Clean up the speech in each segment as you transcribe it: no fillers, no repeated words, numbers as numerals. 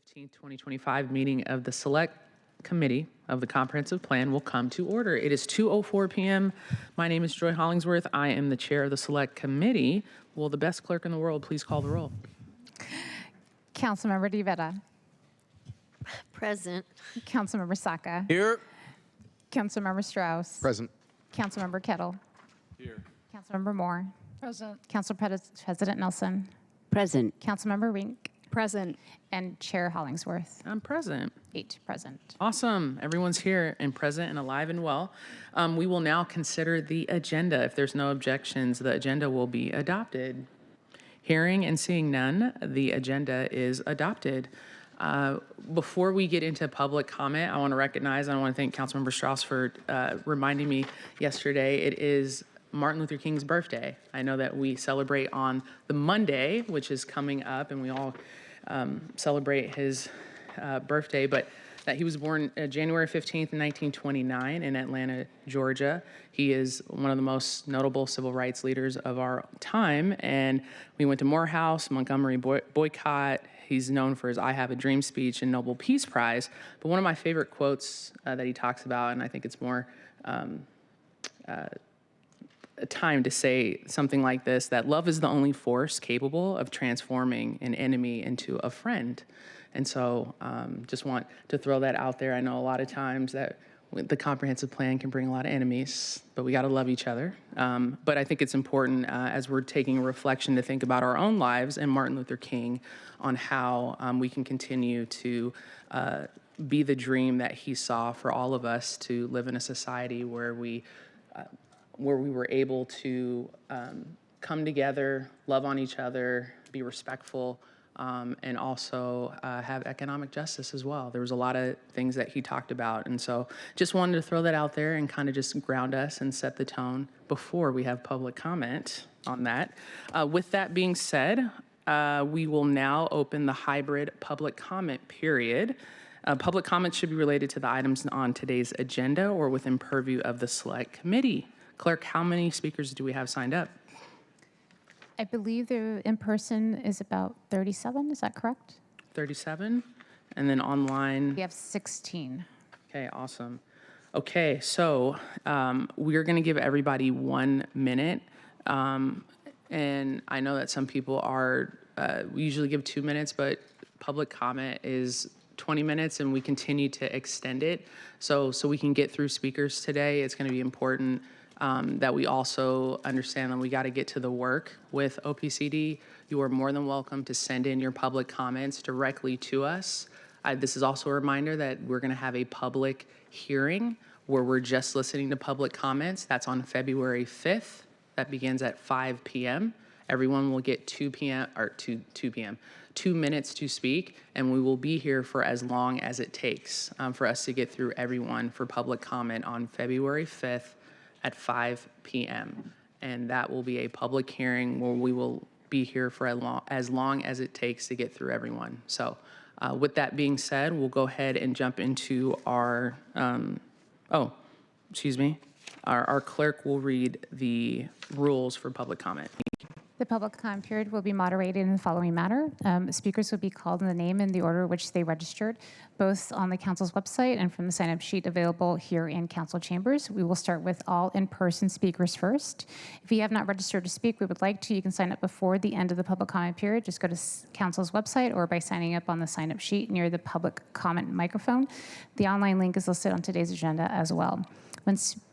15th, 2025 meeting of the Select Committee of the Comprehensive Plan will come to order. It is 2:04 p.m. My name is Joy Hollingsworth. I am the chair of the Select Committee. Will the best clerk in the world please call the roll? Councilmember DiVetta. Present. Councilmember Saka. Here. Councilmember Strauss. Present. Councilmember Kettle. Here. Councilmember Moore. Present. Council President Nelson. Present. Councilmember Rink. Present. And Chair Hollingsworth. I'm present. 8 present. Awesome. Everyone's here and present and alive and well. We will now consider the agenda. If there's no objections, the agenda will be adopted. Hearing and seeing none, the agenda is adopted. Before we get into public comment, I want to recognize and I want to thank Councilmember Strauss for reminding me yesterday. It is Martin Luther King's birthday. I know that we celebrate on the Monday, which is coming up, and we all celebrate his birthday, but that he was born January 15th, 1929 in Atlanta, Georgia. He is one of the most notable civil rights leaders of our time, and we went to Morehouse, Montgomery Boycott. He's known for his I Have a Dream speech and Nobel Peace Prize, but one of my favorite quotes that he talks about, and I think it's more time to say something like this, that love is the only force capable of transforming an enemy into a friend. And so just want to throw that out there. I know a lot of times that the comprehensive plan can bring a lot of enemies, but we got to love each other. But I think it's important as we're taking a reflection to think about our own lives and Martin Luther King on how we can continue to be the dream that he saw for all of us to live in a society where we were able to come together, love on each other, be respectful, and also have economic justice as well. There was a lot of things that he talked about. And so just wanted to throw that out there and kind of just ground us and set the tone before we have public comment on that. With that being said, we will now open the hybrid public comment period. Public comment should be related to the items on today's agenda or within purview of the Select Committee. Clerk, how many speakers do we have signed up? I believe the in-person is about 37, is that correct? 37, and then online? We have 16. Okay, awesome. Okay, so we're gonna give everybody 1 minute. And I know that some people are, we usually give 2 minutes, but public comment is 20 minutes and we continue to extend it. So we can get through speakers today. It's gonna be important that we also understand that we got to get to the work with OPCD. You are more than welcome to send in your public comments directly to us. This is also a reminder that we're going to have a public hearing where we're just listening to public comments. That's on February 5th. That begins at 5 p.m. Everyone will get 2 minutes to speak, and we will be here for as long as it takes for us to get through everyone for public comment on February 5th. At 5 p.m. And that will be a public hearing where we will be here for as long as it takes to get through everyone. So with that being said, we'll go ahead and jump into our, our clerk will read the rules for public comment. The public comment period will be moderated in the following manner. Speakers will be called in the name and the order in which they registered, both on the council's website and from the sign-up sheet available here in council chambers. We will start with all in-person speakers first. If you have not registered to speak, we would like to, you can sign up before the end of the public comment period. Just go to council's website or by signing up on the sign-up sheet near the public comment microphone. The online link is listed on today's agenda as well.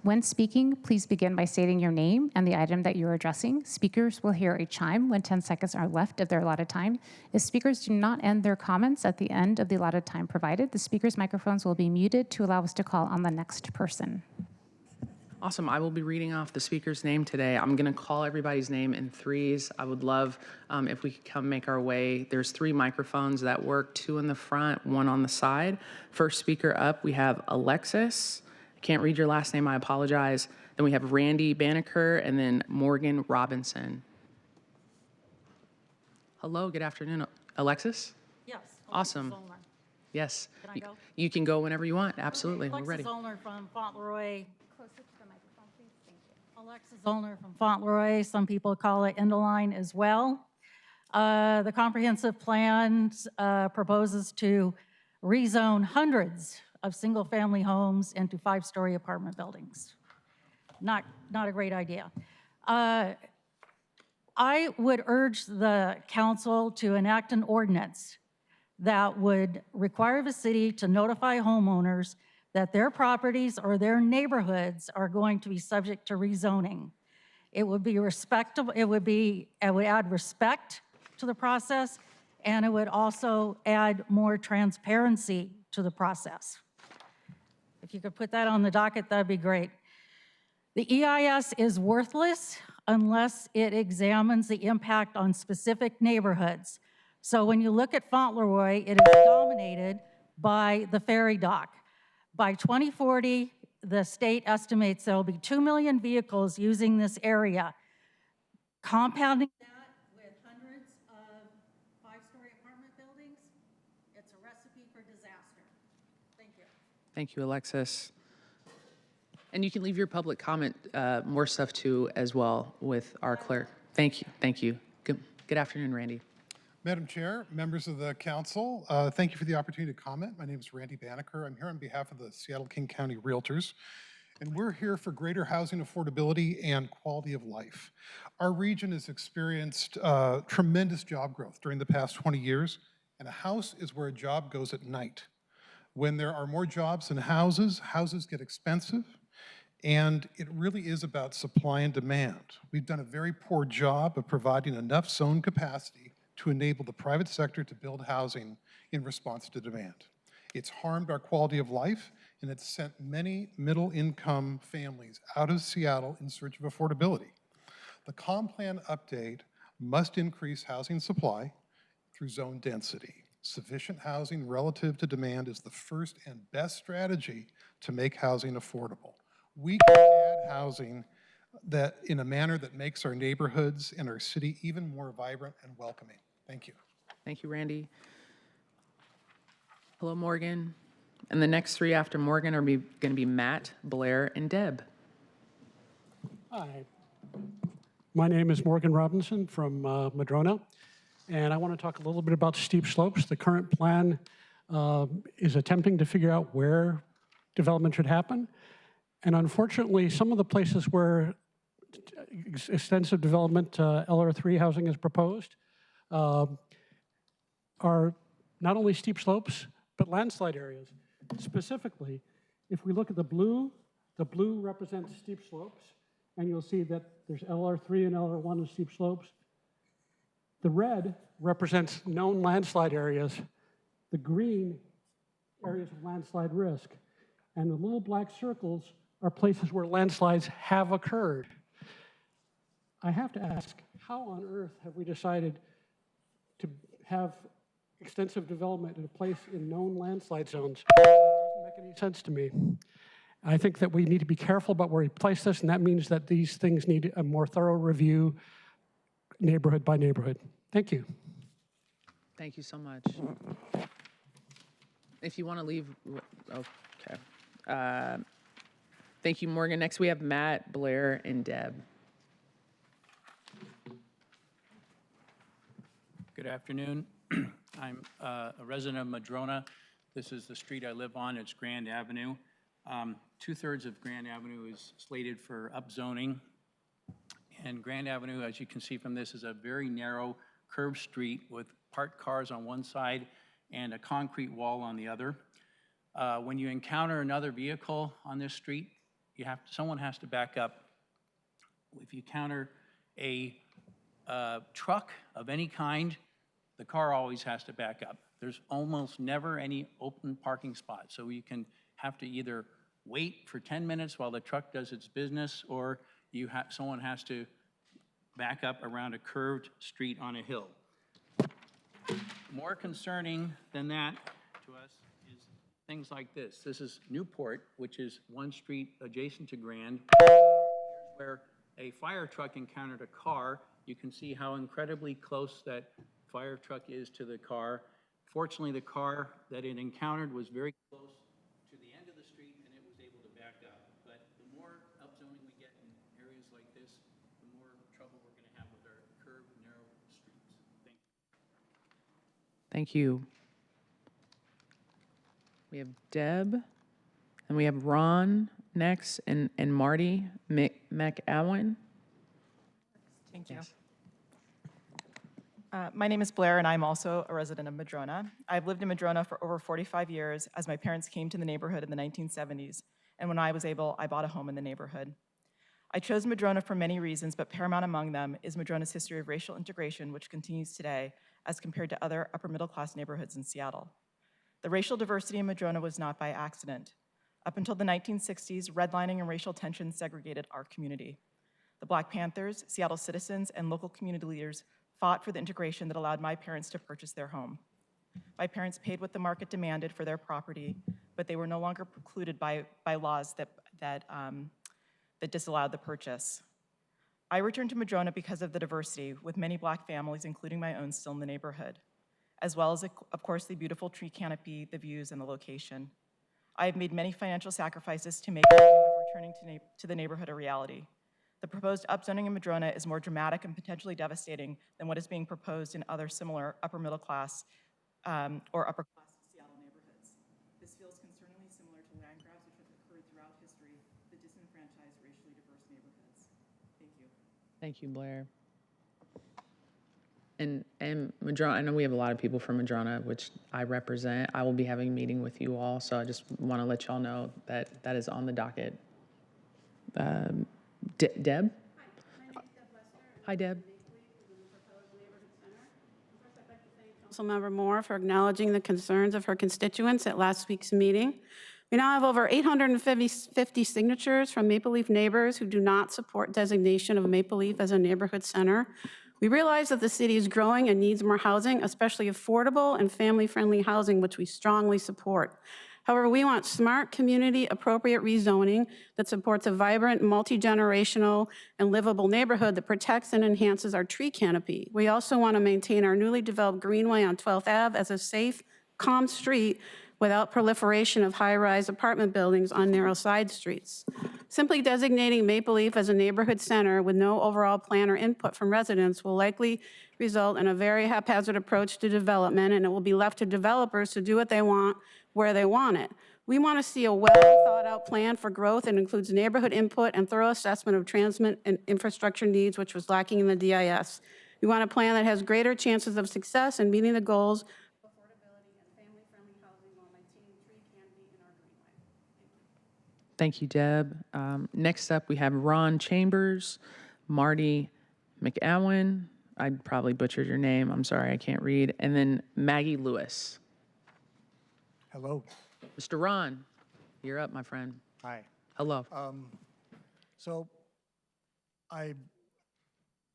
When speaking, please begin by stating your name and the item that you're addressing. Speakers will hear a chime when 10 seconds are left of their allotted time. If speakers do not end their comments at the end of the allotted time provided, the speakers' microphones will be muted to allow us to call on the next person. Awesome. I will be reading off the speaker's name today. I'm going to call everybody's name in threes. I would love if we could come make our way. There's 3 microphones that work, 2 in the front, 1 on the side. First speaker up, we have Alexis. Can't read your last name, I apologize. Then we have Randy Banneker and then Morgan Robinson. Hello, good afternoon. Alexis? Yes. Awesome. Zollner. Yes. Can I go? You can go whenever you want, absolutely, Alexis we're ready. Zollner from Fauntleroy. Closer to the microphone, please. Thank you. Alexis Zollner from Fauntleroy. Some people call it Endoline as well. The comprehensive plan proposes to rezone hundreds of single-family homes into 5-story apartment buildings. Not a great idea. I would urge the council to enact an ordinance that would require the city to notify homeowners that their properties or their neighborhoods are going to be subject to rezoning. It would be respectable, it would add respect to the process, and it would also add more transparency to the process. If you could put that on the docket, that'd be great. The EIS is worthless unless it examines the impact on specific neighborhoods. So when you look at Fauntleroy, it is dominated by the ferry dock. By 2040, the state estimates there will be 2 million vehicles using this area. Compounding that with hundreds of 5-story apartment buildings, it's a recipe for disaster. Thank you. Thank you, Alexis. And you can leave your public comment, more stuff too, as well with our clerk. Thank you, thank you. Good afternoon, Randy. Madam Chair, members of the council, thank you for the opportunity to comment. My name is Randy Banneker. I'm here on behalf of the Seattle-King County Realtors, and we're here for greater housing affordability and quality of life. Our region has experienced tremendous job growth during the past 20 years, and a house is where a job goes at night. When there are more jobs than houses, houses get expensive, and it really is about supply and demand. We've done a very poor job of providing enough zone capacity to enable the private sector to build housing in response to demand. It's harmed our quality of life, and it's sent many middle-income families out of Seattle in search of affordability. The comp plan update must increase housing supply through zone density. Sufficient housing relative to demand is the first and best strategy to make housing affordable. We can add housing that in a manner that makes our neighborhoods and our city even more vibrant and welcoming. Thank you. Thank you, Randy. Hello, Morgan. And the next three after Morgan are going to be Matt, Blair, and Deb. Hi. My name is Morgan Robinson from Madrona, and I want to talk a little bit about steep slopes. The current plan is attempting to figure out where development should happen. And unfortunately, some of the places where extensive development, LR3 housing is proposed, are not only steep slopes, but landslide areas. Specifically, if we look at the blue represents steep slopes, and you'll see that there's LR3 and LR1 as steep slopes. The red represents known landslide areas, the green areas of landslide risk, and the little black circles are places where landslides have occurred. I have to ask, how on earth have we decided to have extensive development in a place in known landslide zones? It doesn't make any sense to me. I think that we need to be careful about where we place this, and that means that these things need a more thorough review, neighborhood by neighborhood. Thank you. Thank you so much. If you want to leave, okay. Thank you, Morgan. Next, we have Matt, Blair, and Deb. Good afternoon. I'm a resident of Madrona. This is the street I live on. It's Grand Avenue. 2/3 of Grand Avenue is slated for upzoning. And Grand Avenue, as you can see from this, is a very narrow curved street with parked cars on one side and a concrete wall on the other. When you encounter another vehicle on this street, someone has to back up. If you encounter a truck of any kind, the car always has to back up. There's almost never any open parking spots, so you can have to either wait for 10 minutes while the truck does its business, or someone has to back up around a curved street on a hill. More concerning than that to us is things like this. This is Newport, which is one street adjacent to Grand. Here's where a fire truck encountered a car. You can see how incredibly close that fire truck is to the car. Fortunately, the car that it encountered was very close to the end of the street, and it was able to back up. But the more upzoning we get in areas like this, the more trouble we're going to have with our curved, narrow streets. Thank you. Thank you. We have Deb, and we have Ron next, and Marty McAwen. Thank you. Yes. My name is Blair, and I'm also a resident of Madrona. I've lived in Madrona for over 45 years as my parents came to the neighborhood in the 1970s, and when I was able, I bought a home in the neighborhood. I chose Madrona for many reasons, but paramount among them is Madrona's history of racial integration, which continues today as compared to other upper-middle-class neighborhoods in Seattle. The racial diversity in Madrona was not by accident. Up until the 1960s, redlining and racial tension segregated our community. The Black Panthers, Seattle citizens, and local community leaders fought for the integration that allowed my parents to purchase their home. My parents paid what the market demanded for their property, but they were no longer precluded by laws that disallowed the purchase. I returned to Madrona because of the diversity, with many Black families, including my own, still in the neighborhood, as well as, of course, the beautiful tree canopy, the views, and the location. I have made many financial sacrifices to make the dream of returning to the neighborhood a reality. The proposed upzoning in Madrona is more dramatic and potentially devastating than what is being proposed in other similar upper middle class or upper class Seattle neighborhoods. This feels concerningly similar to land grabs which have occurred throughout history that disenfranchise racially diverse neighborhoods. Thank you. Thank you, Blair. And Madrona, I know we have a lot of people from Madrona, which I represent. I will be having a meeting with you all, so I just want to let y'all know that that is on the docket. Deb? Hi, my name is Deb Lester. Hi, Deb. Councilmember Moore for acknowledging the concerns of her constituents at last week's meeting. We now have over 850 signatures from Maple Leaf neighbors who do not support designation of Maple Leaf as a neighborhood center. We realize that the city is growing and needs more housing, especially affordable and family-friendly housing, which we strongly support. However, we want smart, community-appropriate rezoning that supports a vibrant, multi-generational, and livable neighborhood that protects and enhances our tree canopy. We also want to maintain our newly developed greenway on 12th Ave as a safe, calm street without proliferation of high-rise apartment buildings on narrow side streets. Simply designating Maple Leaf as a neighborhood center with no overall plan or input from residents will likely result in a very haphazard approach to development, and it will be left to developers to do what they want, where they want it. We want to see a well-thought-out plan for growth that includes neighborhood input and thorough assessment of transit and infrastructure needs, which was lacking in the DIS. We want a plan that has greater chances of success in meeting the goals of affordability and family-friendly housing while maintaining tree canopy in our greenway. Thank you, Deb. Next up, we have Ron Chambers, Marty McAwen. I probably butchered your name. I'm sorry, I can't read. And then Maggie Lewis. Hello. Mr. Ron, you're up, my friend. Hi. Hello. So I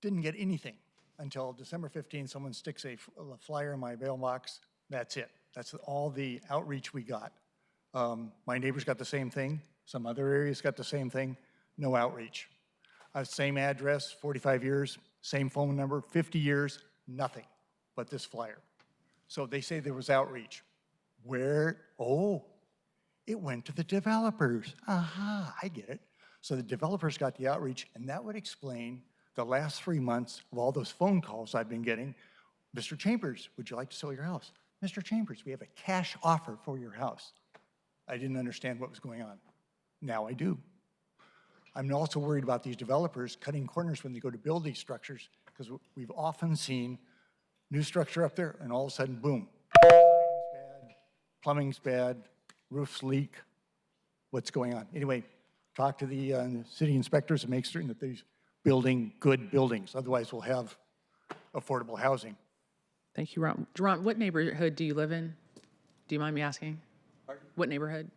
didn't get anything until December 15th. Someone sticks a flyer in my mailbox. That's it. That's all the outreach we got. My neighbors got the same thing. Some other areas got the same thing. No outreach. Same address, 45 years, same phone number, 50 years, nothing but this flyer. So they say there was outreach. Where? Oh, it went to the developers. Aha, I get it. So the developers got the outreach, and that would explain the last 3 months of all those phone calls I've been getting. Mr. Chambers, would you like to sell your house? Mr. Chambers, we have a cash offer for your house. I didn't understand what was going on. Now I do. I'm also worried about these developers cutting corners when they go to build these structures, because we've often seen new structure up there, and all of a sudden, boom. Plumbing's bad, roofs leak, what's going on? Anyway, talk to the city inspectors and make certain that they're building good buildings. Otherwise, we'll have affordable housing. Thank you, Ron. Ron, what neighborhood do you live in? Do you mind me asking? Pardon? What neighborhood?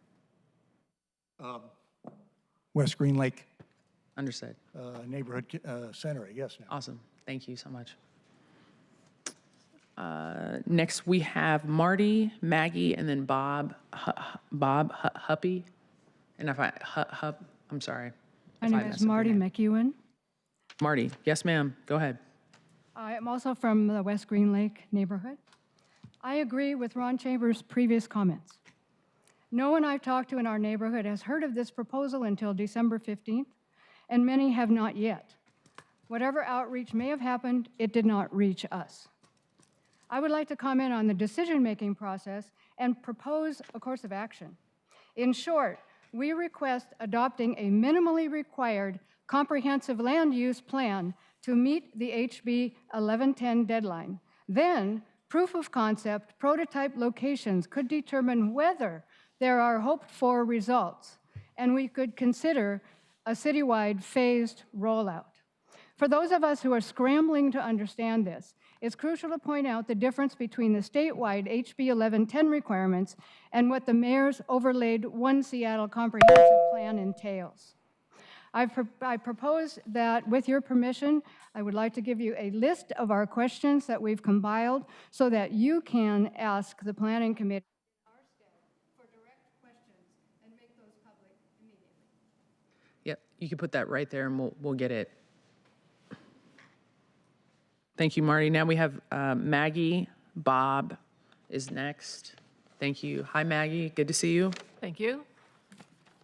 West Green Lake Understood. neighborhood center, I guess now. Awesome. Thank you so much. Next, we have Marty, Maggie, and then Bob Huppy. And if I'm sorry. My name is Marty McEwen. Marty, yes, ma'am. Go ahead. I am also from the West Green Lake neighborhood. I agree with Ron Chambers' previous comments. No one I've talked to in our neighborhood has heard of this proposal until December 15th, and many have not yet. Whatever outreach may have happened, it did not reach us. I would like to comment on the decision-making process and propose a course of action. In short, we request adopting a minimally required comprehensive land use plan to meet the HB 1110 deadline. Then, proof of concept prototype locations could determine whether there are hoped-for results, and we could consider a citywide phased rollout. For those of us who are scrambling to understand this, it's crucial to point out the difference between the statewide HB 1110 requirements and what the mayor's overlaid One Seattle comprehensive plan entails. I propose that, with your permission, I would like to give you a list of our questions that we've compiled so that you can ask the Planning Committee our staff for direct questions and make those public immediately. Yep, you can put that right there and we'll get it. Thank you, Marty. Now we have Maggie. Bob is next. Thank you. Hi, Maggie. Good to see you. Thank you.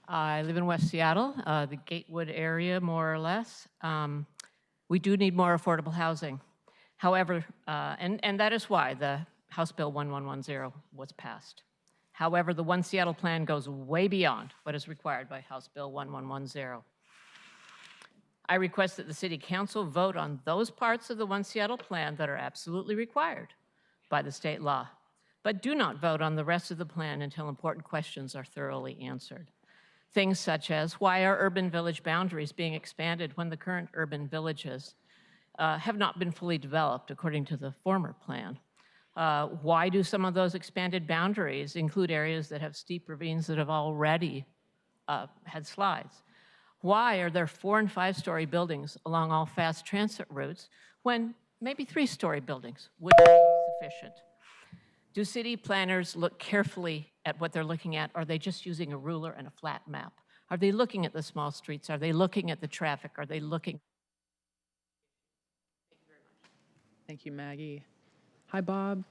I live in West Seattle, the Gatewood area, more or less. We do need more affordable housing. However, and that is why the House Bill 1110 was passed. However, the One Seattle plan goes way beyond what is required by House Bill 1110. I request that the City Council vote on those parts of the One Seattle plan that are absolutely required by the state law, but do not vote on the rest of the plan until important questions are thoroughly answered. Things such as, why are urban village boundaries being expanded when the current urban villages have not been fully developed according to the former plan? Why do some of those expanded boundaries include areas that have steep ravines that have already had slides? Why are there 4- and 5-story buildings along all fast transit routes when maybe 3-story buildings would be sufficient? Do city planners look carefully at what they're looking at? Are they just using a ruler and a flat map? Are they looking at the small streets? Are they looking at the traffic? Are they looking? Thank you very much. Thank you, Maggie. Hi, Bob.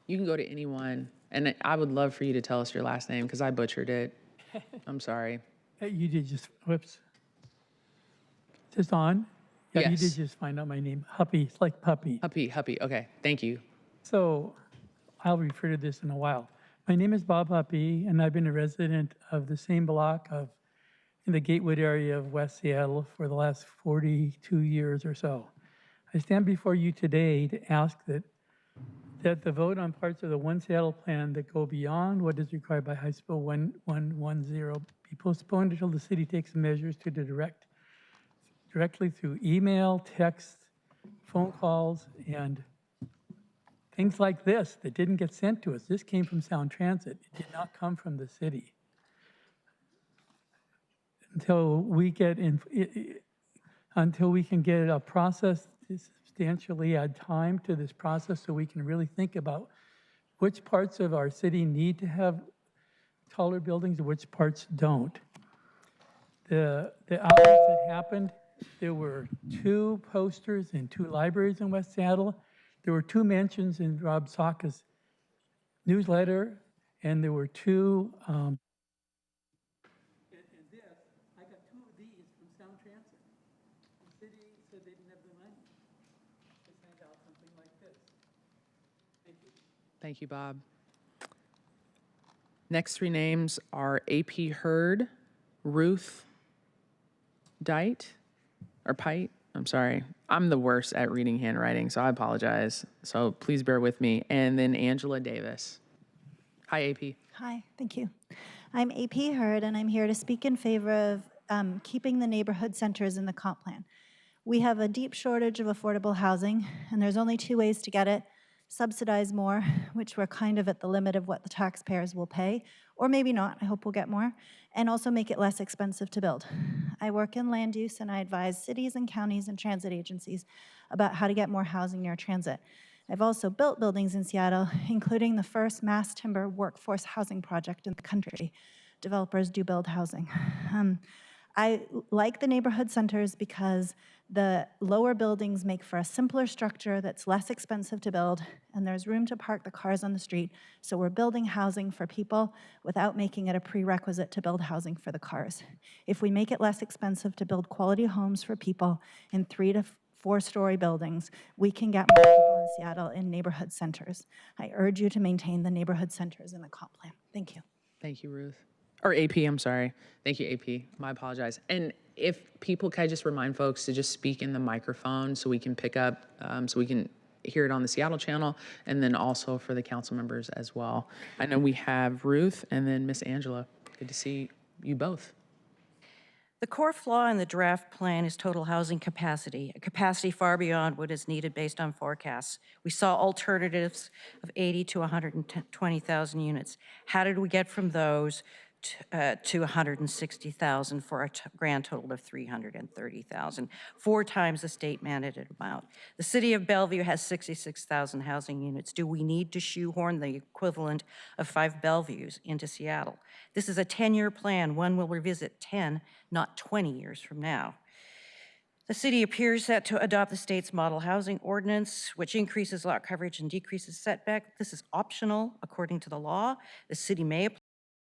You can go to anyone. And I would love for you to tell us your last name because I butchered it. I'm sorry. You did just, whoops. Just on? Yeah, you Yes. did just find out my name. Huppy, it's like puppy. Huppy. Okay, thank you. So I'll refer to this in a while. My name is Bob Huppy, and I've been a resident of the same block in the Gatewood area of West Seattle for the last 42 years or so. I stand before you today to ask that the vote on parts of the One Seattle plan that go beyond what is required by House Bill 1110 be postponed until the city takes measures to directly through email, text, phone calls, and things like this that didn't get sent to us. This came from Sound Transit. It did not come from the city. Until we can get a process to substantially add time to this process so we can really think about which parts of our city need to have taller buildings and which parts don't. The outreach that happened, there were 2 posters in 2 libraries in West Seattle. There were 2 mentions in Rob Saka's newsletter, and there were 2. And this, I got 2 of these from Sound Transit. The city said they didn't have the money to send out something like this. Thank you. Thank you, Bob. Next 3 names are AP Hurd, Ruth Dite, or Pite. I'm sorry. I'm the worst at reading handwriting, so I apologize. So please bear with me. And then Angela Davis. Hi, AP. Hi, thank you. I'm AP Hurd, and I'm here to speak in favor of keeping the neighborhood centers in the comp plan. We have a deep shortage of affordable housing, and there's only 2 ways to get it. Subsidize more, which we're kind of at the limit of what the taxpayers will pay, or maybe not, I hope we'll get more, and also make it less expensive to build. I work in land use, and I advise cities and counties and transit agencies about how to get more housing near transit. I've also built buildings in Seattle, including the first mass timber workforce housing project in the country. Developers do build housing. I like the neighborhood centers because the lower buildings make for a simpler structure that's less expensive to build, and there's room to park the cars on the street, so we're building housing for people without making it a prerequisite to build housing for the cars. If we make it less expensive to build quality homes for people in 3- to 4-story buildings, we can get more people in Seattle in neighborhood centers. I urge you to maintain the neighborhood centers in the comp plan. Thank you. Thank you, Ruth. Or AP, I'm sorry. Thank you, AP. My apologize. And if people, can I just remind folks to just speak in the microphone so we can pick up, so we can hear it on the Seattle channel, and then also for the council members as well. I know we have Ruth and then Miss Angela. Good to see you both. The core flaw in the draft plan is total housing capacity, a capacity far beyond what is needed based on forecasts. We saw alternatives of 80 to 120,000 units. How did we get from those to 160,000 for a grand total of 330,000, 4 times the state mandated amount? The city of Bellevue has 66,000 housing units. Do we need to shoehorn the equivalent of 5 Bellevues into Seattle? This is a 10-year plan. One will revisit 10, not 20 years from now. The city appears set to adopt the state's model housing ordinance, which increases lot coverage and decreases setback. This is optional according to the law. The city may apply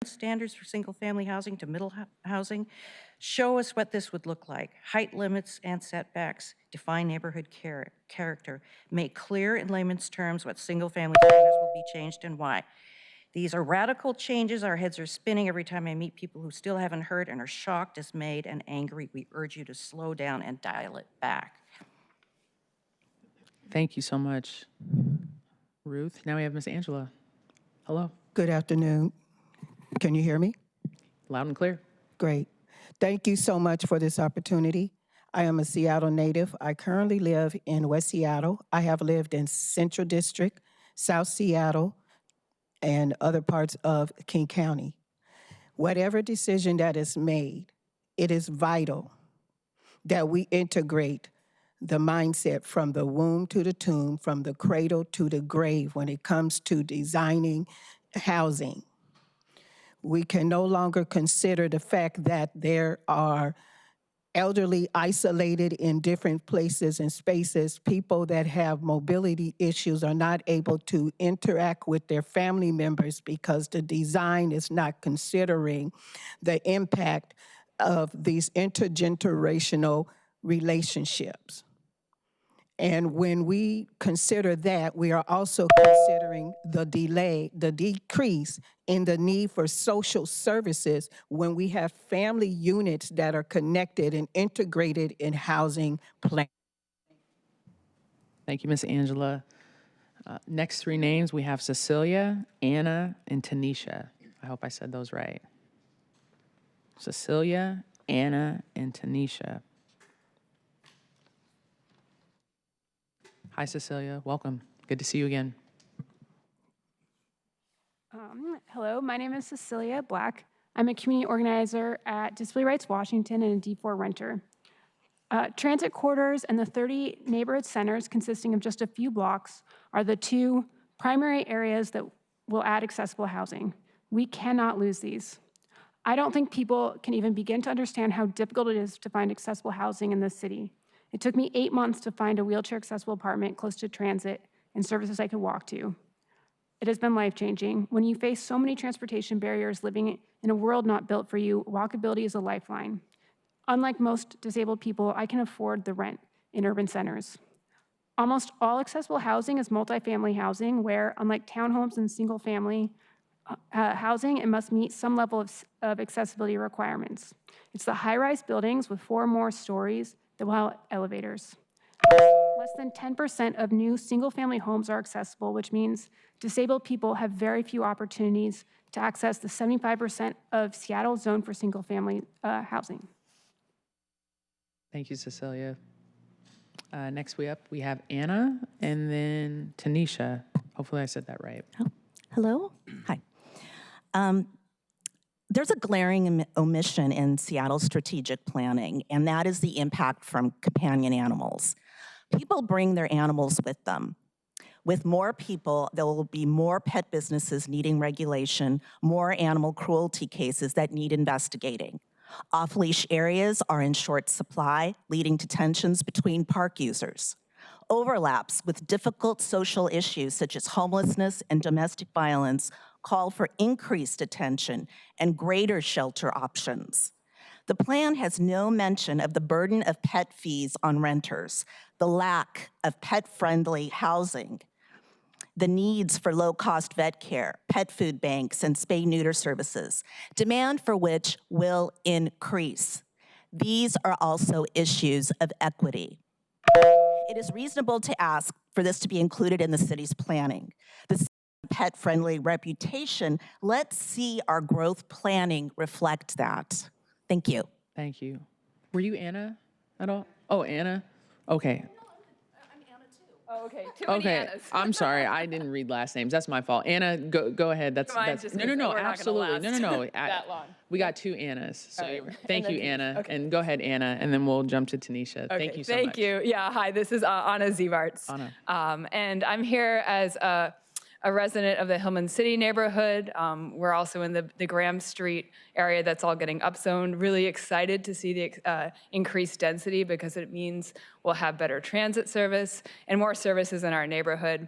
standards for single-family housing to middle housing. Show us what this would look like. Height limits and setbacks, define neighborhood character, make clear in layman's terms what single-family standards will be changed and why. These are radical changes. Our heads are spinning every time I meet people who still haven't heard and are shocked, dismayed, and angry. We urge you to slow down and dial it back. Thank you so much, Ruth. Now we have Miss Angela. Hello. Good afternoon. Can you hear me? Loud and clear. Great. Thank you so much for this opportunity. I am a Seattle native. I currently live in West Seattle. I have lived in Central District, South Seattle, and other parts of King County. Whatever decision that is made, it is vital that we integrate the mindset from the womb to the tomb, from the cradle to the grave when it comes to designing housing. We can no longer consider the fact that there are elderly isolated in different places and spaces. People that have mobility issues are not able to interact with their family members because the design is not considering the impact of these intergenerational relationships. And when we consider that, we are also considering the decrease in the need for social services when we have family units that are connected and integrated in housing plans. Thank you, Miss Angela. Next 3 names, we have Cecilia, Anna, and Tanisha. I hope I said those right. Cecilia, Anna, and Tanisha. Hi, Cecilia. Welcome. Good to see you again. Hello, my name is Cecilia Black. I'm a community organizer at Disability Rights Washington and a D4 renter. Transit corridors and the 30 neighborhood centers consisting of just a few blocks are the 2 primary areas that will add accessible housing. We cannot lose these. I don't think people can even begin to understand how difficult it is to find accessible housing in this city. It took me 8 months to find a wheelchair-accessible apartment close to transit and services I could walk to. It has been life-changing. When you face so many transportation barriers living in a world not built for you, walkability is a lifeline. Unlike most disabled people, I can afford the rent in urban centers. Almost all accessible housing is multifamily housing where, unlike townhomes and single-family housing, it must meet some level of accessibility requirements. It's the high-rise buildings with 4 or more stories that will have elevators. Less than 10% of new single-family homes are accessible, which means disabled people have very few opportunities to access the 75% of Seattle zoned for single-family housing. Thank you, Cecilia. Next we have Anna and then Tanisha. Hopefully I said that right. Hello? Hi. There's a glaring omission in Seattle's strategic planning, and that is the impact from companion animals. People bring their animals with them. With more people, there will be more pet businesses needing regulation, more animal cruelty cases that need investigating. Off-leash areas are in short supply, leading to tensions between park users. Overlaps with difficult social issues such as homelessness and domestic violence call for increased attention and greater shelter options. The plan has no mention of the burden of pet fees on renters, the lack of pet-friendly housing, the needs for low-cost vet care, pet food banks, and spay-neuter services, demand for which will increase. These are also issues of equity. It is reasonable to ask for this to be included in the city's planning. The city's pet-friendly reputation, let's see our growth planning reflect that. Thank you. Thank you. Were you Anna at all? Oh, Anna? Okay. Oh, okay. Too many Okay, Annas. I'm sorry. I didn't read last names. That's my fault. Anna, go ahead. That's Come on, that's just no, 'cause no, we're not gonna absolutely. No, no, last no. that long. We got two Annas. So All right. thank And you, then Tanisha. Anna. Okay. And go ahead, Anna, and then we'll jump to Tanisha. Thank you so much. Thank you. Yeah, hi, this is Anna Zevarts. Anna. And I'm here as a resident of the Hillman City neighborhood. We're also in the Graham Street area that's all getting upzoned. Really excited to see the increased density because it means we'll have better transit service and more services in our neighborhood.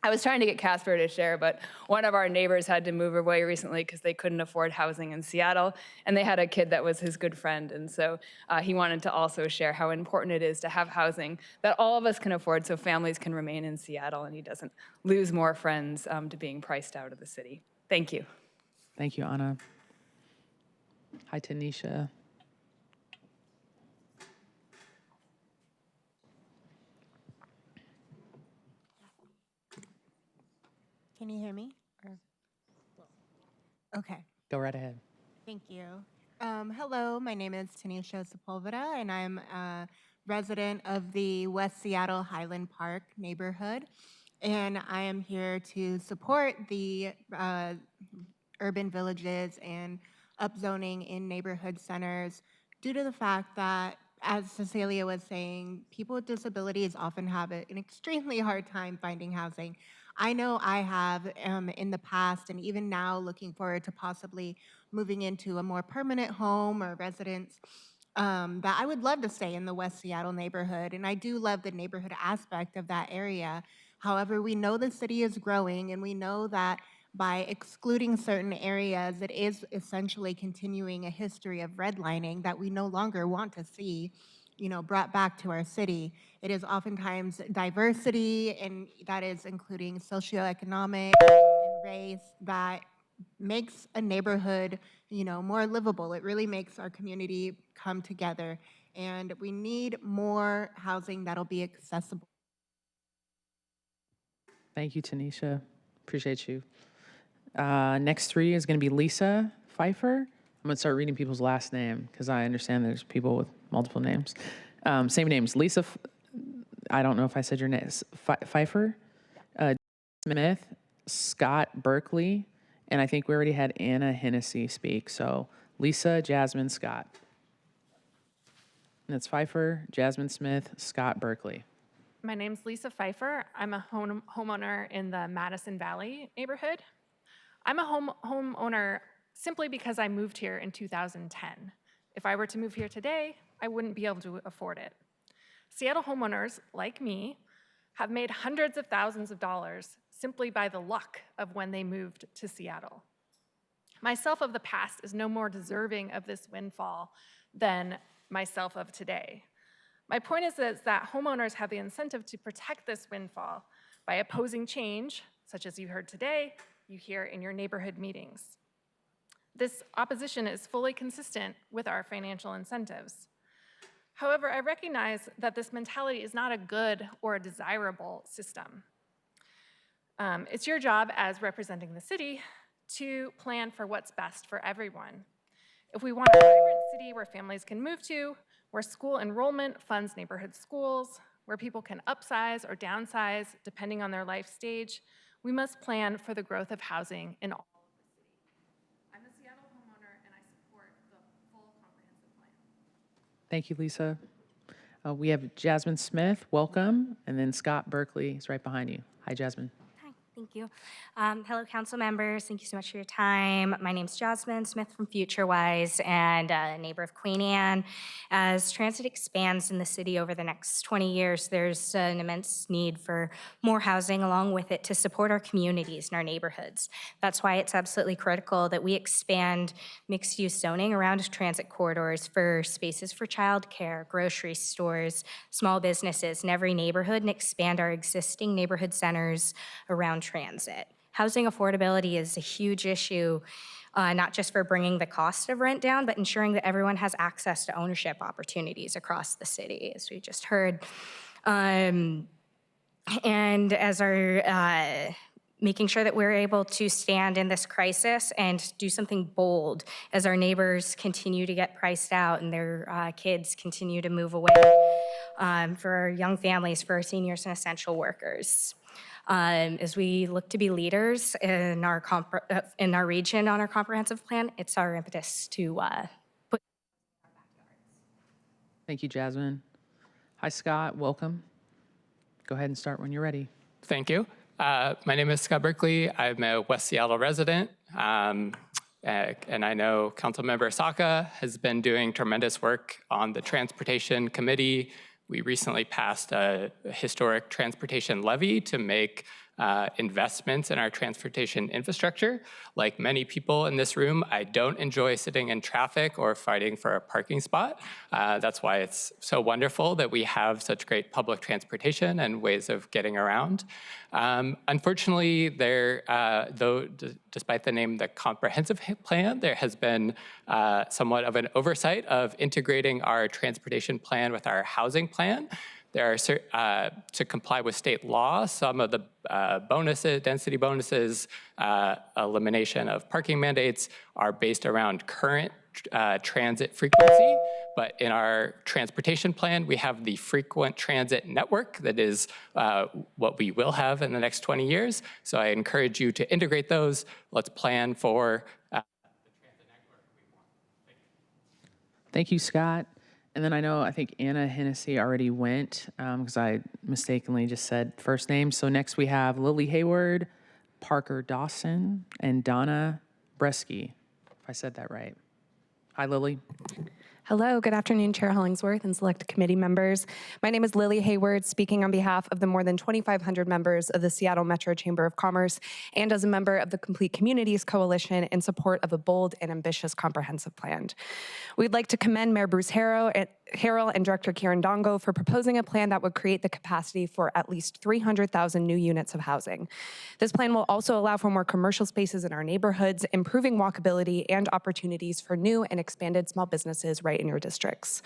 I was trying to get Casper to share, but one of our neighbors had to move away recently because they couldn't afford housing in Seattle, and they had a kid that was his good friend, and so he wanted to also share how important it is to have housing that all of us can afford so families can remain in Seattle and he doesn't lose more friends to being priced out of the city. Thank you. Thank you, Anna. Hi, Tanisha. Can you hear me? Okay. Go right ahead. Thank you. Hello, my name is Tanisha Sepulveda, and I'm a resident of the West Seattle Highland Park neighborhood. And I am here to support the urban villages and upzoning in neighborhood centers due to the fact that, as Cecilia was saying, people with disabilities often have an extremely hard time finding housing. I know I have in the past, and even now looking forward to possibly moving into a more permanent home or residence, that I would love to stay in the West Seattle neighborhood. And I do love the neighborhood aspect of that area. However, we know the city is growing, and we know that by excluding certain areas, it is essentially continuing a history of redlining that we no longer want to see, brought back to our city. It is oftentimes diversity, and that is including socioeconomic and race, that makes a neighborhood, more livable. It really makes our community come together, and we need more housing that'll be accessible. Thank you, Tanisha. Appreciate you. Next three is going to be Lisa Pfeiffer. I'm going to start reading people's last name because I understand there's people with multiple names. Same names. Lisa, I don't know if I said your name. Pfeiffer, Smith, Scott Berkeley, and I think we already had Anna Hennessy speak. So Lisa, Jasmine, Scott. And that's Pfeiffer, Jasmine Smith, Scott Berkeley. My name's Lisa Pfeiffer. I'm a homeowner in the Madison Valley neighborhood. I'm a homeowner simply because I moved here in 2010. If I were to move here today, I wouldn't be able to afford it. Seattle homeowners, like me, have made hundreds of thousands of dollars simply by the luck of when they moved to Seattle. Myself of the past is no more deserving of this windfall than myself of today. My point is that homeowners have the incentive to protect this windfall by opposing change, such as you heard today, you hear in your neighborhood meetings. This opposition is fully consistent with our financial incentives. However, I recognize that this mentality is not a good or a desirable system. It's your job as representing the city to plan for what's best for everyone. If we want a vibrant city where families can move to, where school enrollment funds neighborhood schools, where people can upsize or downsize depending on their life stage, we must plan for the growth of housing in all of the city. I'm a Seattle homeowner and I support the full comprehensive plan. Thank you, Lisa. We have Jasmine Smith, welcome, and then Scott Berkeley is right behind you. Hi, Jasmine. Hi. Thank you. Hello, council members. Thank you so much for your time. My name is Jasmine Smith from FutureWise and a neighbor of Queen Anne. As transit expands in the city over the next 20 years, there's an immense need for more housing along with it to support our communities and our neighborhoods. That's why it's absolutely critical that we expand mixed-use zoning around transit corridors for spaces for childcare, grocery stores, small businesses in every neighborhood, and expand our existing neighborhood centers around transit. Housing affordability is a huge issue, not just for bringing the cost of rent down, but ensuring that everyone has access to ownership opportunities across the city, as we just heard. And as our making sure that we're able to stand in this crisis and do something bold as our neighbors continue to get priced out and their kids continue to move away, for our young families, for our seniors and essential workers. As we look to be leaders in our region on our comprehensive plan, it's our impetus to put. Thank you, Jasmine. Hi, Scott. Welcome. Go ahead and start when you're ready. Thank you. My name is Scott Berkeley. I'm a West Seattle resident. And I know Councilmember Saka has been doing tremendous work on the Transportation Committee. We recently passed a historic transportation levy to make investments in our transportation infrastructure. Like many people in this room, I don't enjoy sitting in traffic or fighting for a parking spot. That's why it's so wonderful that we have such great public transportation and ways of getting around. Unfortunately, despite the name the comprehensive plan, there has been somewhat of an oversight of integrating our transportation plan with our housing plan. There are, to comply with state law, some of the bonuses, density bonuses, elimination of parking mandates are based around current transit frequency. But in our transportation plan, we have the frequent transit network that is what we will have in the next 20 years. So I encourage you to integrate those. Let's plan for the transit network we want. Thank you, Scott. And then I think Anna Hennessy already went because I mistakenly just said first name. So next we have Lily Hayward, Parker Dawson, and Donna Bresky, if I said that right. Hi, Lily. Hello, good afternoon, Chair Hollingsworth and select committee members. My name is Lily Hayward, speaking on behalf of the more than 2,500 members of the Seattle Metro Chamber of Commerce and as a member of the Complete Communities Coalition in support of a bold and ambitious comprehensive plan. We'd like to commend Mayor Bruce Harrell and Director Karen Dongo for proposing a plan that would create the capacity for at least 300,000 new units of housing. This plan will also allow for more commercial spaces in our neighborhoods, improving walkability and opportunities for new and expanded small businesses right in your districts.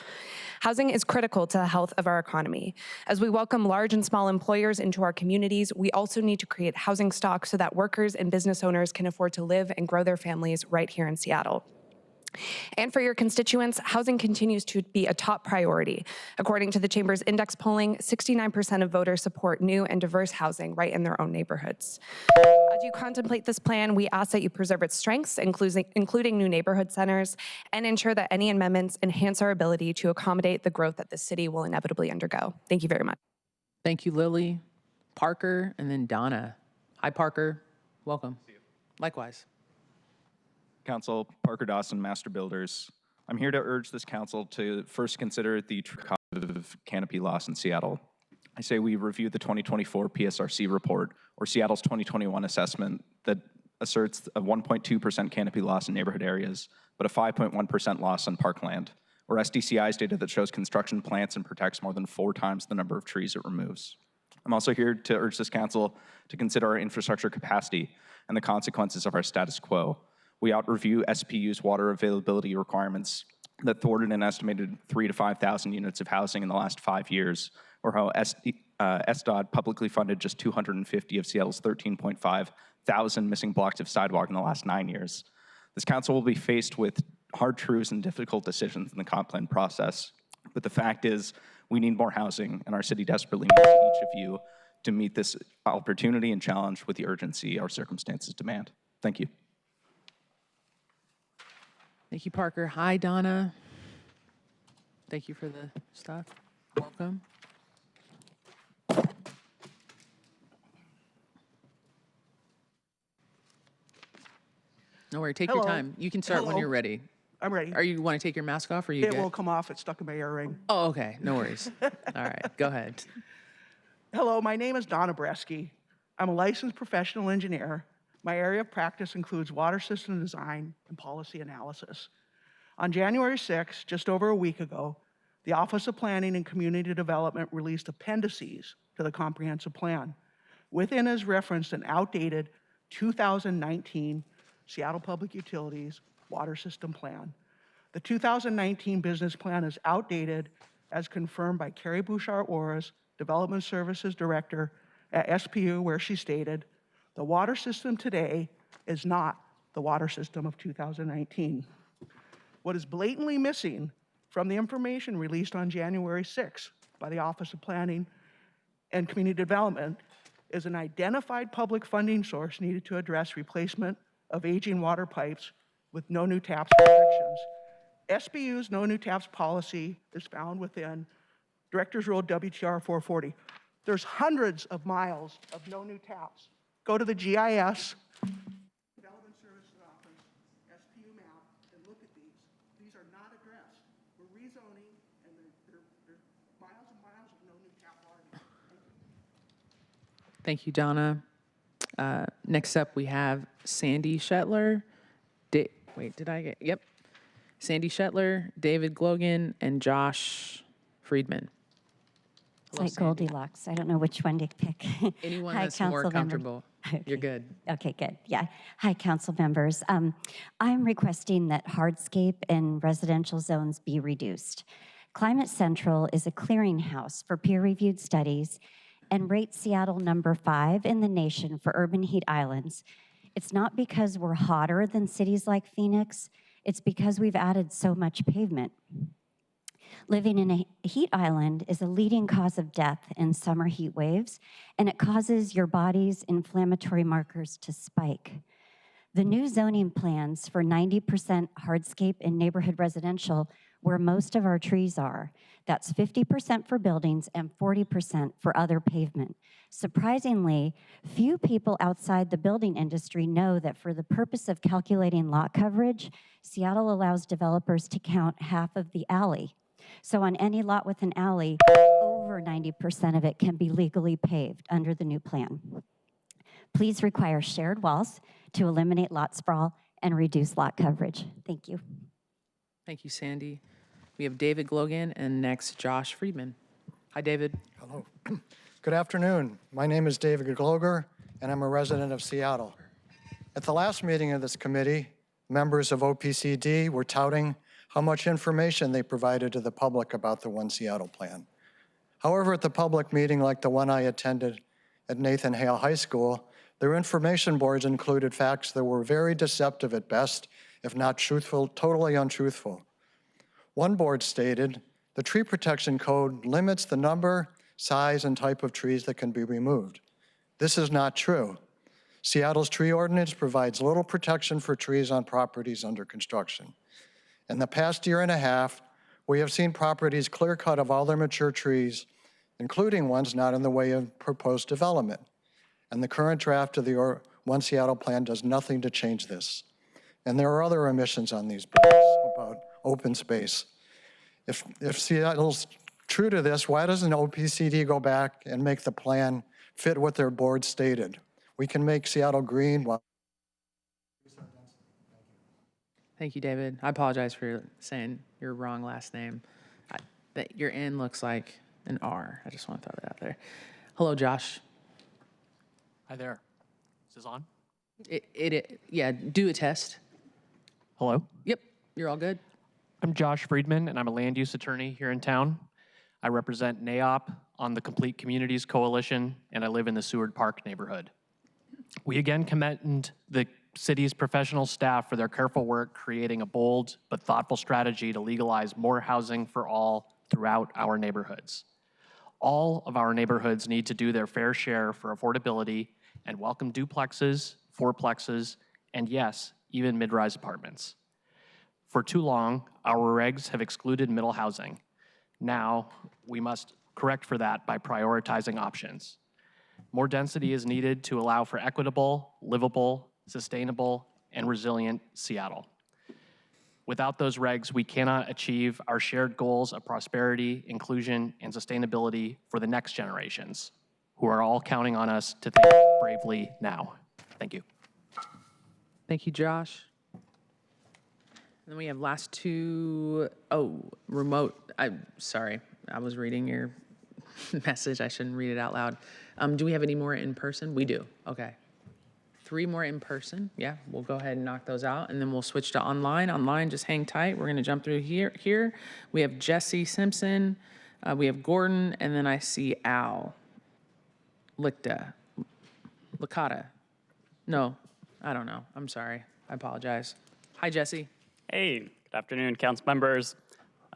Housing is critical to the health of our economy. As we welcome large and small employers into our communities, we also need to create housing stock so that workers and business owners can afford to live and grow their families right here in Seattle. And for your constituents, housing continues to be a top priority. According to the Chamber's index polling, 69% of voters support new and diverse housing right in their own neighborhoods. As you contemplate this plan, we ask that you preserve its strengths, including new neighborhood centers, and ensure that any amendments enhance our ability to accommodate the growth that the city will inevitably undergo. Thank you very much. Thank you, Lily. Parker, and then Donna. Hi, Parker. Welcome. Likewise. Council, Parker Dawson, Master Builders. I'm here to urge this council to first consider the cost of canopy loss in Seattle. I say we review the 2024 PSRC report, or Seattle's 2021 assessment, that asserts a 1.2% canopy loss in neighborhood areas, but a 5.1% loss on parkland, or SDCI's data that shows construction plants and protects more than 4 times the number of trees it removes. I'm also here to urge this council to consider our infrastructure capacity and the consequences of our status quo. We out-review SPU's water availability requirements that thwarted an estimated 3,000 to 5,000 units of housing in the last 5 years, or how SDOT publicly funded just 250 of Seattle's 13.5 thousand missing blocks of sidewalk in the last 9 years. This council will be faced with hard truths and difficult decisions in the comp plan process. But the fact is, we need more housing, and our city desperately needs each of you to meet this opportunity and challenge with the urgency our circumstances demand. Thank you. Thank you, Parker. Hi, Donna. Thank you for the stuff. Welcome. No worry, take Hello. your time. You can start when Hello. you're ready. I'm ready. Or you want to take your mask off, or you It good? will come off. It's stuck in my earring. Oh, okay, no worries. All right, go ahead. Hello, my name is Donna Bresky. I'm a licensed professional engineer. My area of practice includes water system design and policy analysis. On January 6th, just over a week ago, the Office of Planning and Community Development released appendices to the comprehensive plan. Within is referenced an outdated 2019 Seattle Public Utilities Water System Plan. The 2019 business plan is outdated as confirmed by Carrie Bouchard-Orris, Development Services Director at SPU, where she stated, "The water system today is not the water system of 2019. What is blatantly missing from the information released on January 6th by the Office of Planning and Community Development is an identified public funding source needed to address replacement of aging water pipes with no new taps restrictions. SBU's no new taps policy is found within Director's Rule WTR 440. There's hundreds of miles of no new taps. Go to the GIS, Development Services Office, SPU map, and look at these. These are not addressed. We're rezoning, and there's miles and miles of no new tap water. Thank you, Donna. Next up, we have Sandy Shetler. Wait, did I get? Yep. Sandy Shetler, David Glogan, and Josh Friedman. It's like Goldilocks. I don't know which one to pick. Anyone Hi, that's council more member. comfortable. You're good. Okay, good. Yeah. Hi, council members. I'm requesting that hardscape in residential zones be reduced. Climate Central is a clearinghouse for peer-reviewed studies and rates Seattle number 5 in the nation for urban heat islands. It's not because we're hotter than cities like Phoenix. It's because we've added so much pavement. Living in a heat island is a leading cause of death in summer heat waves, and it causes your body's inflammatory markers to spike. The new zoning plans for 90% hardscape in neighborhood residential, where most of our trees are. That's 50% for buildings and 40% for other pavement. Surprisingly, few people outside the building industry know that for the purpose of calculating lot coverage, Seattle allows developers to count half of the alley. So on any lot with an alley, over 90% of it can be legally paved under the new plan. Please require shared walls to eliminate lot sprawl and reduce lot coverage. Thank you. Thank you, Sandy. We have David Glogan and next Josh Friedman. Hi, David. Hello. Good afternoon. My name is David Gloger, and I'm a resident of Seattle. At the last meeting of this committee, members of OPCD were touting how much information they provided to the public about the One Seattle plan. However, at the public meeting like the one I attended at Nathan Hale High School, their information boards included facts that were very deceptive at best, if not truthful, totally untruthful. One board stated, the tree protection code limits the number, size, and type of trees that can be removed. This is not true. Seattle's tree ordinance provides little protection for trees on properties under construction. In the past year and a half, we have seen properties clear cut of all their mature trees, including ones not in the way of proposed development. And the current draft of the One Seattle plan does nothing to change this. And there are other omissions on these bills about open space. If Seattle's true to this, why doesn't OPCD go back and make the plan fit what their board stated? We can make Seattle green while Thank you, David. I apologize for saying your wrong last name. Your N looks like an R. I just want to throw that out there. Hello, Josh. Hi there. Is this on? Yeah, do a test. Hello? Yep, you're all good. I'm Josh Friedman, and I'm a land use attorney here in town. I represent NAOP on the Complete Communities Coalition, and I live in the Seward Park neighborhood. We again commend the city's professional staff for their careful work creating a bold but thoughtful strategy to legalize more housing for all throughout our neighborhoods. All of our neighborhoods need to do their fair share for affordability and welcome duplexes, fourplexes, and yes, even mid-rise apartments. For too long, our regs have excluded middle housing. Now, we must correct for that by prioritizing options. More density is needed to allow for equitable, livable, sustainable, and resilient Seattle. Without those regs, we cannot achieve our shared goals of prosperity, inclusion, and sustainability for the next generations, who are all counting on us to think bravely now. Thank you. Thank you, Josh. And then we have last two, remote. I'm sorry, I was reading your message. I shouldn't read it out loud. Do we have any more in person? We do, okay. 3 more in person. Yeah, we'll go ahead and knock those out, and then we'll switch to online. Online, just hang tight. We're gonna jump through here. We have Jesse Simpson, we have Gordon, and then I see Al. Licata. No, I don't know. I'm sorry. I apologize. Hi, Jesse. Hey, good afternoon, council members.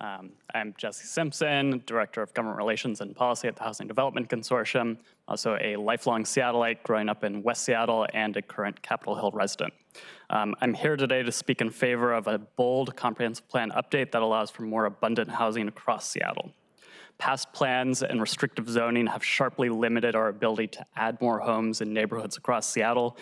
I'm Jesse Simpson, Director of Government Relations and Policy at the Housing Development Consortium, also a lifelong Seattleite growing up in West Seattle and a current Capitol Hill resident. I'm here today to speak in favor of a bold comprehensive plan update that allows for more abundant housing across Seattle. Past plans and restrictive zoning have sharply limited our ability to add more homes in neighborhoods across Seattle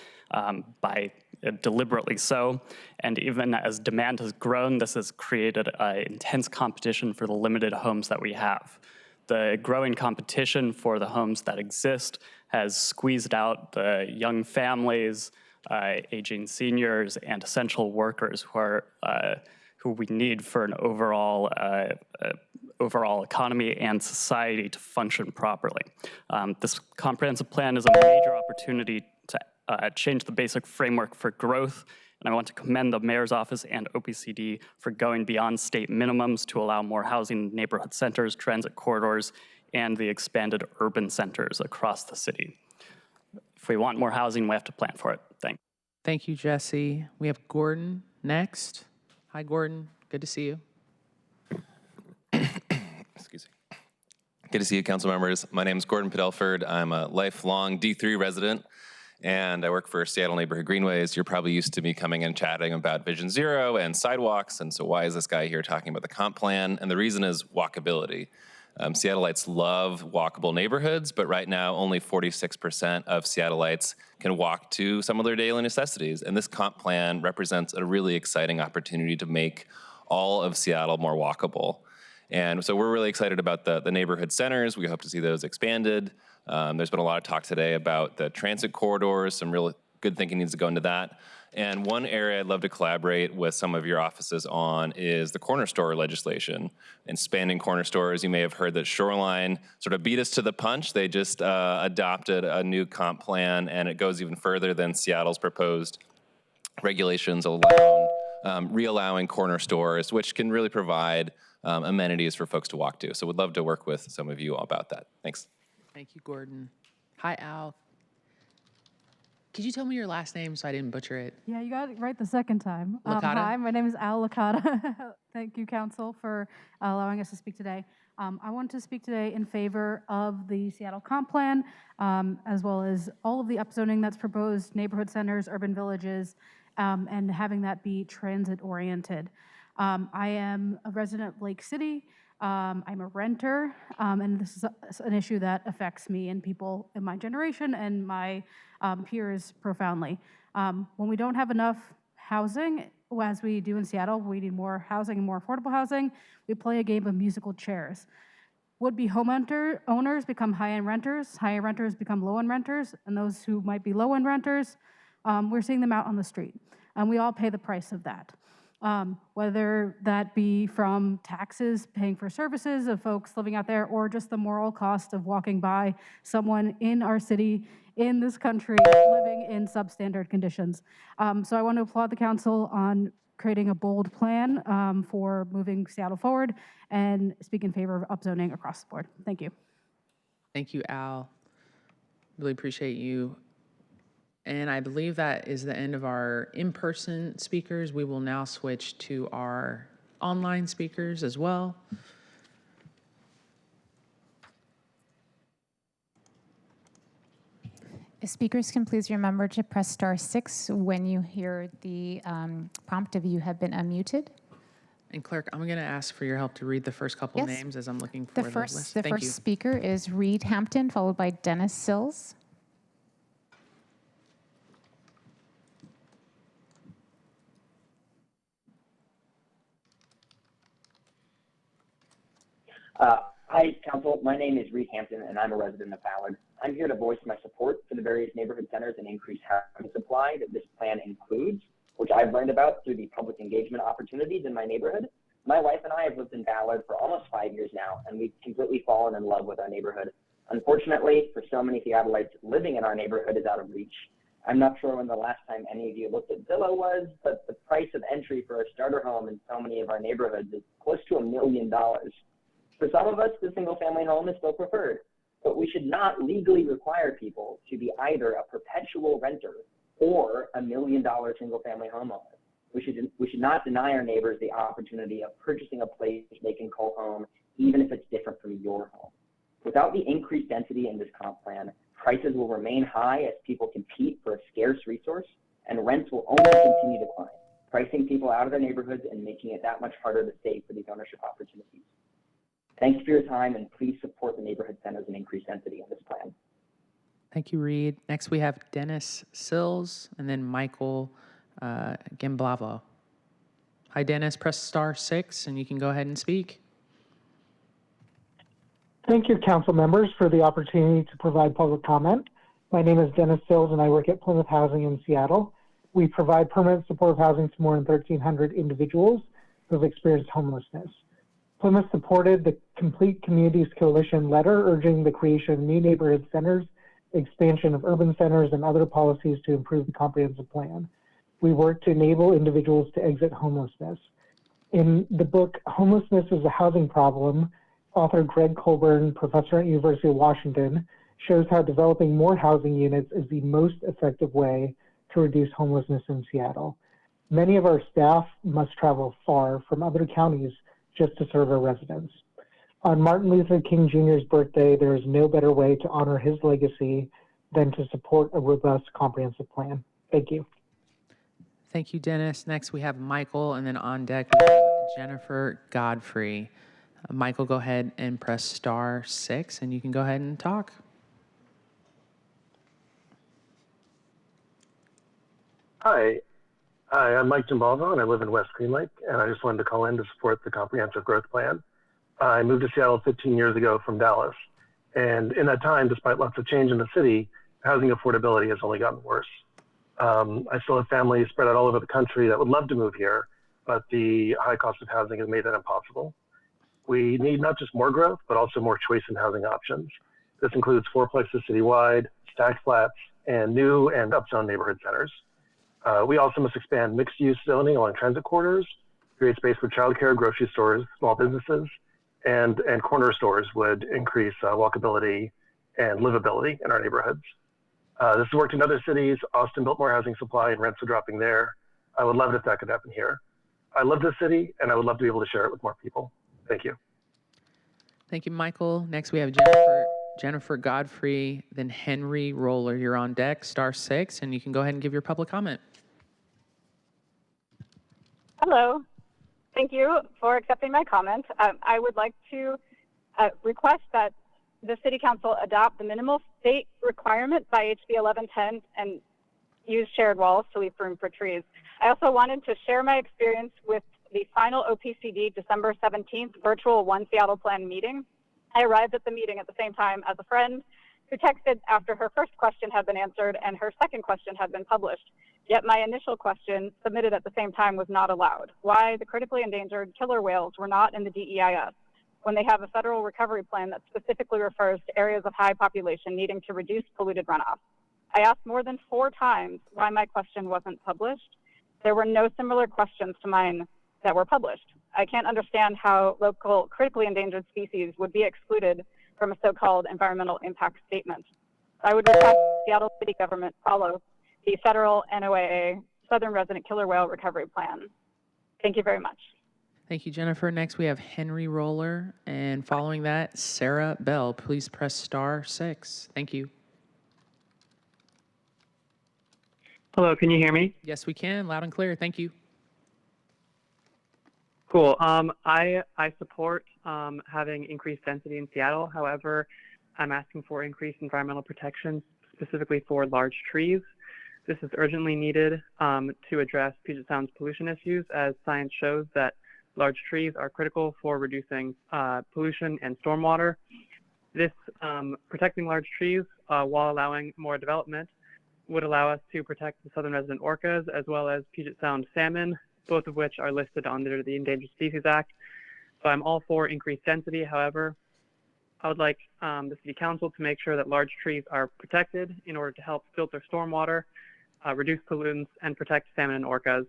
by deliberately so. And even as demand has grown, this has created intense competition for the limited homes that we have. The growing competition for the homes that exist has squeezed out the young families, aging seniors, and essential workers who we need for an overall economy and society to function properly. This comprehensive plan is a major opportunity to change the basic framework for growth, and I want to commend the Mayor's Office and OPCD for going beyond state minimums to allow more housing in neighborhood centers, transit corridors, and the expanded urban centers across the city. If we want more housing, we have to plan for it. Thanks. Thank you, Jesse. We have Gordon next. Hi, Gordon. Good to see you. Excuse me. Good to see you, council members. My name is Gordon Padelford. I'm a lifelong D3 resident, and I work for Seattle Neighborhood Greenways. You're probably used to me coming and chatting about Vision Zero and sidewalks, and so why is this guy here talking about the comp plan? And the reason is walkability. Seattleites love walkable neighborhoods, but right now only 46% of Seattleites can walk to some of their daily necessities. And this comp plan represents a really exciting opportunity to make all of Seattle more walkable. And so we're really excited about the neighborhood centers. We hope to see those expanded. There's been a lot of talk today about the transit corridors. Some real good thinking needs to go into that. And one area I'd love to collaborate with some of your offices on is the corner store legislation. And expanding corner stores, you may have heard that Shoreline sort of beat us to the punch. They just adopted a new comp plan, and it goes even further than Seattle's proposed regulations re-allowing corner stores, which can really provide amenities for folks to walk to. So we'd love to work with some of you about that. Thanks. Thank you, Gordon. Hi, Al. Could you tell me your last name so I didn't butcher it? Yeah, you got it right the second time. Licata? Hi, my name is Al Licata. Thank you, Council, for allowing us to speak today. I want to speak today in favor of the Seattle Comp Plan, as well as all of the upzoning that's proposed, neighborhood centers, urban villages, and having that be transit-oriented. I am a resident of Lake City. I'm a renter, and this is an issue that affects me and people in my generation and my peers profoundly. When we don't have enough housing, as we do in Seattle, we need more housing and more affordable housing. We play a game of musical chairs. Would-be owners become high-end renters become low-end renters, and those who might be low-end renters, we're seeing them out on the street. And we all pay the price of that. Whether that be from taxes, paying for services of folks living out there, or just the moral cost of walking by someone in our city, in this country, living in substandard conditions. So I want to applaud the council on creating a bold plan for moving Seattle forward and speak in favor of upzoning across the board. Thank you. Thank you, Al. Really appreciate you. And I believe that is the end of our in-person speakers. We will now switch to our online speakers as well. Speakers can please remember to press *6 when you hear the prompt if you have been unmuted. And clerk, I'm going to ask for your help to read the first couple names as I'm looking for the list. The first speaker is Reed Hampton, followed by Dennis Sills. Hi, Council. My name is Reed Hampton, and I'm a resident of Ballard. I'm here to voice my support for the various neighborhood centers and increased housing supply that this plan includes, which I've learned about through the public engagement opportunities in my neighborhood. My wife and I have lived in Ballard for almost 5 years now, and we've completely fallen in love with our neighborhood. Unfortunately, for so many Seattleites, living in our neighborhood is out of reach. I'm not sure when the last time any of you looked at Zillow was, but the price of entry for a starter home in so many of our neighborhoods is close to $1 million. For some of us, the single-family home is still preferred, but we should not legally require people to be either a perpetual renter or a $1 million single-family homeowner. We should not deny our neighbors the opportunity of purchasing a place they can call home, even if it's different from your home. Without the increased density in this comp plan, prices will remain high as people compete for a scarce resource, and rents will only continue to climb, pricing people out of their neighborhoods and making it that much harder to save for these ownership opportunities. Thanks for your time, and please support the neighborhood centers and increased density in this plan. Thank you, Reed. Next, we have Dennis Sills and then Michael Gamblavo. Hi, Dennis. Press *6, and you can go ahead and speak. Thank you, council members, for the opportunity to provide public comment. My name is Dennis Sills, and I work at Plymouth Housing in Seattle. We provide permanent supportive housing to more than 1,300 individuals who have experienced homelessness. Plymouth supported the Complete Communities Coalition letter urging the creation of new neighborhood centers, expansion of urban centers, and other policies to improve the comprehensive plan. We work to enable individuals to exit homelessness. In the book, Homelessness is a Housing Problem, author Greg Colburn, professor at University of Washington, shows how developing more housing units is the most effective way to reduce homelessness in Seattle. Many of our staff must travel far from other counties just to serve our residents. On Martin Luther King Jr.'s birthday, there is no better way to honor his legacy than to support a robust, comprehensive plan. Thank you. Thank you, Dennis. Next, we have Michael, and then on deck, we have Jennifer Godfrey. Michael, go ahead and press *6, and you can go ahead and talk. Hi, I'm Mike Jimbalvo, and I live in West Green Lake, and I just wanted to call in to support the comprehensive growth plan. I moved to Seattle 15 years ago from Dallas, and in that time, despite lots of change in the city, housing affordability has only gotten worse. I still have families spread out all over the country that would love to move here, but the high cost of housing has made that impossible. We need not just more growth, but also more choice in housing options. This includes fourplexes citywide, stacked flats, and new and upzoned neighborhood centers. We also must expand mixed-use zoning along transit corridors, create space for childcare, grocery stores, small businesses, and corner stores would increase walkability and livability in our neighborhoods. This has worked in other cities. Austin built more housing supply and rents are dropping there. I would love it if that could happen here. I love this city, and I would love to be able to share it with more people. Thank you. Thank you, Michael. Next, we have Jennifer Godfrey, then Henry Roller. You're on deck, *6, and you can go ahead and give your public comment. Hello. Thank you for accepting my comment. I would like to request that the City Council adopt the minimal state requirement by HB 1110 and use shared walls to leave room for trees. I also wanted to share my experience with the final OPCD December 17th virtual One Seattle Plan meeting. I arrived at the meeting at the same time as a friend who texted after her first question had been answered and her second question had been published. Yet my initial question, submitted at the same time, was not allowed. Why the critically endangered killer whales were not in the DEIS when they have a federal recovery plan that specifically refers to areas of high population needing to reduce polluted runoff. I asked more than 4 times why my question wasn't published. There were no similar questions to mine that were published. I can't understand how local critically endangered species would be excluded from a so-called environmental impact statement. I would request Seattle City government follow the federal NOAA Southern Resident Killer Whale Recovery Plan. Thank you very much. Thank you, Jennifer. Next, we have Henry Roller, and following that, Sarah Bell. Please press *6. Thank you. Hello, can you hear me? Yes, we can. Loud and clear. Thank you. Cool. I support having increased density in Seattle. However, I'm asking for increased environmental protection, specifically for large trees. This is urgently needed to address Puget Sound's pollution issues, as science shows that Large trees are critical for reducing pollution and stormwater. This protecting large trees while allowing more development would allow us to protect the southern resident orcas as well as Puget Sound salmon, both of which are listed under the Endangered Species Act. So I'm all for increased density. However, I would like the City Council to make sure that large trees are protected in order to help filter stormwater, reduce pollutants, and protect salmon and orcas.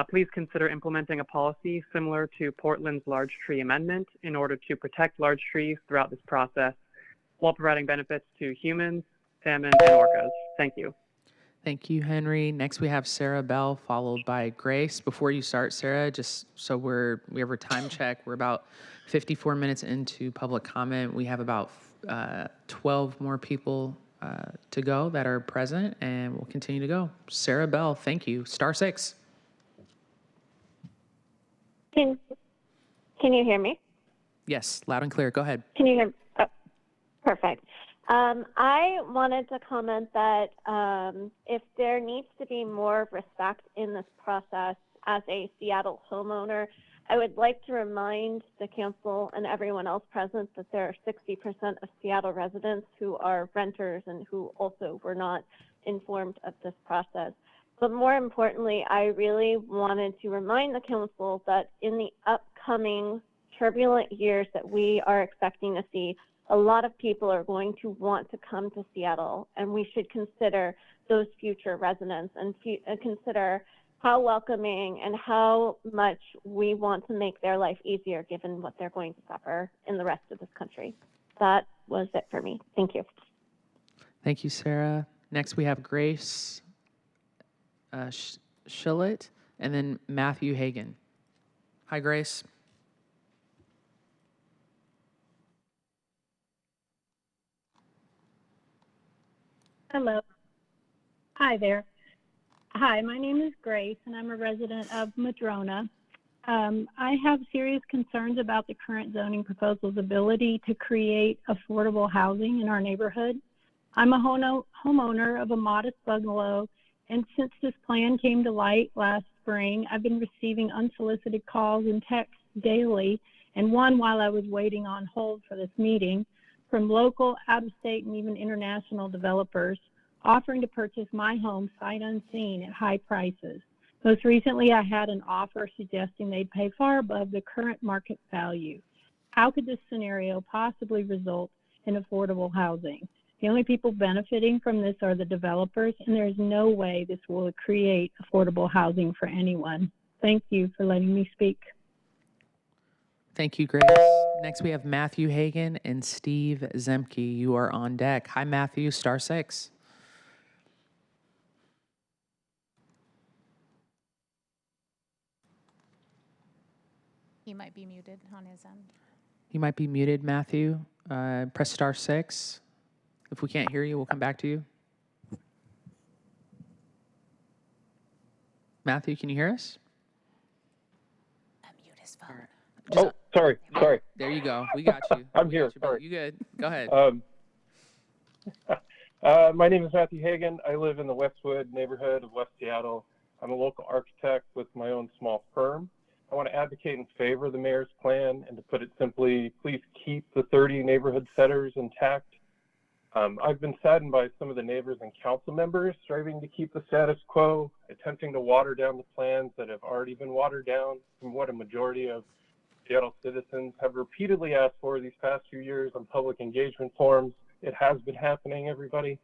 Please consider implementing a policy similar to Portland's large tree amendment in order to protect large trees throughout this process while providing benefits to humans, salmon, and orcas. Thank you. Thank you, Henry. Next, we have Sarah Bell, followed by Grace. Before you start, Sarah, just so we have our time check. We're about 54 minutes into public comment. We have about 12 more people to go that are present, and we'll continue to go. Sarah Bell, thank you. Star 6. Can you hear me? Yes, loud and clear. Go ahead. Can you hear me? Oh, perfect. I wanted to comment that if there needs to be more respect in this process as a Seattle homeowner, I would like to remind the council and everyone else present that there are 60% of Seattle residents who are renters and who also were not informed of this process. But more importantly, I really wanted to remind the council that in the upcoming turbulent years that we are expecting to see, a lot of people are going to want to come to Seattle, and we should consider those future residents and consider how welcoming and how much we want to make their life easier given what they're going to suffer in the rest of this country. That was it for me. Thank you. Thank you, Sarah. Next, we have Grace Shillett and then Matthew Hagan. Hi, Grace. Hello. Hi there. Hi, my name is Grace, and I'm a resident of Madrona. I have serious concerns about the current zoning proposal's ability to create affordable housing in our neighborhood. I'm a homeowner of a modest bungalow, and since this plan came to light last spring, I've been receiving unsolicited calls and texts daily, and one while I was waiting on hold for this meeting, from local, out-of-state, and even international developers offering to purchase my home sight unseen at high prices. Most recently, I had an offer suggesting they'd pay far above the current market value. How could this scenario possibly result in affordable housing? The only people benefiting from this are the developers, and there is no way this will create affordable housing for anyone. Thank you for letting me speak. Thank you, Grace. Next, we have Matthew Hagan and Steve Zemke. You are on deck. Hi, Matthew, star 6. He might be muted on his end. You might be muted, Matthew. Press star 6. If we can't hear you, we'll come back to you. Matthew, can you hear us? Unmute his phone. Just, sorry. There you go. We got you. I'm here. Sorry. You good? Go ahead. My name is Matthew Hagan. I live in the Westwood neighborhood of West Seattle. I'm a local architect with my own small firm. I want to advocate in favor of the mayor's plan, and to put it simply, please keep the 30 neighborhood centers intact. I've been saddened by some of the neighbors and council members striving to keep the status quo, attempting to water down the plans that have already been watered down from what a majority of Seattle citizens have repeatedly asked for these past few years on public engagement forums. It has been happening, everybody.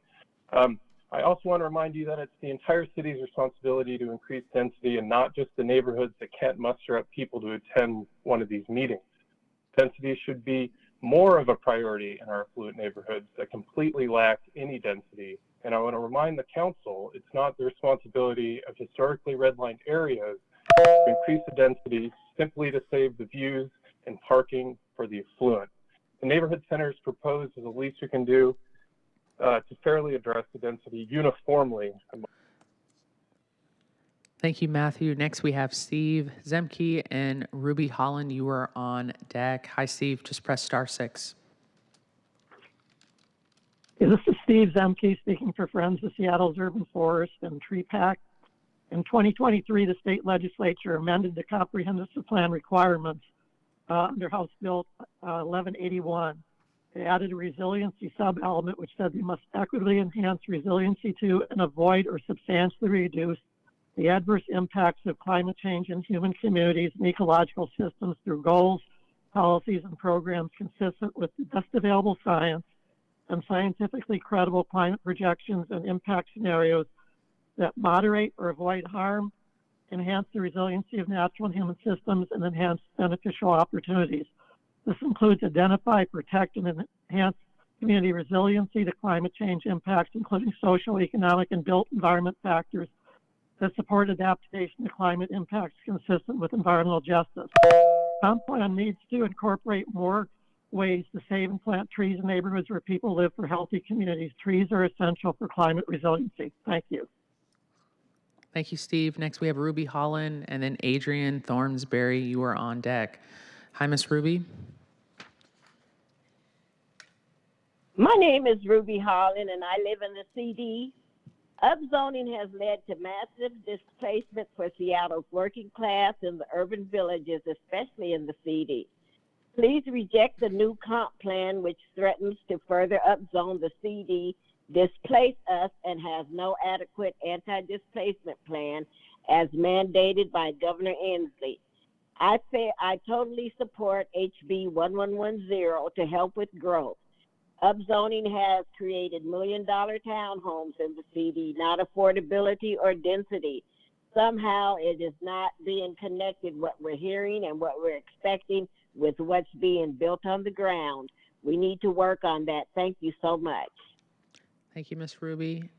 I also want to remind you that it's the entire city's responsibility to increase density and not just the neighborhoods that can't muster up people to attend one of these meetings. Density should be more of a priority in our affluent neighborhoods that completely lack any density. And I want to remind the council, it's not the responsibility of historically redlined areas to increase the density simply to save the views and parking for the affluent. The neighborhood centers proposed is the least we can do to fairly address the density uniformly. Thank you, Matthew. Next, we have Steve Zemke and Ruby Holland. You are on deck. Hi, Steve. Just press star 6. This is Steve Zemke speaking for Friends of Seattle's Urban Forest and Tree Pack. In 2023, the state legislature amended the comprehensive plan requirements under House Bill 1181. They added a resiliency sub-element which said we must equitably enhance resiliency to and avoid or substantially reduce the adverse impacts of climate change in human communities and ecological systems through goals, policies, and programs consistent with the best available science and scientifically credible climate projections and impact scenarios that moderate or avoid harm, enhance the resiliency of natural and human systems, and enhance beneficial opportunities. This includes identify, protect, and enhance community resiliency to climate change impacts, including social, economic, and built environment factors that support adaptation to climate impacts consistent with environmental justice. Comp plan needs to incorporate more ways to save and plant trees in neighborhoods where people live for healthy communities. Trees are essential for climate resiliency. Thank you. Thank you, Steve. Next, we have Ruby Holland and then Adrian Thornsberry. You are on deck. Hi, Miss Ruby. My name is Ruby Holland, and I live in the CD. Upzoning has led to massive displacement for Seattle's working class in the urban villages, especially in the CD. Please reject the new comp plan, which threatens to further upzone the CD, displace us, and has no adequate anti-displacement plan as mandated by Governor Inslee. I totally support HB 1110 to help with growth. Upzoning has created million-dollar townhomes in the CD, not affordability or density. Somehow it is not being connected, what we're hearing and what we're expecting, with what's being built on the ground. We need to work on that. Thank you so much. Thank you, Miss Ruby.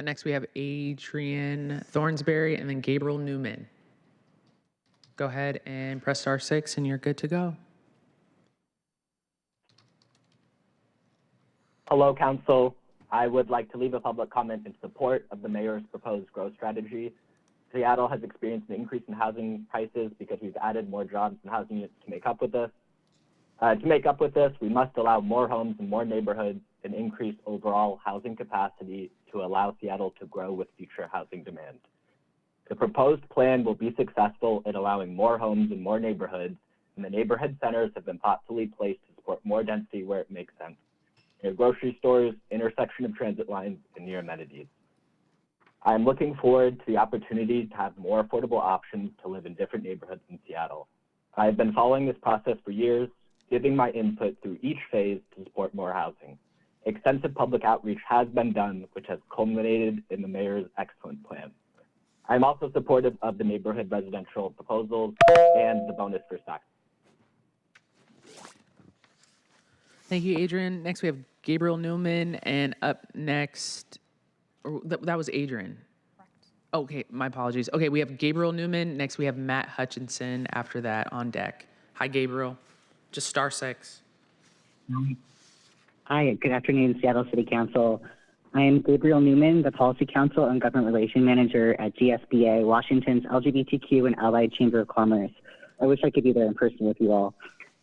Next, we have Adrian Thornsberry and then Gabriel Newman. Go ahead and press star 6 and you're good to go. Hello, Council. I would like to leave a public comment in support of the Mayor's proposed growth strategy. Seattle has experienced an increase in housing prices because we've added more jobs and housing units to make up with this. We must allow more homes in more neighborhoods and increase overall housing capacity to allow Seattle to grow with future housing demand. The proposed plan will be successful in allowing more homes in more neighborhoods, and the neighborhood centers have been thoughtfully placed to support more density where it makes sense, near grocery stores, intersection of transit lines, and near amenities. I'm looking forward to the opportunity to have more affordable options to live in different neighborhoods in Seattle. I've been following this process for years, giving my input through each phase to support more housing. Extensive public outreach has been done, which has culminated in the Mayor's excellent plan. I'm also supportive of the neighborhood residential proposals and the bonus for stocks. Thank you, Adrian. Next, we have Gabriel Newman, and up next, that was Adrian. Okay, my apologies. Okay, we have Gabriel Newman. Next, we have Matt Hutchinson after that on deck. Hi, Gabriel. Just star 6. Hi, good afternoon, Seattle City Council. I am Gabriel Newman, the Policy Council and Government Relations Manager at GSBA, Washington's LGBTQ and Allied Chamber of Commerce. I wish I could be there in person with you all.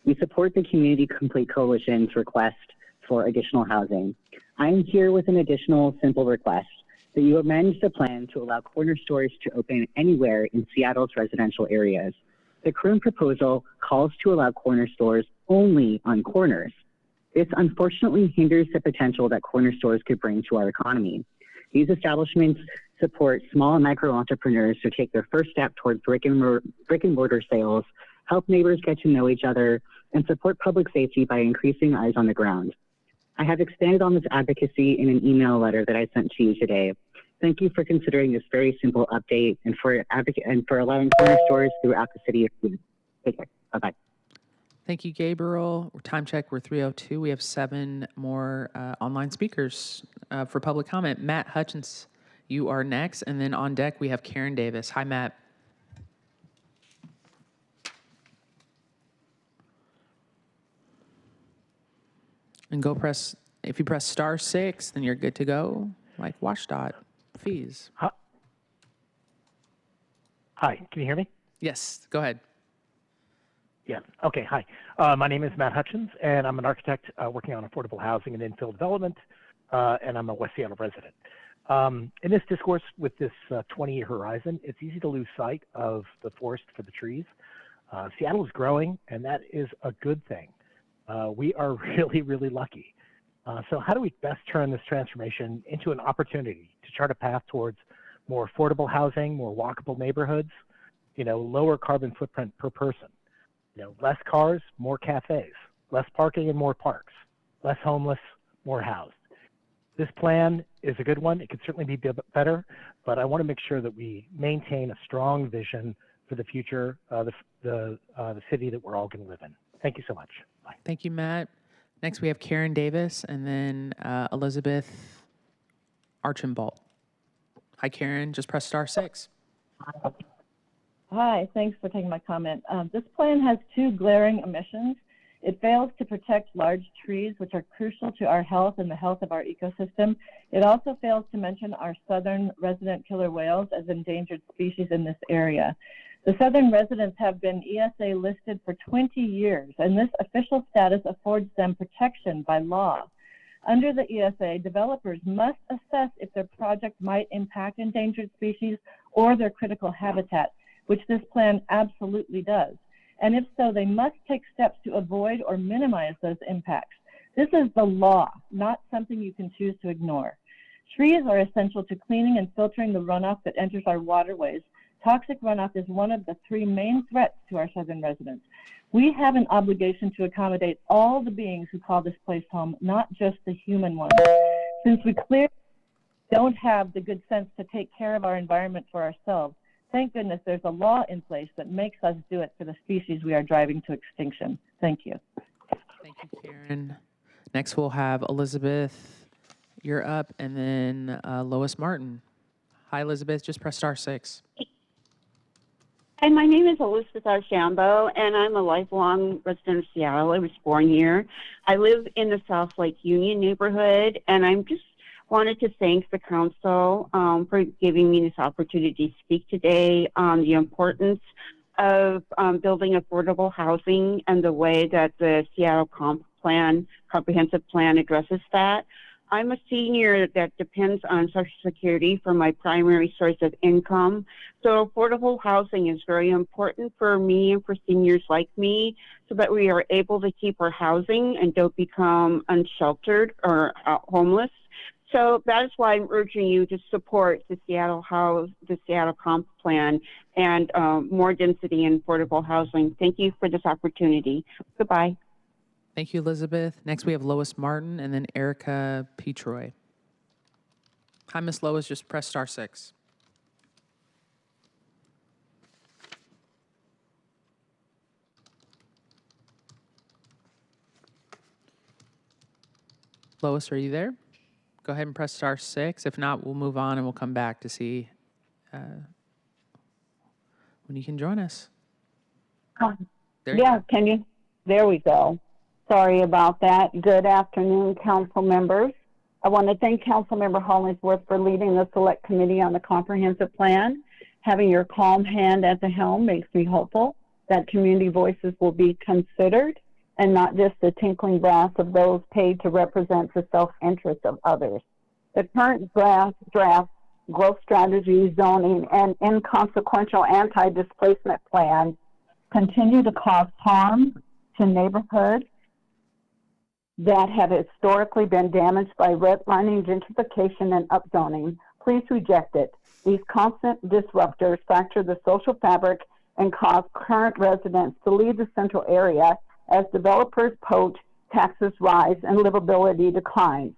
We support the Community Complete Coalition's request for additional housing. I'm here with an additional simple request that you amend the plan to allow corner stores to open anywhere in Seattle's residential areas. The current proposal calls to allow corner stores only on corners. This unfortunately hinders the potential that corner stores could bring to our economy. These establishments support small and micro entrepreneurs to take their first step towards brick and mortar sales, help neighbors get to know each other, and support public safety by increasing eyes on the ground. I have expanded on this advocacy in an email letter that I sent to you today. Thank you for considering this very simple update and for allowing corner stores throughout the city of Seattle. Take care. Bye-bye. Thank you, Gabriel. Time check, we're 3:02. We have 7 more online speakers for public comment. Matt Hutchins, you are next. And then on deck, we have Karen Davis. Hi, Matt. And if you press star 6, then you're good to go, like WashDOT fees. Hi, can you hear me? Yes, go ahead. Yeah, okay, hi. My name is Matt Hutchins, and I'm an architect working on affordable housing and infill development, and I'm a West Seattle resident. In this discourse with this 20-year horizon, it's easy to lose sight of the forest for the trees. Seattle is growing, and that is a good thing. We are really, really lucky. So how do we best turn this transformation into an opportunity to chart a path towards more affordable housing, more walkable neighborhoods, lower carbon footprint per person, less cars, more cafes, less parking and more parks, less homeless, more housed. This plan is a good one. It could certainly be better, but I want to make sure that we maintain a strong vision for the future, the city that we're all going to live in. Thank you so much. Bye. Thank you, Matt. Next, we have Karen Davis and then Elizabeth Archambault. Hi, Karen. Just press *6. Hi, thanks for taking my comment. This plan has two glaring omissions. It fails to protect large trees, which are crucial to our health and the health of our ecosystem. It also fails to mention our southern resident killer whales as endangered species in this area. The southern residents have been ESA listed for 20 years, and this official status affords them protection by law. Under the ESA, developers must assess if their project might impact endangered species or their critical habitat, which this plan absolutely does. And if so, they must take steps to avoid or minimize those impacts. This is the law, not something you can choose to ignore. Trees are essential to cleaning and filtering the runoff that enters our waterways. Toxic runoff is one of the three main threats to our southern residents. We have an obligation to accommodate all the beings who call this place home, not just the human ones. Since we clearly don't have the good sense to take care of our environment for ourselves, thank goodness there's a law in place that makes us do it for the species we are driving to extinction. Thank you. Thank you, Karen. Next, we'll have Elizabeth. You're up, and then Lois Martin. Hi, Elizabeth. Just press *6. Hi, my name is Elizabeth Archambault, and I'm a lifelong resident of Seattle. I was born here. I live in the South Lake Union neighborhood, and I'm just wanted to thank the council for giving me this opportunity to speak today on the importance of building affordable housing and the way that the Seattle comprehensive plan addresses that. I'm a senior that depends on Social Security for my primary source of income. So affordable housing is very important for me and for seniors like me so that we are able to keep our housing and don't become unsheltered or homeless. So that is why I'm urging you to support the Seattle Comp Plan and more density in affordable housing. Thank you for this opportunity. Goodbye. Thank you, Elizabeth. Next, we have Lois Martin and then Erica Petroy. Hi, Miss Lois. Just press *6. Lois, are you there? Go ahead and press *6. If not, we'll move on and we'll come back to see when you can join us. There you go. Can you? There we go. Sorry about that. Good afternoon, council members. I want to thank Councilmember Hollingsworth for leading the Select Committee on the Comprehensive Plan. Having your calm hand at the helm makes me hopeful that community voices will be considered and not just the tinkling brass of those paid to represent the self-interest of others. The current draft growth strategy, zoning, and inconsequential anti-displacement plans continue to cause harm to neighborhoods that have historically been damaged by redlining, gentrification, and upzoning. Please reject it. These constant disruptors fracture the social fabric and cause current residents to leave the central area as developers poach, taxes rise, and livability declines.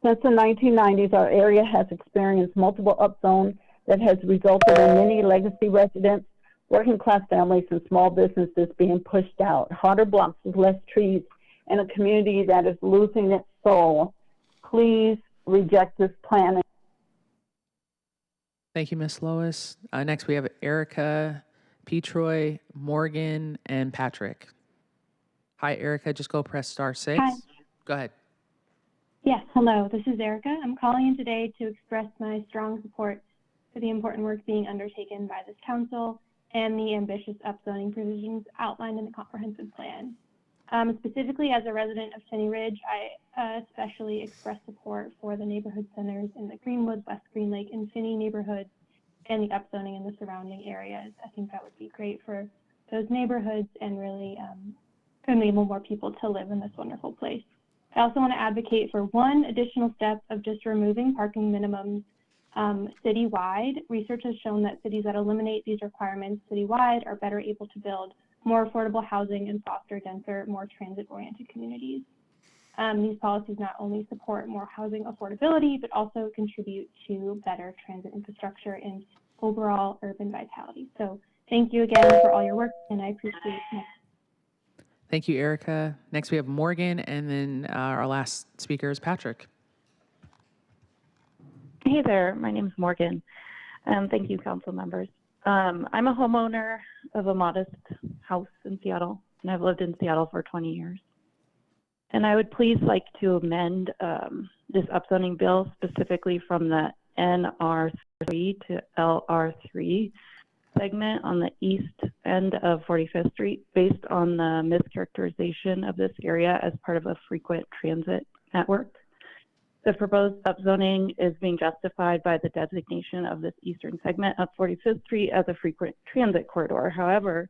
Since the 1990s, our area has experienced multiple upzones that has resulted in many legacy residents, working class families, and small businesses being pushed out, harder blocks with less trees, and a community that is losing its soul. Please reject this plan. Thank you, Miss Lois. Next, we have Erica, Petroy, Morgan, and Patrick. Hi, Erica. Just go press *6. Hi. Go ahead. Yes, hello. This is Erica. I'm calling in today to express my strong support for the important work being undertaken by this council and the ambitious upzoning provisions outlined in the comprehensive plan. Specifically, as a resident of Tenny Ridge, I especially express support for the neighborhood centers in the Greenwood, West Green Lake, and Finney neighborhoods and the upzoning in the surrounding areas. I think that would be great for those neighborhoods and really enable more people to live in this wonderful place. I also want to advocate for one additional step of just removing parking minimums citywide. Research has shown that cities that eliminate these requirements citywide are better able to build more affordable housing and foster denser, more transit-oriented communities. These policies not only support more housing affordability, but also contribute to better transit infrastructure and overall urban vitality. So thank you again for all your work, and I appreciate it. Thank you, Erica. Next, we have Morgan, and then our last speaker is Patrick. Hey there, my name is Morgan. Thank you, council members. I'm a homeowner of a modest house in Seattle, and I've lived in Seattle for 20 years. And I would please like to amend this upzoning bill specifically from the NR3 to LR3 segment on the east end of 45th Street based on the mischaracterization of this area as part of a frequent transit network. The proposed upzoning is being justified by the designation of this eastern segment of 45th Street as a frequent transit corridor. However,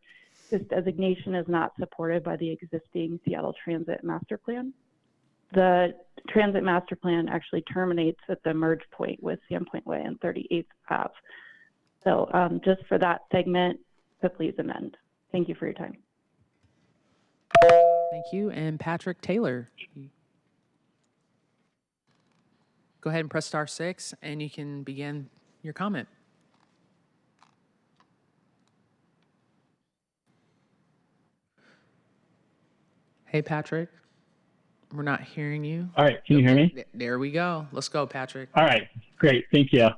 this designation is not supported by the existing Seattle Transit Master Plan. The Transit Master Plan actually terminates at the merge point with Sandpoint Way and 38th Ave. So just for that segment, to please amend. Thank you for your time. Thank you. And Patrick Taylor. Go ahead and press *6, and you can begin your comment. Hey, Patrick. We're not hearing you. All right, can you hear me? There we go. Let's go, Patrick. All right, great, thank you.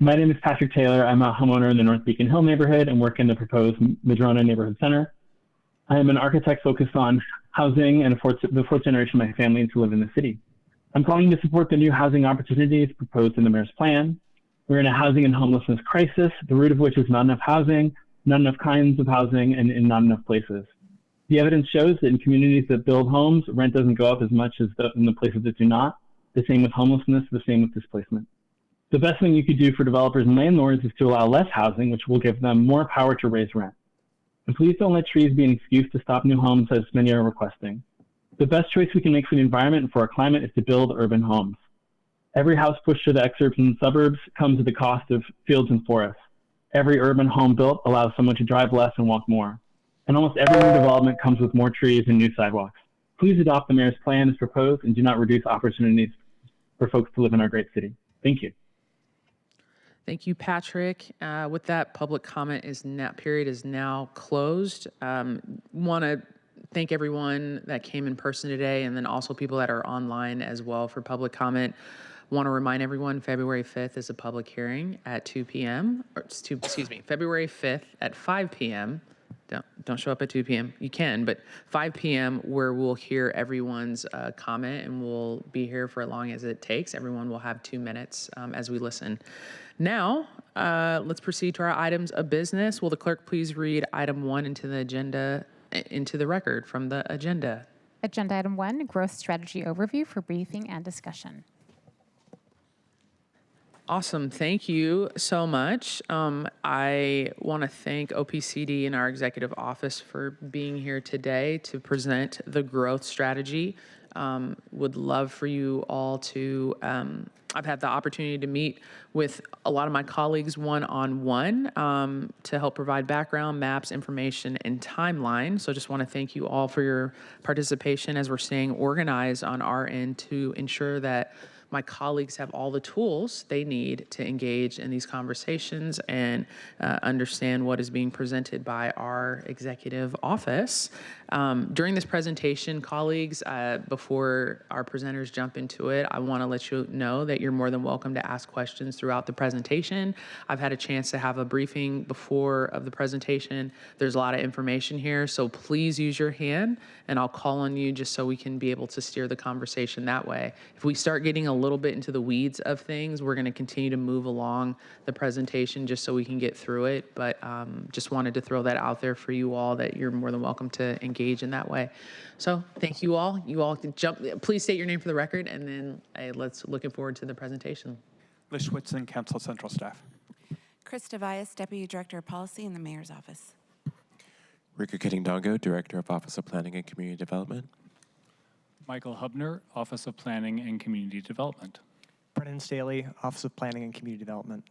My name is Patrick Taylor. I'm a homeowner in the North Beacon Hill neighborhood and work in the proposed Madrona Neighborhood Center. I am an architect focused on housing and the fourth generation of my family to live in the city. I'm calling to support the new housing opportunities proposed in the mayor's plan. We're in a housing and homelessness crisis, the root of which is not enough housing, not enough kinds of housing, and in not enough places. The evidence shows that in communities that build homes, rent doesn't go up as much as in the places that do not. The same with homelessness, the same with displacement. The best thing you could do for developers and landlords is to allow less housing, which will give them more power to raise rent. And please don't let trees be an excuse to stop new homes, as many are requesting. The best choice we can make for the environment and for our climate is to build urban homes. Every house pushed to the exurbs and suburbs comes at the cost of fields and forests. Every urban home built allows someone to drive less and walk more. And almost every new development comes with more trees and new sidewalks. Please adopt the mayor's plan as proposed and do not reduce opportunities for folks to live in our great city. Thank you. Thank you, Patrick. With that, public comment period is now closed. Want to thank everyone that came in person today, and then also people that are online as well for public comment. Want to remind everyone, February 5th is a public hearing at 2 p.m. February 5th at 5 p.m. Don't show up at 2 p.m. You can, but 5 p.m. where we'll hear everyone's comment, and we'll be here for as long as it takes. Everyone will have 2 minutes as we listen. Now, let's proceed to our items of business. Will the clerk please read item 1 into the record from the agenda? Agenda item 1, growth strategy overview for briefing and discussion. Awesome. Thank you so much. I want to thank OPCD and our executive office for being here today to present the growth strategy. Would love for you all to, I've had the opportunity to meet with a lot of my colleagues one-on-one to help provide background, maps, information, and timeline. So just want to thank you all for your participation as we're staying organized on our end to ensure that my colleagues have all the tools they need to engage in these conversations and understand what is being presented by our executive office. During this presentation, colleagues, before our presenters jump into it, I want to let you know that you're more than welcome to ask questions throughout the presentation. I've had a chance to have a briefing before of the presentation. There's a lot of information here, so please use your hand, and I'll call on you just so we can be able to steer the conversation that way. If we start getting a little bit into the weeds of things. We're going to continue to move along the presentation just so we can get through it. But just wanted to throw that out there for you all, that you're more than welcome to engage in that way. So thank you all. You all can jump. Please state your name for the record, and then looking forward to the presentation. Liz Schwitzen, Council Central Staff. Chris Devias, Deputy Director of Policy in the Mayor's Office. Rika Kidding-Dongo, Director of Office of Planning and Community Development. Michael Hubner, Office of Planning and Community Development. Brennan Staley, Office of Planning and Community Development.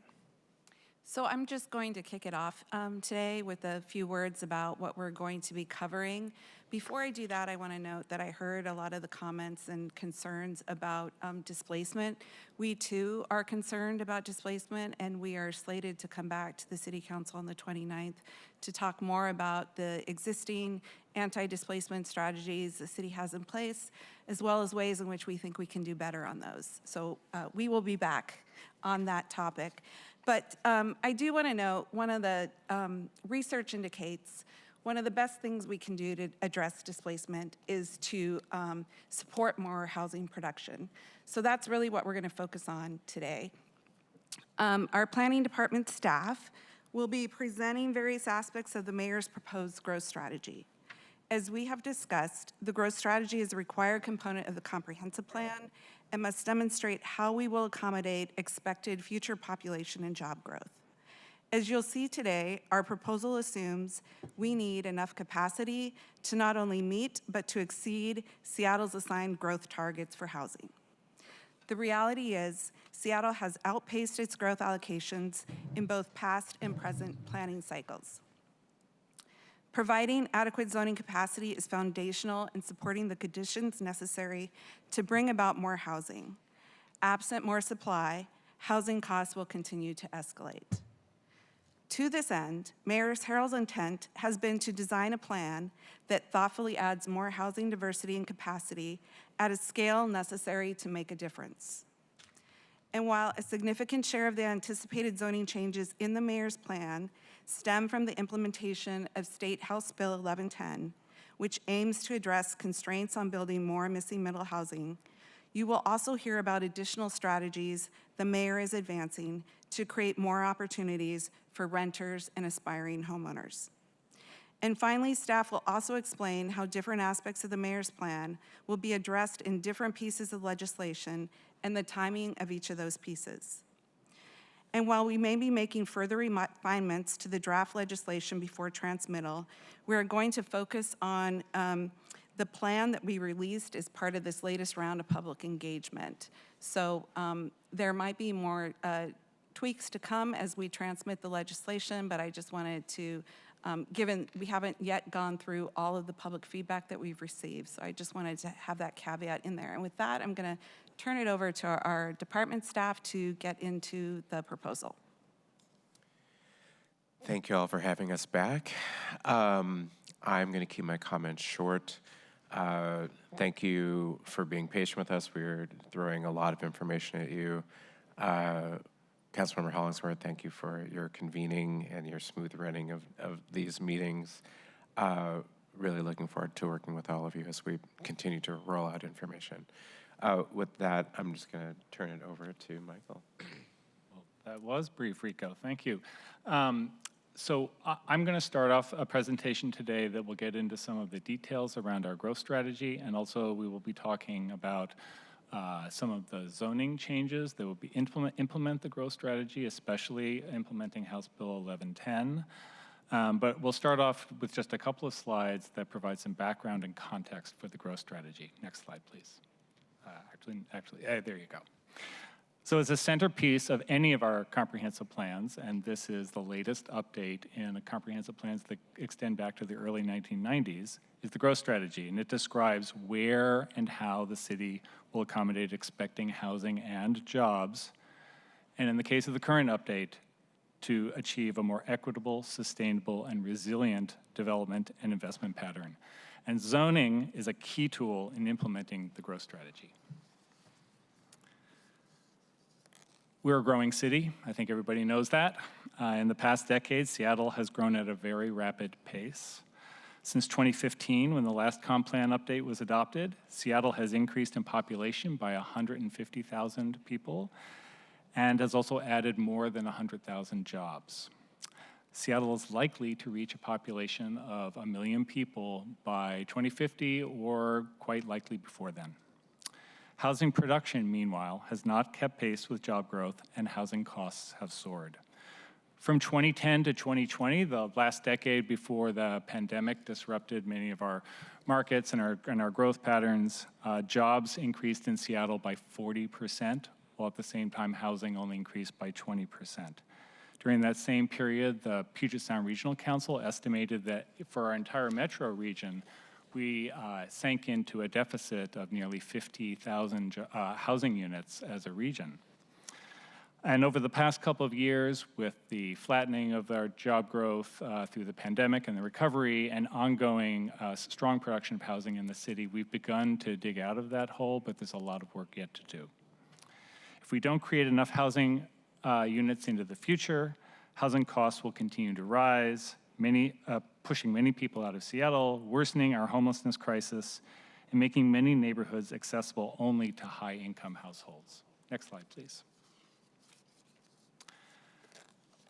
So I'm just going to kick it off today with a few words about what we're going to be covering. Before I do that, I want to note that I heard a lot of the comments and concerns about displacement. We too are concerned about displacement, and we are slated to come back to the City Council on the 29th to talk more about the existing anti-displacement strategies the city has in place, as well as ways in which we think we can do better on those. So we will be back on that topic. But I do want to note, one of the research indicates one of the best things we can do to address displacement is to support more housing production. So that's really what we're going to focus on today. Our planning department staff will be presenting various aspects of the mayor's proposed growth strategy. As we have discussed, the growth strategy is a required component of the comprehensive plan and must demonstrate how we will accommodate expected future population and job growth. As you'll see today, our proposal assumes we need enough capacity to not only meet, but to exceed Seattle's assigned growth targets for housing. The reality is, Seattle has outpaced its growth allocations in both past and present planning cycles. Providing adequate zoning capacity is foundational in supporting the conditions necessary to bring about more housing. Absent more supply, housing costs will continue to escalate. To this end, Mayor Harrell's intent has been to design a plan that thoughtfully adds more housing diversity and capacity at a scale necessary to make a difference. And while a significant share of the anticipated zoning changes in the mayor's plan stem from the implementation of State House Bill 1110, which aims to address constraints on building more missing middle housing, you will also hear about additional strategies the mayor is advancing to create more opportunities for renters and aspiring homeowners. And finally, staff will also explain how different aspects of the mayor's plan will be addressed in different pieces of legislation and the timing of each of those pieces. And while we may be making further refinements to the draft legislation before transmittal, we are going to focus on the plan that we released as part of this latest round of public engagement. So there might be more tweaks to come as we transmit the legislation, but I just wanted to, given we haven't yet gone through all of the public feedback that we've received, so I just wanted to have that caveat in there. And with that, I'm going to turn it over to our department staff to get into the proposal. Thank you all for having us back. I'm going to keep my comments short. Thank you for being patient with us. We're throwing a lot of information at you. Councilmember Hollingsworth, thank you for your convening and your smooth running of these meetings. Really looking forward to working with all of you as we continue to roll out information. With that, I'm just going to turn it over to Michael. Well, that was brief, Rico. Thank you. So I'm going to start off a presentation today that will get into some of the details around our growth strategy, and also we will be talking about some of the zoning changes that will be implement the growth strategy, especially implementing House Bill 1110. But we'll start off with just a couple of slides that provide some background and context for the growth strategy. Next slide, please. There you go. So it's a centerpiece of any of our comprehensive plans, and this is the latest update in the comprehensive plans that extend back to the early 1990s, is the growth strategy, and it describes where and how the city will accommodate expecting housing and jobs, and in the case of the current update, to achieve a more equitable, sustainable, and resilient development and investment pattern. And zoning is a key tool in implementing the growth strategy. We're a growing city. I think everybody knows that. In the past decade, Seattle has grown at a very rapid pace. Since 2015, when the last comp plan update was adopted, Seattle has increased in population by 150,000 people and has also added more than 100,000 jobs. Seattle is likely to reach a population of 1 million people by 2050 or quite likely before then. Housing production, meanwhile, has not kept pace with job growth and housing costs have soared. From 2010 to 2020, the last decade before the pandemic disrupted many of our markets and our growth patterns, jobs increased in Seattle by 40%, while at the same time housing only increased by 20%. During that same period, the Puget Sound Regional Council estimated that for our entire metro region, we sank into a deficit of nearly 50,000 housing units as a region. And over the past couple of years, with the flattening of our job growth through the pandemic and the recovery and ongoing strong production of housing in the city, we've begun to dig out of that hole, but there's a lot of work yet to do. If we don't create enough housing units into the future, housing costs will continue to rise, pushing many people out of Seattle, worsening our homelessness crisis, and making many neighborhoods accessible only to high-income households. Next slide, please.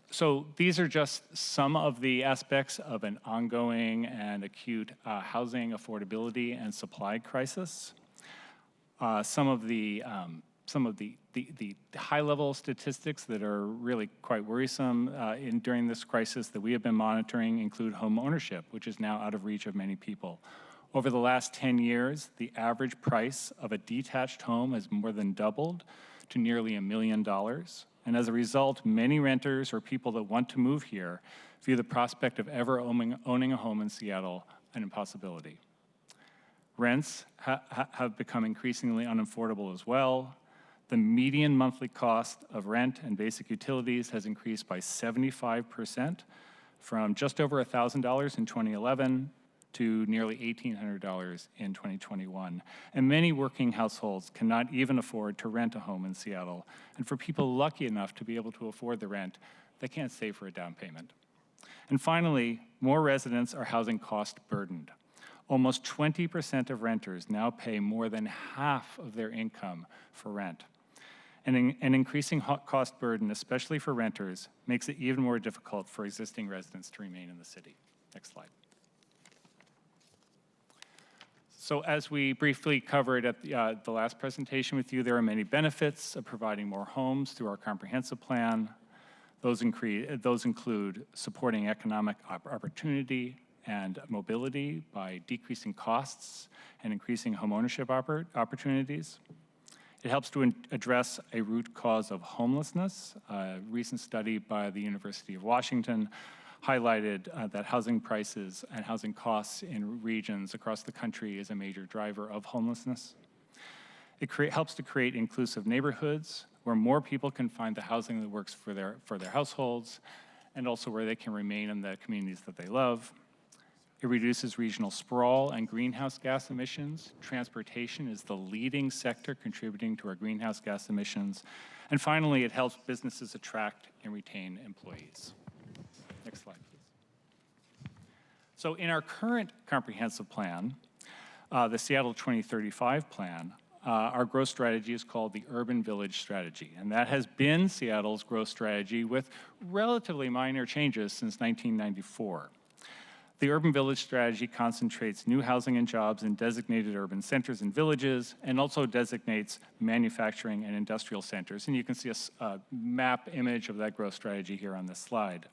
So these are just some of the aspects of an ongoing and acute housing affordability and supply crisis. Some of the high-level statistics that are really quite worrisome during this crisis that we have been monitoring include home ownership, which is now out of reach of many people. Over the last 10 years, the average price of a detached home has more than doubled to nearly $1 million. And as a result, many renters or people that want to move here view the prospect of ever owning a home in Seattle an impossibility. Rents have become increasingly unaffordable as well. The median monthly cost of rent and basic utilities has increased by 75%, from just over $1,000 in 2011 to nearly $1,800 in 2021. And many working households cannot even afford to rent a home in Seattle. And for people lucky enough to be able to afford the rent, they can't save for a down payment. And finally, more residents are housing cost burdened. Almost 20% of renters now pay more than half of their income for rent. And an increasing cost burden, especially for renters, makes it even more difficult for existing residents to remain in the city. Next slide. So as we briefly covered at the last presentation with you, there are many benefits of providing more homes through our comprehensive plan. Those include supporting economic opportunity and mobility by decreasing costs and increasing homeownership opportunities. It helps to address a root cause of homelessness. A recent study by the University of Washington highlighted that housing prices and housing costs in regions across the country is a major driver of homelessness. It helps to create inclusive neighborhoods where more people can find the housing that works for their households and also where they can remain in the communities that they love. It reduces regional sprawl and greenhouse gas emissions. Transportation is the leading sector contributing to our greenhouse gas emissions. And finally, it helps businesses attract and retain employees. Next slide, please. So in our current comprehensive plan, the Seattle 2035 plan, our growth strategy is called the Urban Village Strategy. And that has been Seattle's growth strategy with relatively minor changes since 1994. The Urban Village Strategy concentrates new housing and jobs in designated urban centers and villages, and also designates manufacturing and industrial centers. And you can see a map image of that growth strategy here on this slide.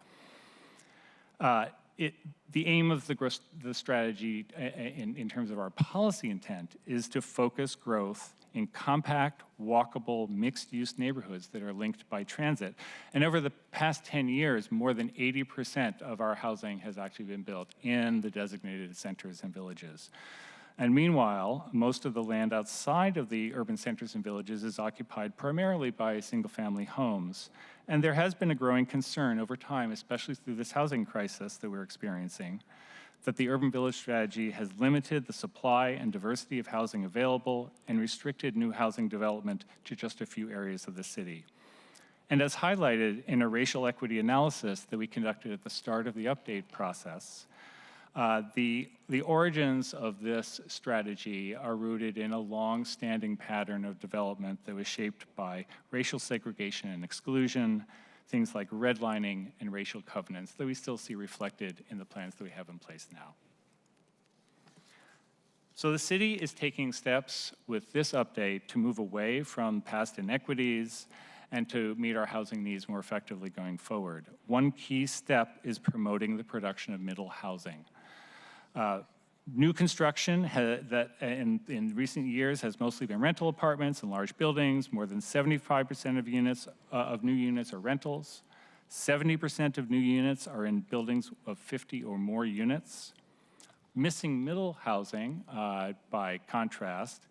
The aim of the strategy in terms of our policy intent is to focus growth in compact, walkable, mixed-use neighborhoods that are linked by transit. And over the past 10 years, more than 80% of our housing has actually been built in the designated centers and villages. And meanwhile, most of the land outside of the urban centers and villages is occupied primarily by single-family homes. And there has been a growing concern over time, especially through this housing crisis that we're experiencing, that the Urban Village Strategy has limited the supply and diversity of housing available and restricted new housing development to just a few areas of the city. And as highlighted in a racial equity analysis that we conducted at the start of the update process, The origins of this strategy are rooted in a long-standing pattern of development that was shaped by racial segregation and exclusion, things like redlining and racial covenants that we still see reflected in the plans that we have in place now. So the city is taking steps with this update to move away from past inequities and to meet our housing needs more effectively going forward. One key step is promoting the production of middle housing. New construction that in recent years has mostly been rental apartments and large buildings. More than 75% of units of new units are rentals. 70% of new units are in buildings of 50 or more units. Missing middle housing, by contrast,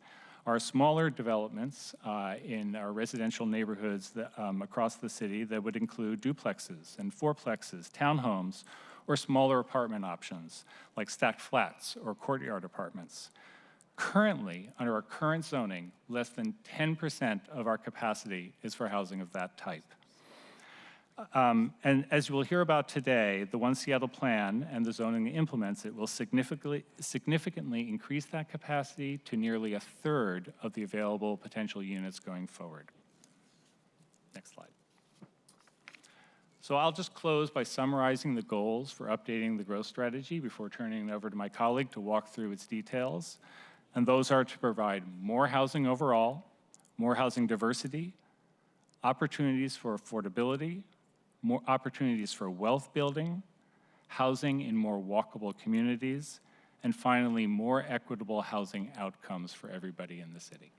are smaller developments in our residential neighborhoods that, across the city that would include duplexes and fourplexes, townhomes, or smaller apartment options like stacked flats or courtyard apartments. Currently, under our current zoning, less than 10% of our capacity is for housing of that type. And as you will hear about today, the One Seattle plan and the zoning that implements it will significantly increase that capacity to nearly a third of the available potential units going forward. Next slide. So I'll just close by summarizing the goals for updating the growth strategy before turning it over to my colleague to walk through its details. And those are to provide more housing overall, more housing diversity, opportunities for affordability, more opportunities for wealth building, housing in more walkable communities, and finally, more equitable housing outcomes for everybody in the city.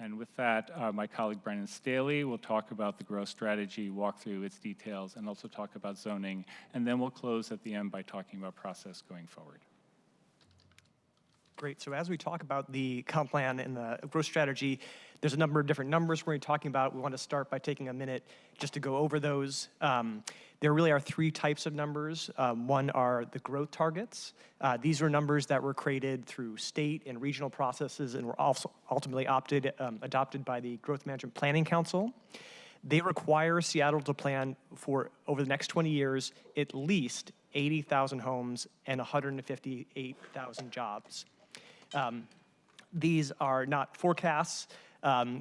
And with that, my colleague Brennan Staley will talk about the growth strategy, walk through its details, and also talk about zoning. And then we'll close at the end by talking about process going forward. Great. So as we talk about the comp plan and the growth strategy, there's a number of different numbers we're going to be talking about. We want to start by taking a minute just to go over those. There really are three types of numbers. One are the growth targets. These are numbers that were created through state and regional processes and were also ultimately adopted by the Growth Management Planning Council. They require Seattle to plan for, over the next 20 years, at least 80,000 homes and 158,000 jobs. These are not forecasts.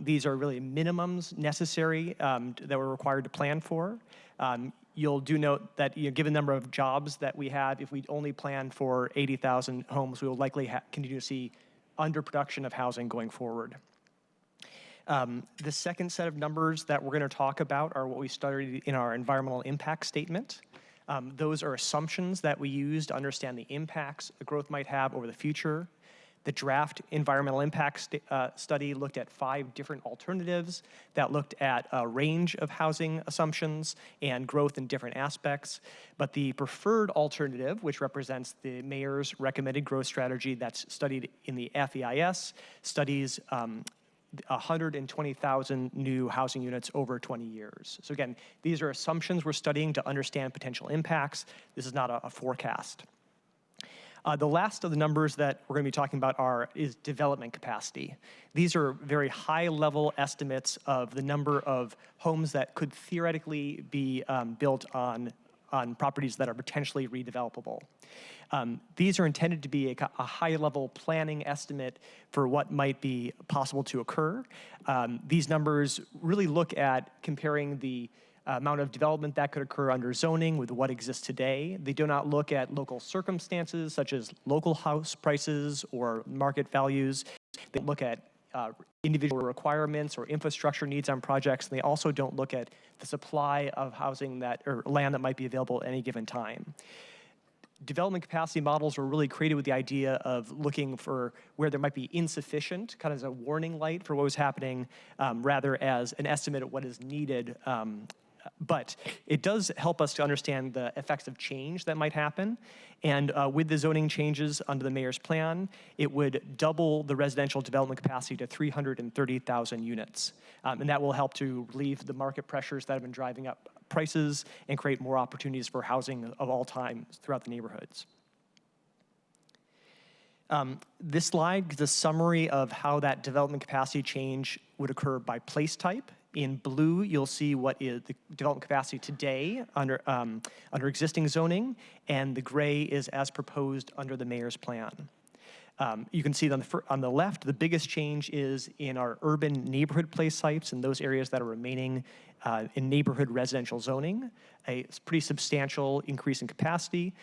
These are really minimums necessary that we're required to plan for. You'll do note that given the number of jobs that we have, if we only plan for 80,000 homes, we will likely continue to see underproduction of housing going forward. The second set of numbers that we're going to talk about are what we studied in our environmental impact statement. Those are assumptions that we use to understand the impacts the growth might have over the future. The draft environmental impact study looked at 5 different alternatives that looked at a range of housing assumptions and growth in different aspects. But the preferred alternative, which represents the mayor's recommended growth strategy that's studied in the FEIS, studies 120,000 new housing units over 20 years. So again, these are assumptions we're studying to understand potential impacts. This is not a forecast. The last of the numbers that we're going to be talking about is development capacity. These are very high-level estimates of the number of homes that could theoretically be built on properties that are potentially redevelopable. These are intended to be a high-level planning estimate for what might be possible to occur. These numbers really look at comparing the amount of development that could occur under zoning with what exists today. They do not look at local circumstances such as local house prices or market values. They look at individual requirements or infrastructure needs on projects, and they also don't look at the supply of housing or land that might be available at any given time. Development capacity models were really created with the idea of looking for where there might be insufficient, kind of as a warning light for what was happening, rather as an estimate of what is needed. But it does help us to understand the effects of change that might happen. And with the zoning changes under the mayor's plan, it would double the residential development capacity to 330,000 units. And that will help to relieve the market pressures that have been driving up prices and create more opportunities for housing of all times throughout the neighborhoods. This slide gives a summary of how that development capacity change would occur by place type In blue, you'll see what is the development capacity today under existing zoning, and the gray is as proposed under the mayor's plan. You can see on the left, the biggest change is in our urban neighborhood place sites and those areas that are remaining in neighborhood residential zoning, a pretty substantial increase in capacity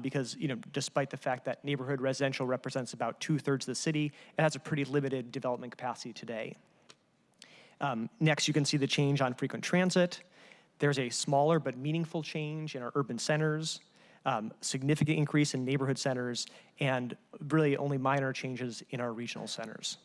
because, despite the fact that neighborhood residential represents about 2/3 of the city, it has a pretty limited development capacity today. Next, you can see the change on frequent transit. There's a smaller but meaningful change in our urban centers, significant increase in neighborhood centers, and really only minor changes in our regional centers.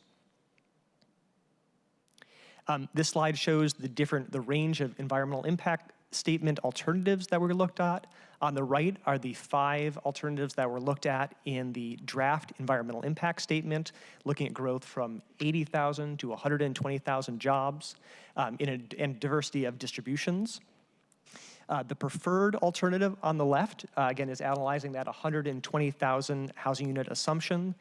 This slide shows the range of environmental impact statement alternatives that were looked at. On the right are the 5 alternatives that were looked at in the draft environmental impact statement, looking at growth from 80,000 to 120,000 jobs and diversity of distributions. The preferred alternative on the left, again, is analyzing that 120,000 housing unit assumption.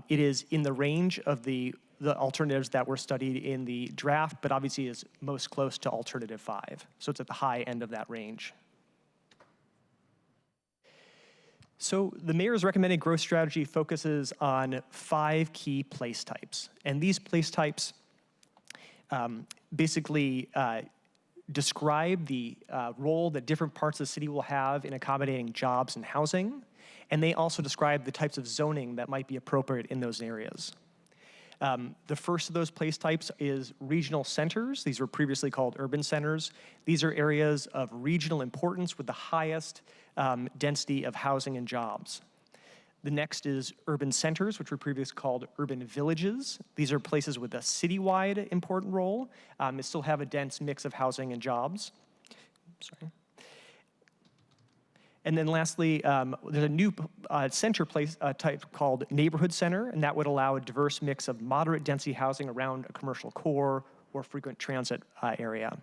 It is in the range of the alternatives that were studied in the draft, but obviously is most close to alternative 5. So it's at the high end of that range. So the mayor's recommended growth strategy focuses on 5 key place types. And these place types basically describe the role that different parts of the city will have in accommodating jobs and housing. And they also describe the types of zoning that might be appropriate in those areas. The first of those place types is regional centers. These were previously called urban centers. These are areas of regional importance with the highest density of housing and jobs. The next is urban centers, which were previously called urban villages. These are places with a citywide important role and still have a dense mix of housing and jobs. Sorry. And then lastly, there's a new center place type called neighborhood center, and that would allow a diverse mix of moderate density housing around a commercial core or frequent transit area.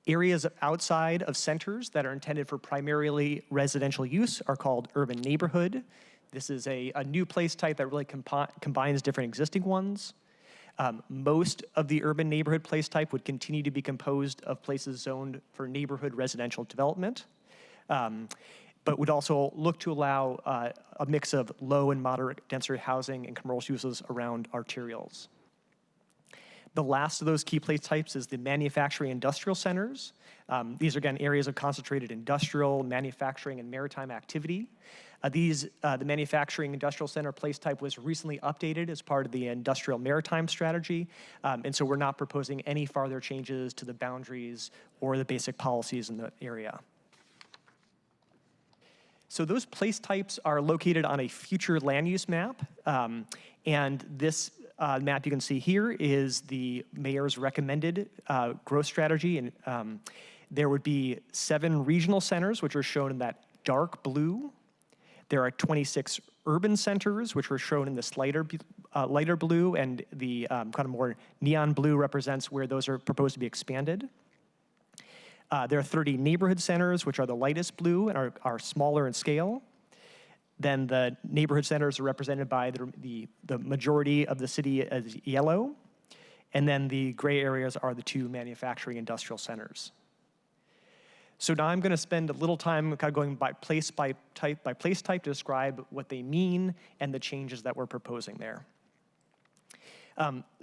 Areas outside of centers that are intended for primarily residential use are called urban neighborhood. This is a new place type that really combines different existing ones. Most of the urban neighborhood place type would continue to be composed of places zoned for neighborhood residential development, but would also look to allow a mix of low and moderate density housing and commercial uses around arterials. The last of those key place types is the manufacturing industrial centers. These are, again, areas of concentrated industrial, manufacturing, and maritime activity. The manufacturing industrial center place type was recently updated as part of the industrial maritime strategy, and so we're not proposing any farther changes to the boundaries or the basic policies in the area. So those place types are located on a future land use map, and this map you can see here is the mayor's recommended growth strategy, and there would be 7 regional centers, which are shown in that dark blue. There are 26 urban centers, which were shown in this lighter blue, and the kind of more neon blue represents where those are proposed to be expanded. There are 30 neighborhood centers, which are the lightest blue and are smaller in scale. Then the neighborhood centers are represented by the majority of the city as yellow. And then the gray areas are the 2 manufacturing industrial centers. So now I'm going to spend a little time kind of going by place type to describe what they mean and the changes that we're proposing there.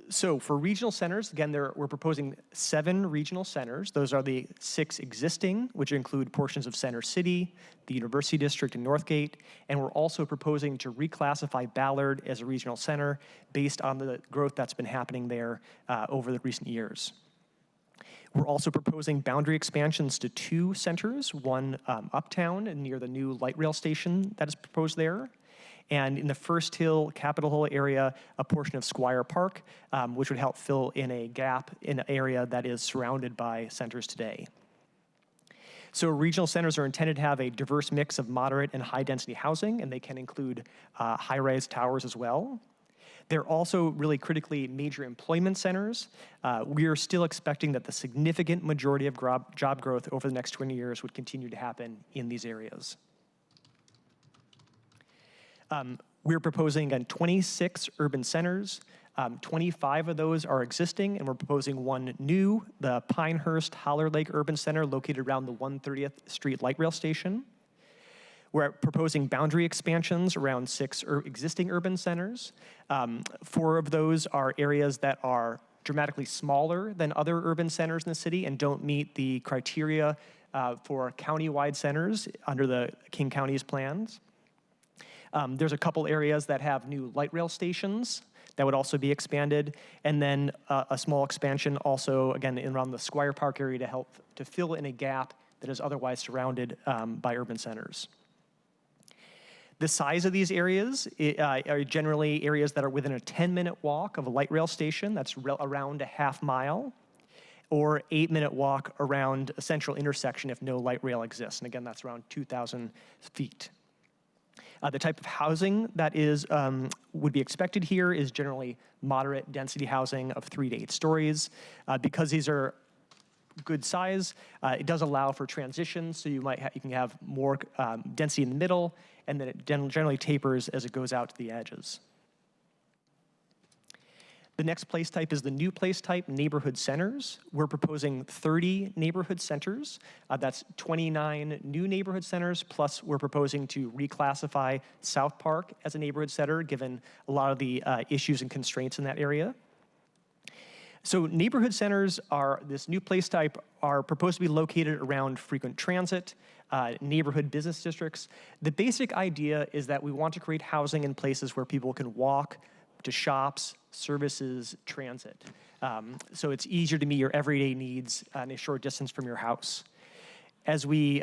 So for regional centers, again, we're proposing 7 regional centers. Those are the 6 existing, which include portions of Center City, the University District, and Northgate. And we're also proposing to reclassify Ballard as a regional center based on the growth that's been happening there over the recent years. We're also proposing boundary expansions to 2 centers, one uptown and near the new light rail station that is proposed there, and in the First Hill, Capitol Hill area, a portion of Squire Park, which would help fill in a gap in an area that is surrounded by centers today. So regional centers are intended to have a diverse mix of moderate and high-density housing, and they can include high-rise towers as well. They're also really critically major employment centers. We are still expecting that the significant majority of job growth over the next 20 years would continue to happen in these areas. We're proposing, again, 26 urban centers. 25 of those are existing, and we're proposing one new, the Pinehurst Holler Lake Urban Center, located around the 130th Street Light Rail Station. We're proposing boundary expansions around 6 existing urban centers. 4 of those are areas that are dramatically smaller than other urban centers in the city and don't meet the criteria for county-wide centers under the King County's plans. There's a couple areas that have new light rail stations that would also be expanded, and then a small expansion also, again, around the Squire Park area to help to fill in a gap that is otherwise surrounded by urban centers. The size of these areas are generally areas that are within a 10-minute walk of a light rail station, that's around a half mile, or 8-minute walk around a central intersection if no light rail exists. And again, that's around 2,000 feet. The type of housing that would be expected here is generally moderate density housing of 3 to 8 stories. Because these are good size, it does allow for transitions, so you can have more density in the middle, and then it generally tapers as it goes out to the edges. The next place type is the new place type, neighborhood centers. We're proposing 30 neighborhood centers. That's 29 new neighborhood centers, plus we're proposing to reclassify South Park as a neighborhood center, given a lot of the issues and constraints in that area. So neighborhood centers this new place type are proposed to be located around frequent transit, neighborhood business districts. The basic idea is that we want to create housing in places where people can walk to shops, services, transit. So it's easier to meet your everyday needs in a short distance from your house. As we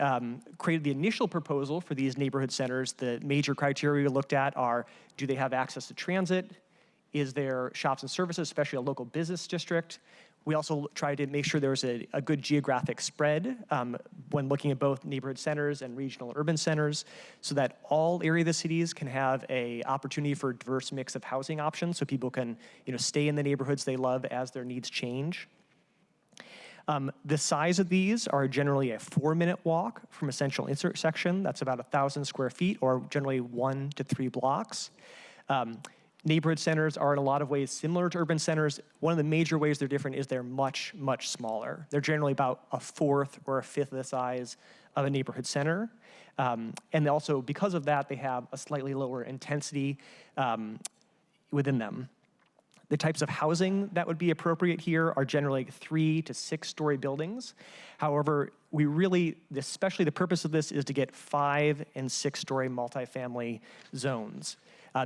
created the initial proposal for these neighborhood centers, the major criteria we looked at are, do they have access to transit? Is there shops and services, especially a local business district? We also tried to make sure there was a good geographic spread when looking at both neighborhood centers and regional urban centers, so that all area of the cities can have an opportunity for a diverse mix of housing options, so people can stay in the neighborhoods they love as their needs change. The size of these are generally a 4-minute walk from a central intersection. That's about 1,000 square feet, or generally 1 to 3 blocks. Neighborhood centers are in a lot of ways similar to urban centers. One of the major ways they're different is they're much, much smaller. They're generally about a 1/4 or a 1/5 of the size of a neighborhood center. And also, because of that, they have a slightly lower intensity within them. The types of housing that would be appropriate here are generally 3 to 6-story buildings. However, especially the purpose of this is to get 5 and 6-story multifamily zones.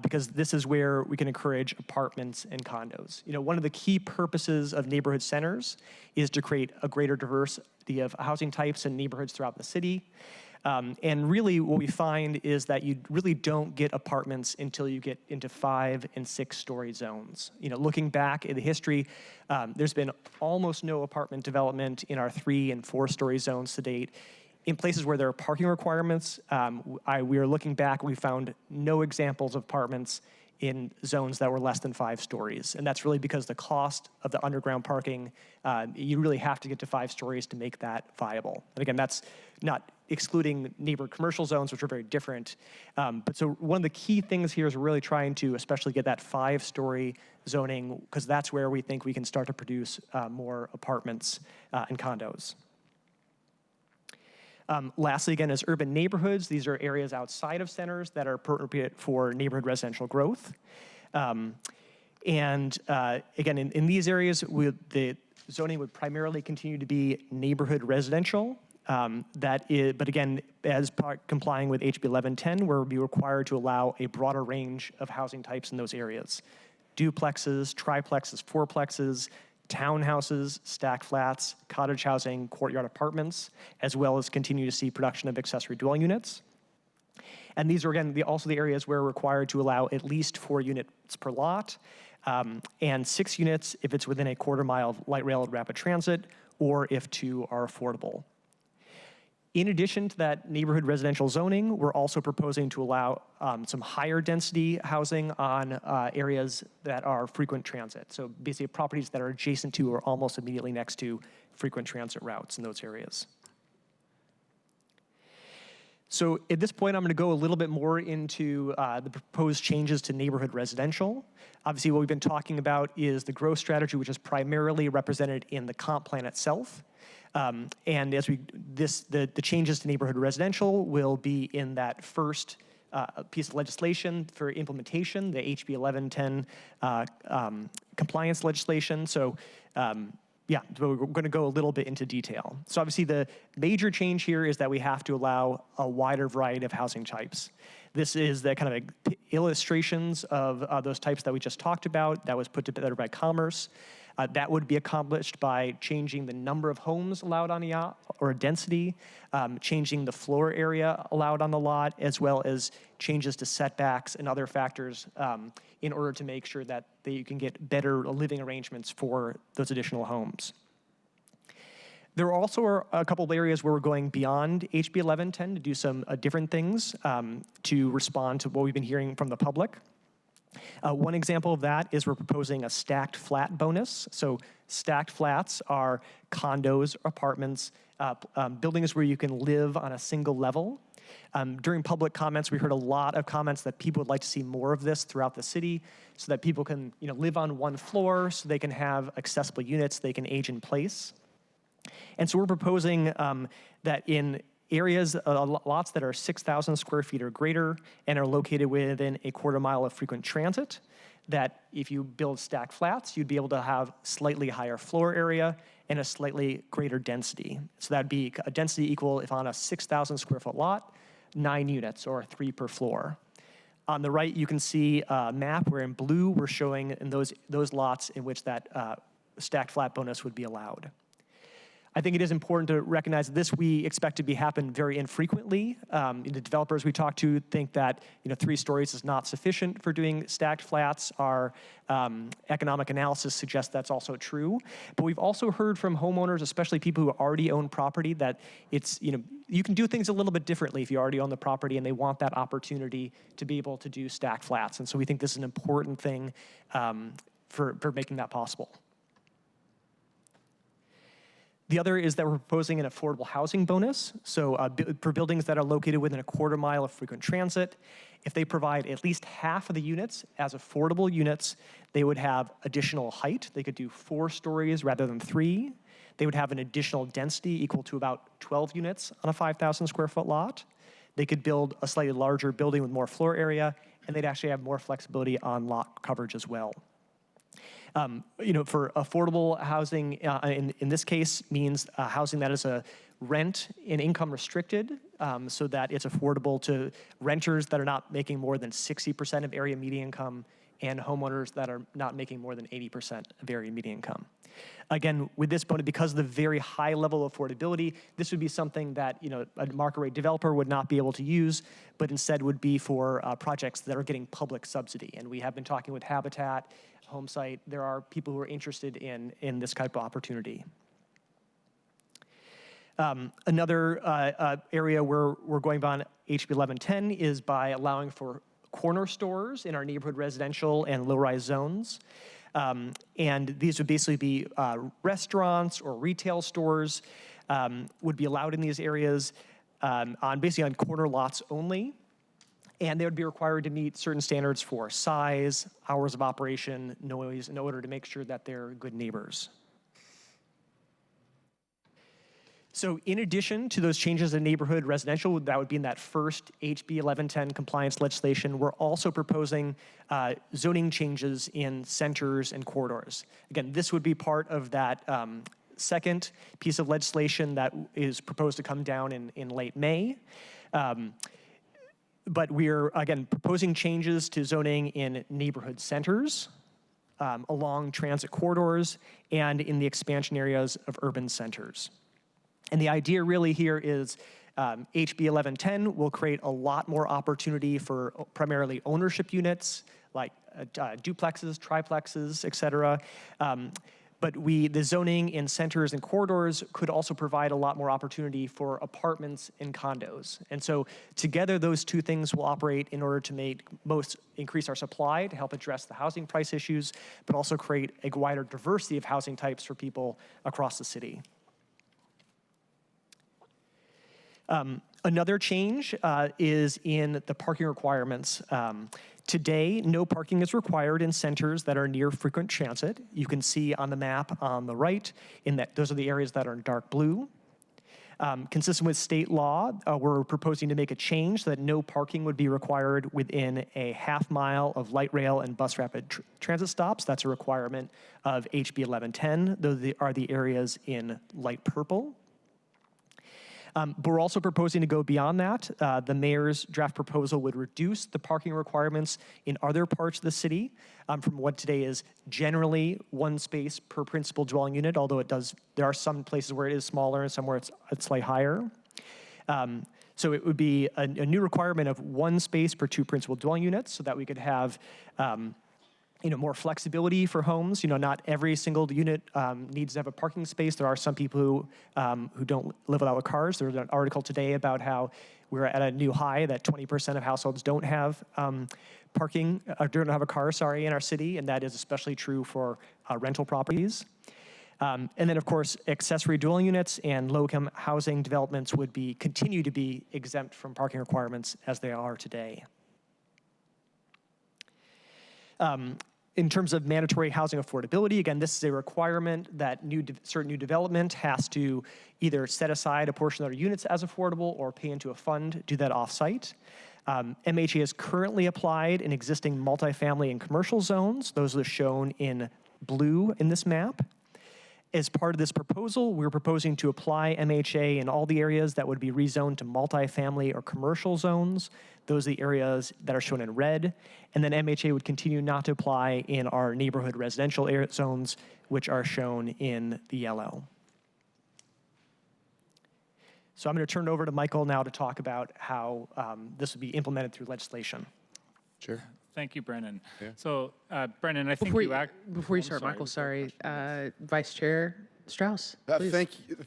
Because this is where we can encourage apartments and condos. One of the key purposes of neighborhood centers is to create a greater diversity of housing types and neighborhoods throughout the city. And really what we find is that you really don't get apartments until you get into 5 and 6-story zones. Looking back at the history, there's been almost no apartment development in our 3 and 4-story zones to date. In places where there are parking requirements, we are looking back, we found no examples of apartments in zones that were less than 5 stories. And that's really because the cost of the underground parking, you really have to get to 5 stories to make that viable. And again, that's not excluding neighborhood commercial zones, which are very different. But so one of the key things here is we're really trying to especially get that 5-story zoning, because that's where we think we can start to produce more apartments and condos. Lastly, again, as urban neighborhoods, these are areas outside of centers that are appropriate for neighborhood residential growth. Again, in these areas, the zoning would primarily continue to be neighborhood residential. But again, as part complying with HB 1110, we'll be required to allow a broader range of housing types in those areas. Duplexes, triplexes, fourplexes, townhouses, stack flats, cottage housing, courtyard apartments, as well as continue to see production of accessory dwelling units. And these are, again, also the areas where we're required to allow at least 4 units per lot, and 6 units if it's within a 1/4 mile of light rail and rapid transit, or if 2 are affordable. In addition to that neighborhood residential zoning, we're also proposing to allow some higher density housing on areas that are frequent transit. So basically properties that are adjacent to or almost immediately next to frequent transit routes in those areas. So at this point, I'm going to go a little bit more into the proposed changes to neighborhood residential. Obviously, what we've been talking about is the growth strategy, which is primarily represented in the comp plan itself. And as the changes to neighborhood residential will be in that first piece of legislation for implementation, the HB 1110 compliance legislation. So yeah, we're going to go a little bit into detail. So obviously the major change here is that we have to allow a wider variety of housing types. This is the kind of illustrations of those types that we just talked about that was put together by Commerce. That would be accomplished by changing the number of homes allowed on the lot, or density, changing the floor area allowed on the lot, as well as changes to setbacks and other factors in order to make sure that you can get better living arrangements for those additional homes. There also are a couple of areas where we're going beyond HB 1110 to do some different things to respond to what we've been hearing from the public. One example of that is we're proposing a stacked flat bonus. So stacked flats are condos, apartments, buildings where you can live on a single level. During public comments, we heard a lot of comments that people would like to see more of this throughout the city so that people can live on one floor, so they can have accessible units, they can age in place. And so we're proposing that in areas, lots that are 6,000 square feet or greater and are located within a quarter mile of frequent transit, that if you build stacked flats, you'd be able to have slightly higher floor area and a slightly greater density. So that'd be a density equal, if on a 6,000 square foot lot, 9 units or 3 per floor. On the right, you can see a map where in blue we're showing in those lots in which that stacked flat bonus would be allowed. I think it is important to recognize that this we expect to happen very infrequently. The developers we talk to think that 3 stories is not sufficient for doing stacked flats. Our economic analysis suggests that's also true. But we've also heard from homeowners, especially people who already own property, that it's you can do things a little bit differently if you already own the property, and they want that opportunity to be able to do stacked flats. And so we think this is an important thing for making that possible. The other is that we're proposing an affordable housing bonus. So for buildings that are located within a quarter mile of frequent transit, if they provide at least half of the units as affordable units, they would have additional height. They could do 4 stories rather than 3. They would have an additional density equal to about 12 units on a 5,000 square foot lot. They could build a slightly larger building with more floor area, and they'd actually have more flexibility on lot coverage as well. For affordable housing, in this case, means housing that is a rent and income restricted, so that it's affordable to renters that are not making more than 60% of area median income and homeowners that are not making more than 80% of area median income. Again, with this bonus, because of the very high level of affordability, this would be something that a market rate developer would not be able to use, but instead would be for projects that are getting public subsidy. And we have been talking with Habitat, Homesite. There are people who are interested in this type of opportunity. Another area where we're going beyond HB 1110 is by allowing for corner stores in our neighborhood residential and low-rise zones. And these would basically be restaurants or retail stores would be allowed in these areas basically on corner lots only. And they would be required to meet certain standards for size, hours of operation, noise, in order to make sure that they're good neighbors. So in addition to those changes in neighborhood residential, that would be in that first HB 1110 compliance legislation, we're also proposing zoning changes in centers and corridors. Again, this would be part of that second piece of legislation that is proposed to come down in late May. But we're, again, proposing changes to zoning in neighborhood centers, along transit corridors, and in the expansion areas of urban centers. And the idea really here is HB 1110 will create a lot more opportunity for primarily ownership units, like duplexes, triplexes, et cetera. But the zoning in centers and corridors could also provide a lot more opportunity for apartments and condos. And so together, those two things will operate in order to increase our supply to help address the housing price issues, but also create a wider diversity of housing types for people across the city. Another change is in the parking requirements. Today, no parking is required in centers that are near frequent transit. You can see on the map on the right, in that those are the areas that are in dark blue. Consistent with state law, we're proposing to make a change so that no parking would be required within a half mile of light rail and bus rapid transit stops. That's a requirement of HB 1110. Those are the areas in light purple. But we're also proposing to go beyond that. The mayor's draft proposal would reduce the parking requirements in other parts of the city from what today is generally one space per principal dwelling unit, although there are some places where it is smaller and some where it's slightly higher. So it would be a new requirement of one space per 2 principal dwelling units so that we could have more flexibility for homes. Not every single unit needs to have a parking space. There are some people who don't live without cars. There's an article today about how we're at a new high that 20% of households don't have parking, or don't have a car, in our city, and that is especially true for rental properties. And then, of course, accessory dwelling units and low-income housing developments would continue to be exempt from parking requirements as they are today. In terms of mandatory housing affordability, again, this is a requirement that certain new development has to either set aside a portion of their units as affordable or pay into a fund, do that off-site. MHA is currently applied in existing multifamily and commercial zones. Those are shown in blue in this map. As part of this proposal, we're proposing to apply MHA in all the areas that would be rezoned to multifamily or commercial zones. Those are the areas that are shown in red. And then MHA would continue not to apply in our neighborhood residential zones, which are shown in the yellow. So I'm going to turn it over to Michael now to talk about how this would be implemented through legislation. Sure. Thank you, Brennan. Yeah. So, Brennan, I think Before you start, Michael, Vice Chair Strauss, please.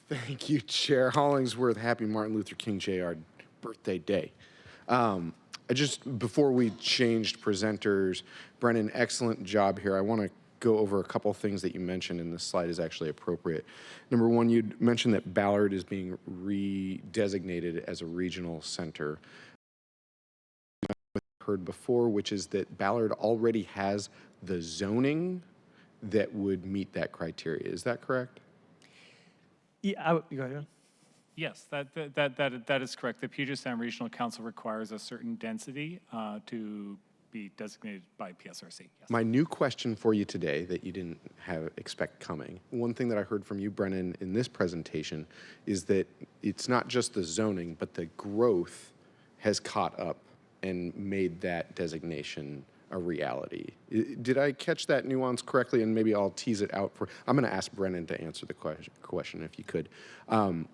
Thank you, Chair Hollingsworth. Happy Martin Luther King Jr. birthday day. Before we changed presenters, Brennan, excellent job here. I want to go over a couple things that you mentioned, and this slide is actually appropriate. Number one, you mentioned that Ballard is being redesignated as a regional center. Heard before, which is that Ballard already has the zoning that would meet that criteria. Is that correct? Yeah, go ahead. Yes, that is correct. The Puget Sound Regional Council requires a certain density to be designated by PSRC. Yes. My new question for you today that you didn't expect coming. One thing that I heard from you, Brennan, in this presentation is that it's not just the zoning, but the growth has caught up and made that designation a reality. Did I catch that nuance correctly? And maybe I'll tease it out I'm going to ask Brennan to answer the question if you could,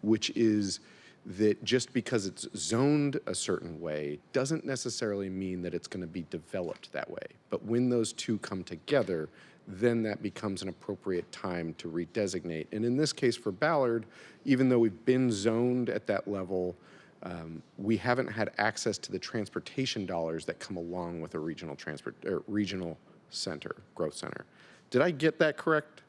which is that just because it's zoned a certain way doesn't necessarily mean that it's going to be developed that way. But when those two come together, then that becomes an appropriate time to redesignate. And in this case for Ballard, even though we've been zoned at that level, we haven't had access to the transportation dollars that come along with a regional center, growth center. Did I get that correct?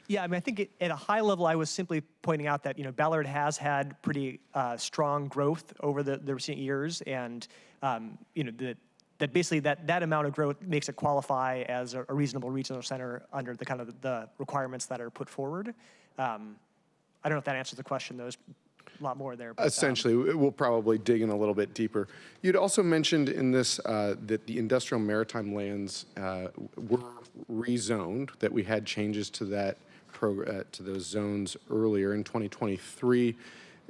Yeah, I mean, I think at a high level, I was simply pointing out that Ballard has had pretty strong growth over the recent years, and that basically that amount of growth makes it qualify as a reasonable regional center under the kind of the requirements that are put forward. I don't know if that answers the question. There's a lot more there. But, essentially, we'll probably dig in a little bit deeper. You'd also mentioned in this that the industrial maritime lands were rezoned, that we had changes to that to those zones earlier in 2023.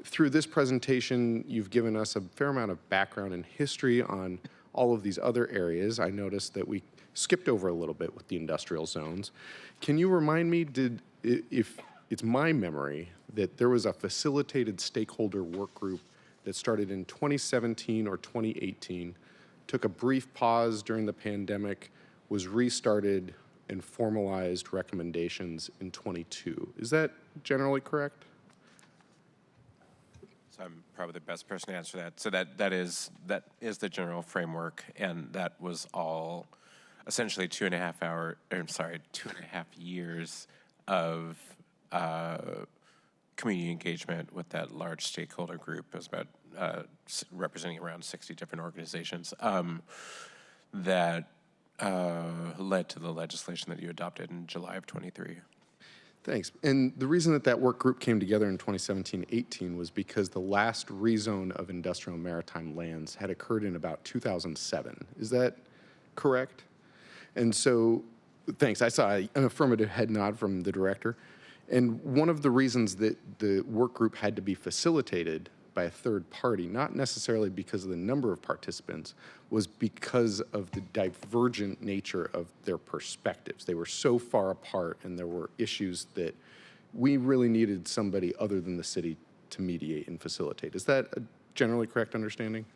Through this presentation, you've given us a fair amount of background and history on all of these other areas. I noticed that we skipped over a little bit with the industrial zones. Can you remind me, if it's my memory that there was a facilitated stakeholder work group that started in 2017 or 2018, took a brief pause during the pandemic, was restarted and formalized recommendations in 22. Is that generally correct? So I'm probably the best person to answer that. So that is the general framework, and that was all essentially 2.5 years of community engagement with that large stakeholder group. It was about representing around 60 different organizations that led to the legislation that you adopted in July of 23. Thanks. And the reason that that work group came together in 2017-18 was because the last rezone of industrial and maritime lands had occurred in about 2007. Is that correct? And so, thanks. I saw an affirmative head nod from the director. And one of the reasons that the work group had to be facilitated by a third party, not necessarily because of the number of participants, was because of the divergent nature of their perspectives. They were so far apart, and there were issues that we really needed somebody other than the city to mediate and facilitate. Is that a generally correct understanding?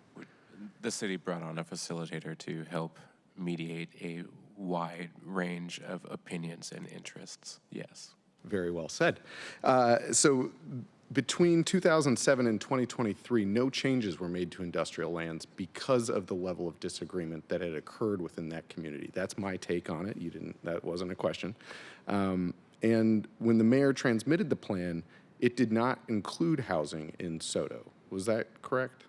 The city brought on a facilitator to help mediate a wide range of opinions and interests, yes. Very well said. So between 2007 and 2023, no changes were made to industrial lands because of the level of disagreement that had occurred within that community. That's my take on it. That wasn't a question. And when the mayor transmitted the plan, it did not include housing in SODO. Was that correct?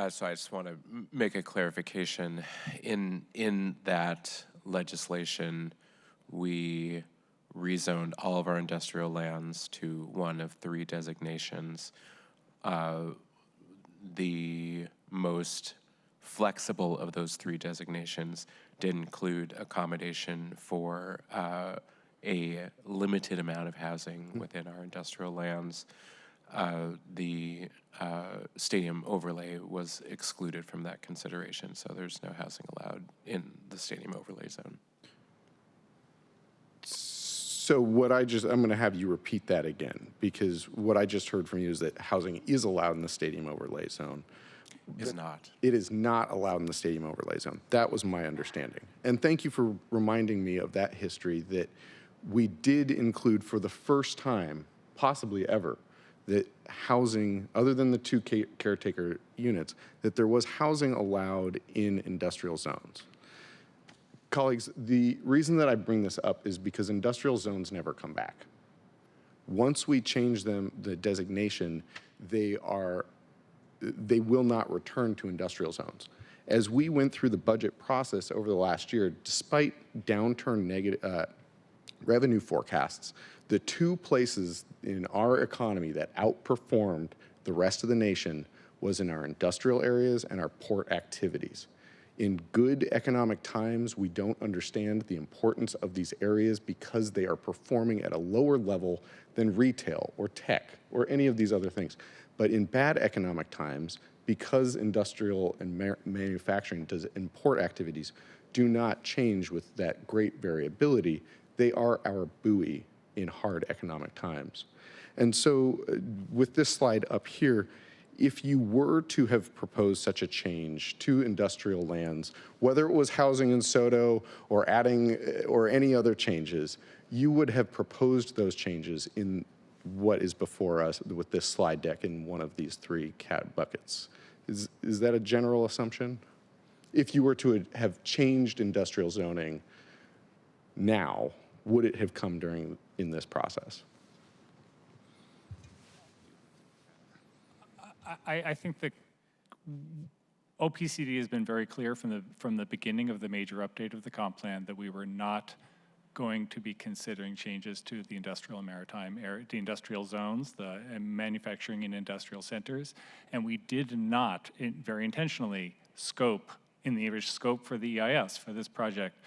So I just want to make a clarification. In that legislation, we rezoned all of our industrial lands to one of three designations. The most flexible of those three designations did include accommodation for a limited amount of housing within our industrial lands. The stadium overlay was excluded from that consideration, so there's no housing allowed in the stadium overlay zone. So I'm going to have you repeat that again, because what I just heard from you is that housing is allowed in the stadium overlay zone. Is not. It is not allowed in the stadium overlay zone. That was my understanding. And thank you for reminding me of that history, that we did include for the first time, possibly ever, that housing, other than the two caretaker units, that there was housing allowed in industrial zones. Colleagues, the reason that I bring this up is because industrial zones never come back. Once we change them, the designation, they will not return to industrial zones. As we went through the budget process over the last year, despite downturn negative revenue forecasts, the two places in our economy that outperformed the rest of the nation was in our industrial areas and our port activities. In good economic times, we don't understand the importance of these areas because they are performing at a lower level than retail or tech or any of these other things. But in bad economic times, because industrial and manufacturing and port activities do not change with that great variability, they are our buoy in hard economic times. And so with this slide up here, if you were to have proposed such a change to industrial lands, whether it was housing in SODO or adding or any other changes, you would have proposed those changes in what is before us with this slide deck in one of these three cat buckets. Is that a general assumption? If you were to have changed industrial zoning now, would it have come in this process? I think the OPCD has been very clear from the beginning of the major update of the comp plan that we were not going to be considering changes to the industrial and maritime area, the industrial zones, the manufacturing and industrial centers, and we did not, very intentionally, in the scope for the EIS for this project,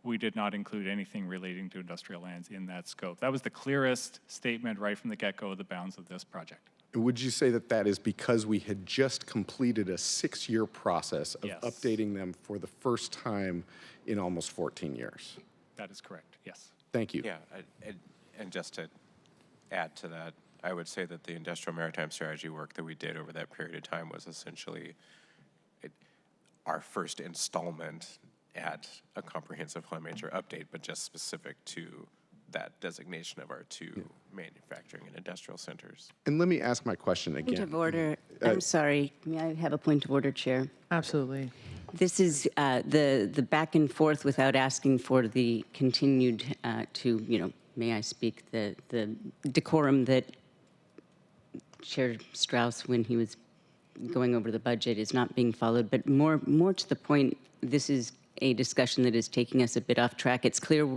we did not include anything relating to industrial lands in that scope. That was the clearest statement right from the get-go of the bounds of this project. Would you say that that is because we had just completed a 6-year process of updating them for the first time in almost 14 years? That is correct, yes. Thank you. Yeah, and just to add to that, I would say that the industrial maritime strategy work that we did over that period of time was essentially our first installment at a comprehensive plan major update, but just specific to that designation of our two manufacturing and industrial centers. And let me ask my question again. Point of order. I'm sorry. May I have a point of order, Chair? Absolutely. This is the back and forth without asking for the continued to may I speak, the decorum that Chair Strauss, when he was going over the budget, is not being followed. But more to the point, this is a discussion that is taking us a bit off track. It's clear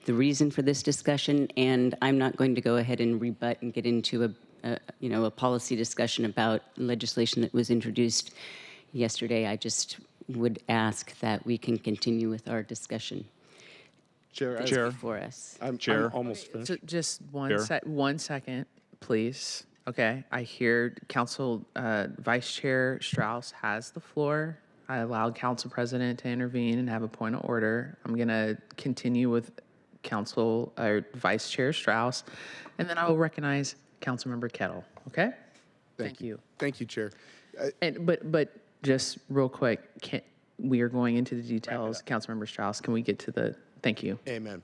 the reason for this discussion, and I'm not going to go ahead and rebut and get into a policy discussion about legislation that was introduced yesterday. I just would ask that we can continue with our discussion. Chair, before us. I'm almost finished. Just one second, please. Okay, I hear Council Vice Chair Strauss has the floor. I allowed Council President to intervene and have a point of order. I'm going to continue with Vice Chair Strauss, and then I will recognize Councilmember Kettle. Okay? Thank you. Thank you, Chair. But just real quick, we are going into the details. Councilmember Strauss, can we get to the? Thank you. Amen.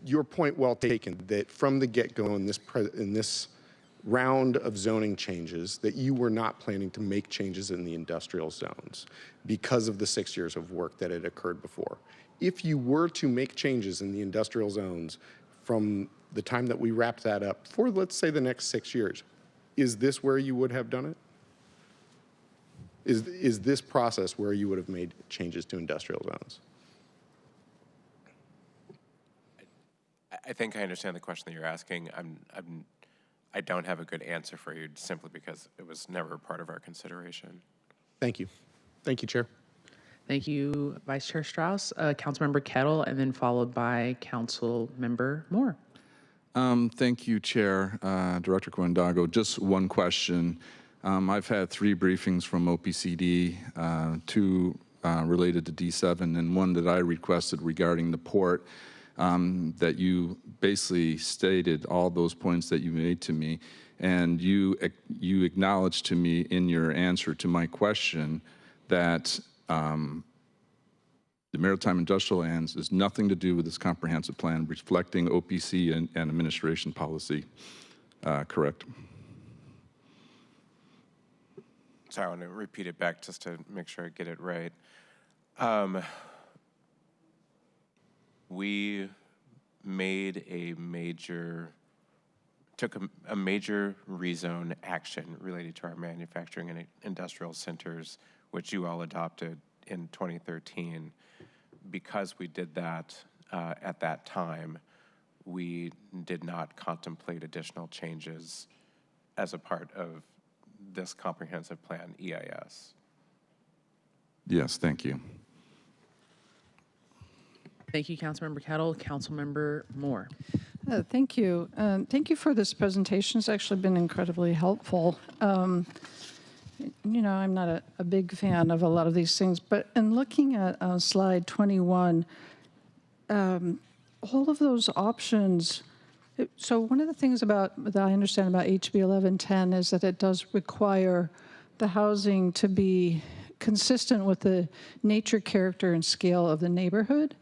Your point well taken. That from the get-go in this round of zoning changes, that you were not planning to make changes in the industrial zones because of the 6 years of work that had occurred before. If you were to make changes in the industrial zones from the time that we wrapped that up for, let's say, the next 6 years, is this where you would have done it? Is this process where you would have made changes to industrial zones? I think I understand the question that you're asking. I don't have a good answer for you simply because it was never part of our consideration. Thank you. Thank you, Chair. Thank you, Vice Chair Strauss. Councilmember Kettle, and then followed by Councilmember Moore. Thank you, Chair. Director Coendago, just one question. I've had 3 briefings from OPCD, 2 related to D7, and one that I requested regarding the port. That you basically stated all those points that you made to me, and you acknowledged to me in your answer to my question that the maritime industrial lands is nothing to do with this comprehensive plan, reflecting OPC and administration policy. Correct? Sorry, I want to repeat it back just to make sure I get it right. We took a major rezone action related to our manufacturing and industrial centers, which you all adopted in 2013. Because we did that at that time, we did not contemplate additional changes as a part of this comprehensive plan, EIS. Yes, thank you. Thank you, Councilmember Kettle. Councilmember Moore. Thank you. Thank you for this presentation. It's actually been incredibly helpful. I'm not a big fan of a lot of these things, but in looking at slide 21, all of those options. So one of the things that I understand about HB 1110 is that it does require the housing to be consistent with the nature, character, and scale of the neighborhood.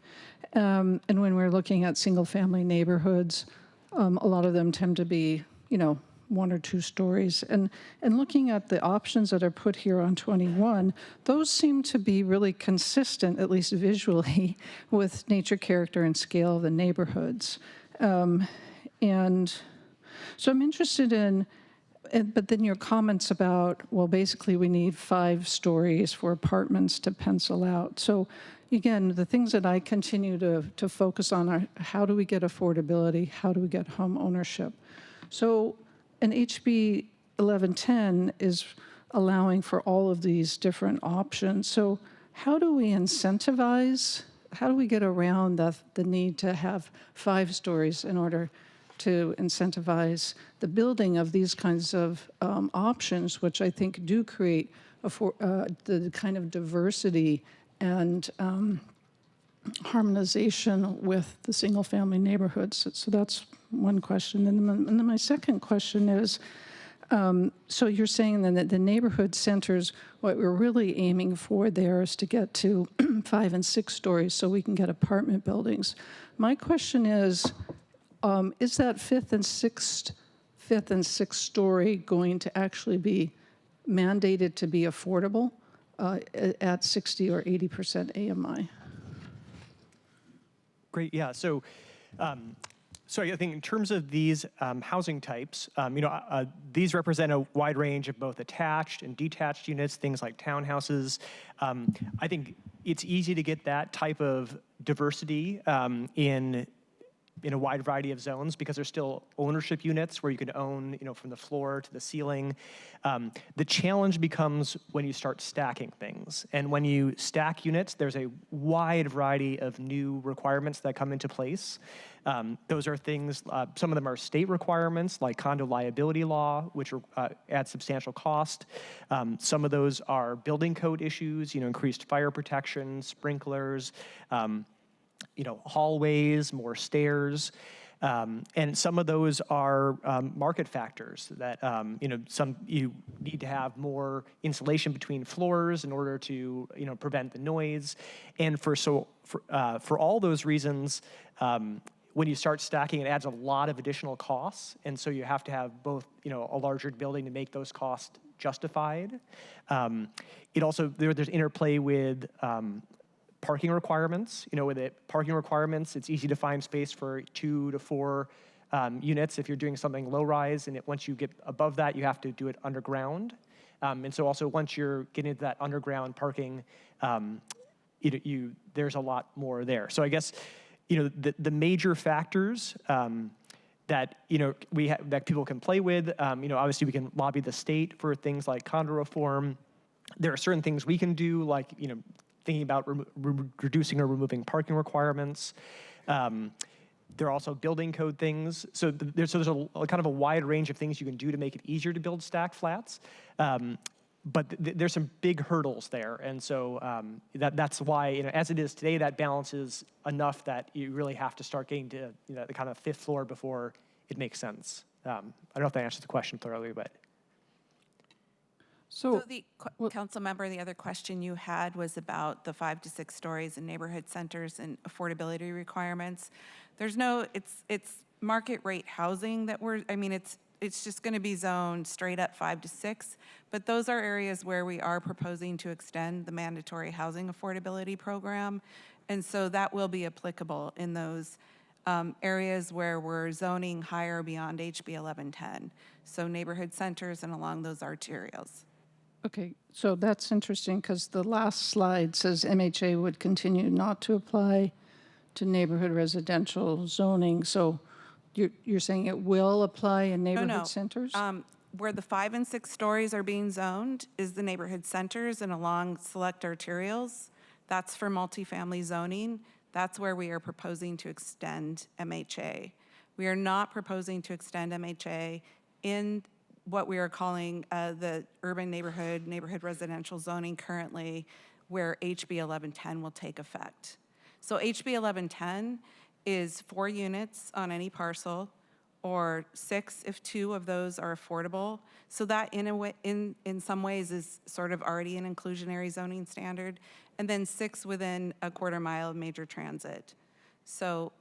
And when we're looking at single-family neighborhoods, a lot of them tend to be, 1 or 2 stories. And looking at the options that are put here on 21, those seem to be really consistent, at least visually, with nature, character, and scale of the neighborhoods. And so I'm interested in, but then your comments about, well, basically we need 5 stories for apartments to pencil out. So again, the things that I continue to focus on are how do we get affordability? How do we get home ownership? So an HB 1110 is allowing for all of these different options. So how do we incentivize? How do we get around the need to have 5 stories in order to incentivize the building of these kinds of options, which I think do create the kind of diversity and harmonization with the single-family neighborhoods. So that's one question. And then my second question is, so you're saying then that the neighborhood centers, what we're really aiming for there is to get to 5 and 6 stories so we can get apartment buildings. My question is that fifth and sixth story going to actually be mandated to be affordable at 60 or 80% AMI? Great, yeah. So So I think in terms of these housing types, these represent a wide range of both attached and detached units, things like townhouses. I think it's easy to get that type of diversity in a wide variety of zones because there's still ownership units where you can own, from the floor to the ceiling. The challenge becomes when you start stacking things. And when you stack units, there's a wide variety of new requirements that come into place. Those are things, some of them are state requirements like condo liability law, which add substantial cost. Some of those are building code issues, increased fire protection, sprinklers, hallways, more stairs. And some of those are market factors that, you need to have more insulation between floors in order to, prevent the noise. And for all those reasons, when you start stacking, it adds a lot of additional costs. And so you have to have both, a larger building to make those costs justified. It also, there's interplay with parking requirements. With parking requirements, it's easy to find space for 2 to 4 units if you're doing something low rise, and once you get above that, you have to do it underground. And so also once you're getting into that underground parking, there's a lot more there. So I guess, the major factors that that people can play with, obviously we can lobby the state for things like condo reform. There are certain things we can do, like thinking about reducing or removing parking requirements. There are also building code things. So there's a kind of a wide range of things you can do to make it easier to build stacked flats. But there's some big hurdles there. And so that's why, as it is today, that balance is enough that you really have to start getting to the kind of 5th floor before it makes sense. I don't know if that answers the question thoroughly, but. So the council member, the other question you had was about the 5 to 6 stories in neighborhood centers and affordability requirements. There's it's market rate housing that it's just going to be zoned straight up 5 to 6, but those are areas where we are proposing to extend the mandatory housing affordability program. And so that will be applicable in those areas where we're zoning higher beyond HB 1110. So neighborhood centers and along those arterials. Okay, so that's interesting because the last slide says MHA would continue not to apply to neighborhood residential zoning. So you're saying it will apply in neighborhood centers? Where the 5 and 6 stories are being zoned is the neighborhood centers and along select arterials. That's for multifamily zoning. That's where we are proposing to extend MHA. We are not proposing to extend MHA in what we are calling the urban neighborhood residential zoning currently, where HB 1110 will take effect. So HB 1110 is 4 units on any parcel, or 6 if 2 of those are affordable. So that in some ways is sort of already an inclusionary zoning standard, and then 6 within a quarter mile of major transit. So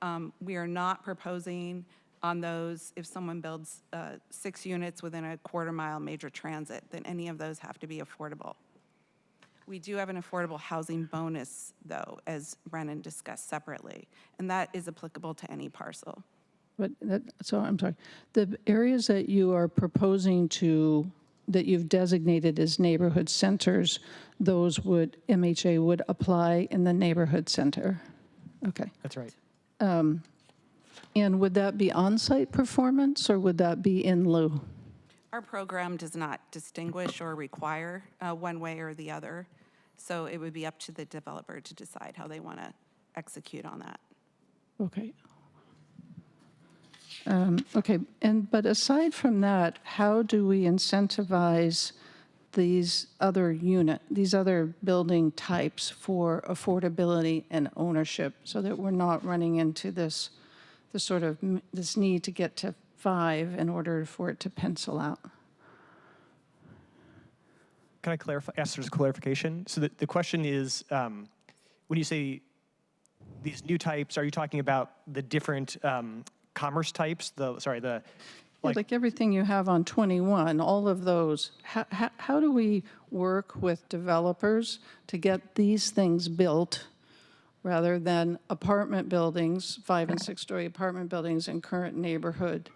we are not proposing on those, if someone builds 6 units within a quarter mile major transit, then any of those have to be affordable. We do have an affordable housing bonus, though, as Brennan discussed separately, and that is applicable to any parcel. But so I'm sorry, the areas that you are proposing that you've designated as neighborhood centers, those MHA would apply in the neighborhood center. Okay. That's right. And would that be on-site performance or would that be in lieu? Our program does not distinguish or require one way or the other. So it would be up to the developer to decide how they want to execute on that. Okay. Okay, but aside from that, how do we incentivize these other building types for affordability and ownership so that we're not running into this need to get to 5 in order for it to pencil out? Can I clarify? Ask for clarification. So the question is, when you say these new types, are you talking about the different commerce types? Like everything you have on 21, all of those. How do we work with developers to get these things built, rather than apartment buildings, 5- and 6-story apartment buildings in current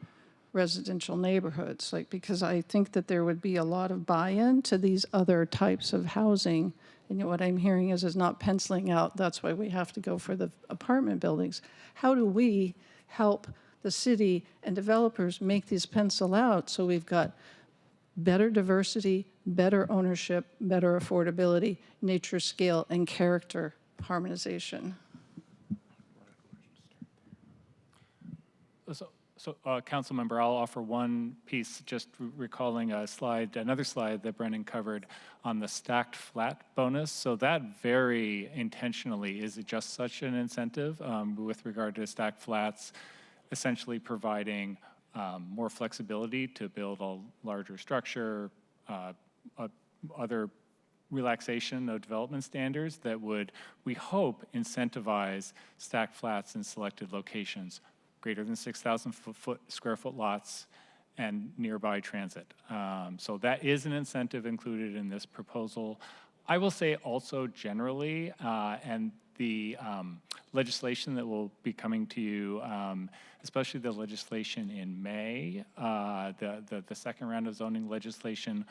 residential neighborhoods. Like, because I think that there would be a lot of buy-in to these other types of housing. And what I'm hearing is not penciling out, that's why we have to go for the apartment buildings. How do we help the city and developers make these pencil out so we've got better diversity, better ownership, better affordability, nature scale, and character harmonization? So, Council Member, I'll offer one piece, just recalling another slide that Brennan covered on the stacked flat bonus. So that very intentionally is just such an incentive with regard to stacked flats, essentially providing more flexibility to build a larger structure, other relaxation of development standards that would, we hope, incentivize stacked flats in selected locations, greater than 6,000 square foot lots and nearby transit. So that is an incentive included in this proposal. I will say also generally, and the legislation that will be coming to you, especially the legislation in May, the second round of zoning legislation,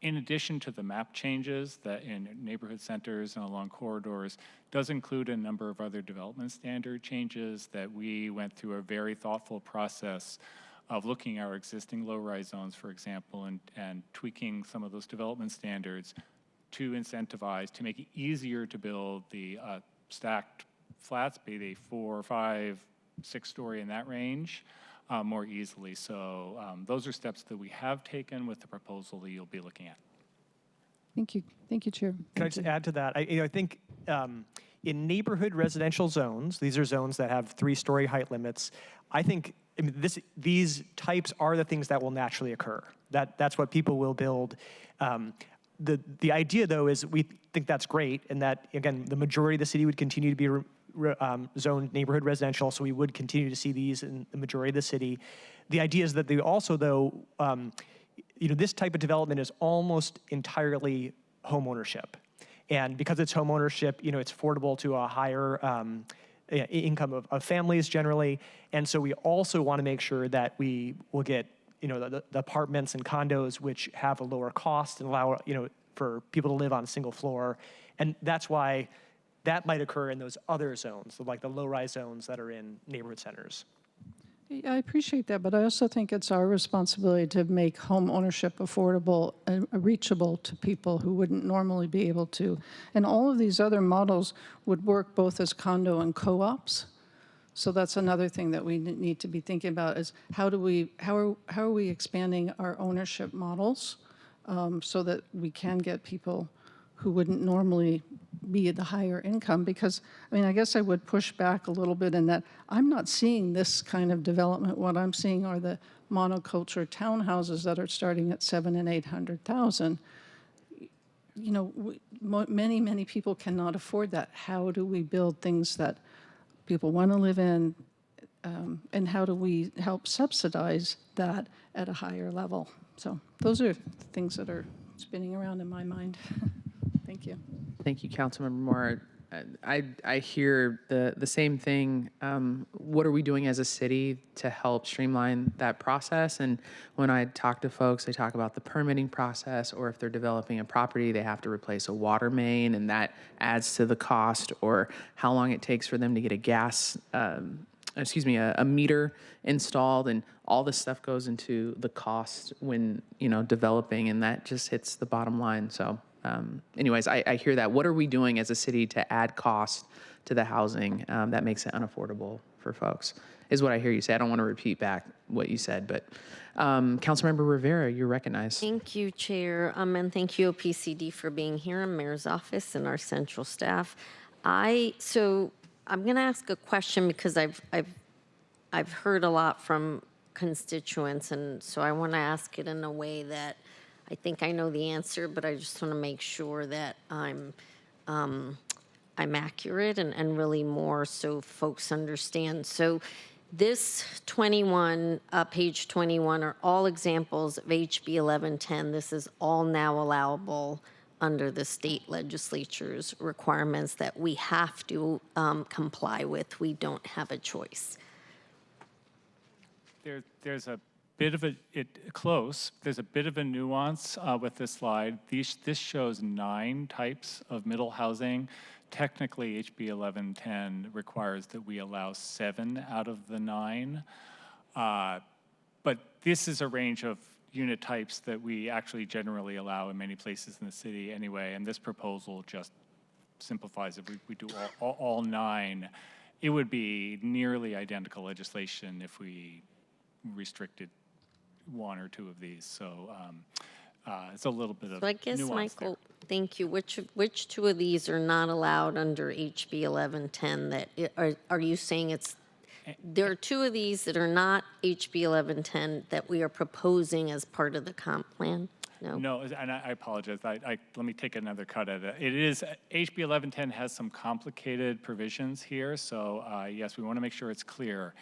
in addition to the map changes that in neighborhood centers and along corridors, does include a number of other development standard changes that we went through a very thoughtful process of looking at our existing low-rise zones, for example, and tweaking some of those development standards to incentivize, to make it easier to build the stacked flats, be they 4, 5, 6-story in that range, more easily. So those are steps that we have taken with the proposal that you'll be looking at. Thank you. Thank you, Chair. Can I just add to that? I think in neighborhood residential zones, these are zones that have 3-story height limits. I think these types are the things that will naturally occur. That's what people will build. The idea, though, is we think that's great, and that, again, the majority of the city would continue to be zoned neighborhood residential, so we would continue to see these in the majority of the city. The idea is that they also, though, this type of development is almost entirely home ownership. And because it's home ownership, it's affordable to a higher income of families generally. And so we also want to make sure that we will get, the apartments and condos which have a lower cost and allow, for people to live on a single floor. And that's why that might occur in those other zones, like the low-rise zones that are in neighborhood centers. I appreciate that, but I also think it's our responsibility to make home ownership affordable and reachable to people who wouldn't normally be able to. And all of these other models would work both as condo and co-ops. So that's another thing that we need to be thinking about is how are we expanding our ownership models so that we can get people who wouldn't normally be at the higher income. Because, I guess I would push back a little bit in that I'm not seeing this kind of development. What I'm seeing are the monoculture townhouses that are starting at $700,000 and $800,000. Many people cannot afford that. How do we build things that people want to live in, and how do we help subsidize that at a higher level? So those are things that are spinning around in my mind. Thank you. Thank you, Councilmember Moore. I hear the same thing. What are we doing as a city to help streamline that process? And when I talk to folks, they talk about the permitting process, or if they're developing a property, they have to replace a water main, and that adds to the cost, or how long it takes for them to get a meter installed, and all this stuff goes into the cost when, developing, and that just hits the bottom line. So anyways, I hear that. What are we doing as a city to add cost to the housing that makes it unaffordable for folks, is what I hear you say. I don't want to repeat back what you said, but Councilmember Rivera, you're recognized. Thank you, Chair, and thank you, OPCD, for being here, and Mayor's Office and our central staff. So I'm going to ask a question because I've heard a lot from constituents, and so I want to ask it in a way that I think I know the answer, but I just want to make sure that I'm accurate and really more so folks understand. So this 21, page 21, are all examples of HB 1110. This is all now allowable under the state legislature's requirements that we have to comply with. We don't have a choice. There's a bit of there's a bit of a nuance with this slide. This shows 9 types of middle housing. Technically, HB 1110 requires that we allow 7 out of the 9. But this is a range of unit types that we actually generally allow in many places in the city anyway, and this proposal just simplifies it. We do all 9. It would be nearly identical legislation if we restricted 1 or 2 of these. So it's a little bit of So I guess, Michael, there. thank you. Which 2 of these are not allowed under HB 1110? That are you saying it's there are 2 of these that are not HB 1110 that we are proposing as part of the comp plan? No, and I apologize. Let me take another cut at it. It is HB 1110 has some complicated provisions here. So yes, we want to make sure it's clear.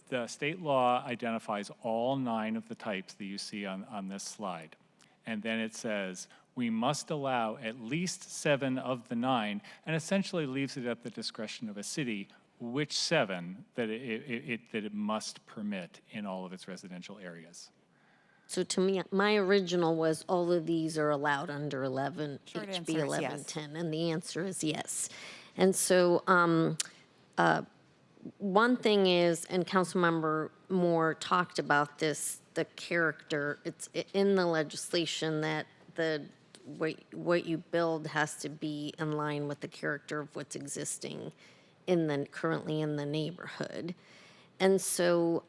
The state law identifies all 9 of the types that you see on this slide. And then it says, we must allow at least 7 of the 9, and essentially leaves it at the discretion of a city which 7 that it must permit in all of its residential areas. So to me, my original was all of these are allowed under Short HB answer is 1110, and the answer is yes. And so one thing is, and Councilmember Moore talked about this, the character. It's in the legislation that what you build has to be in line with the character of what's existing currently in the neighborhood. And so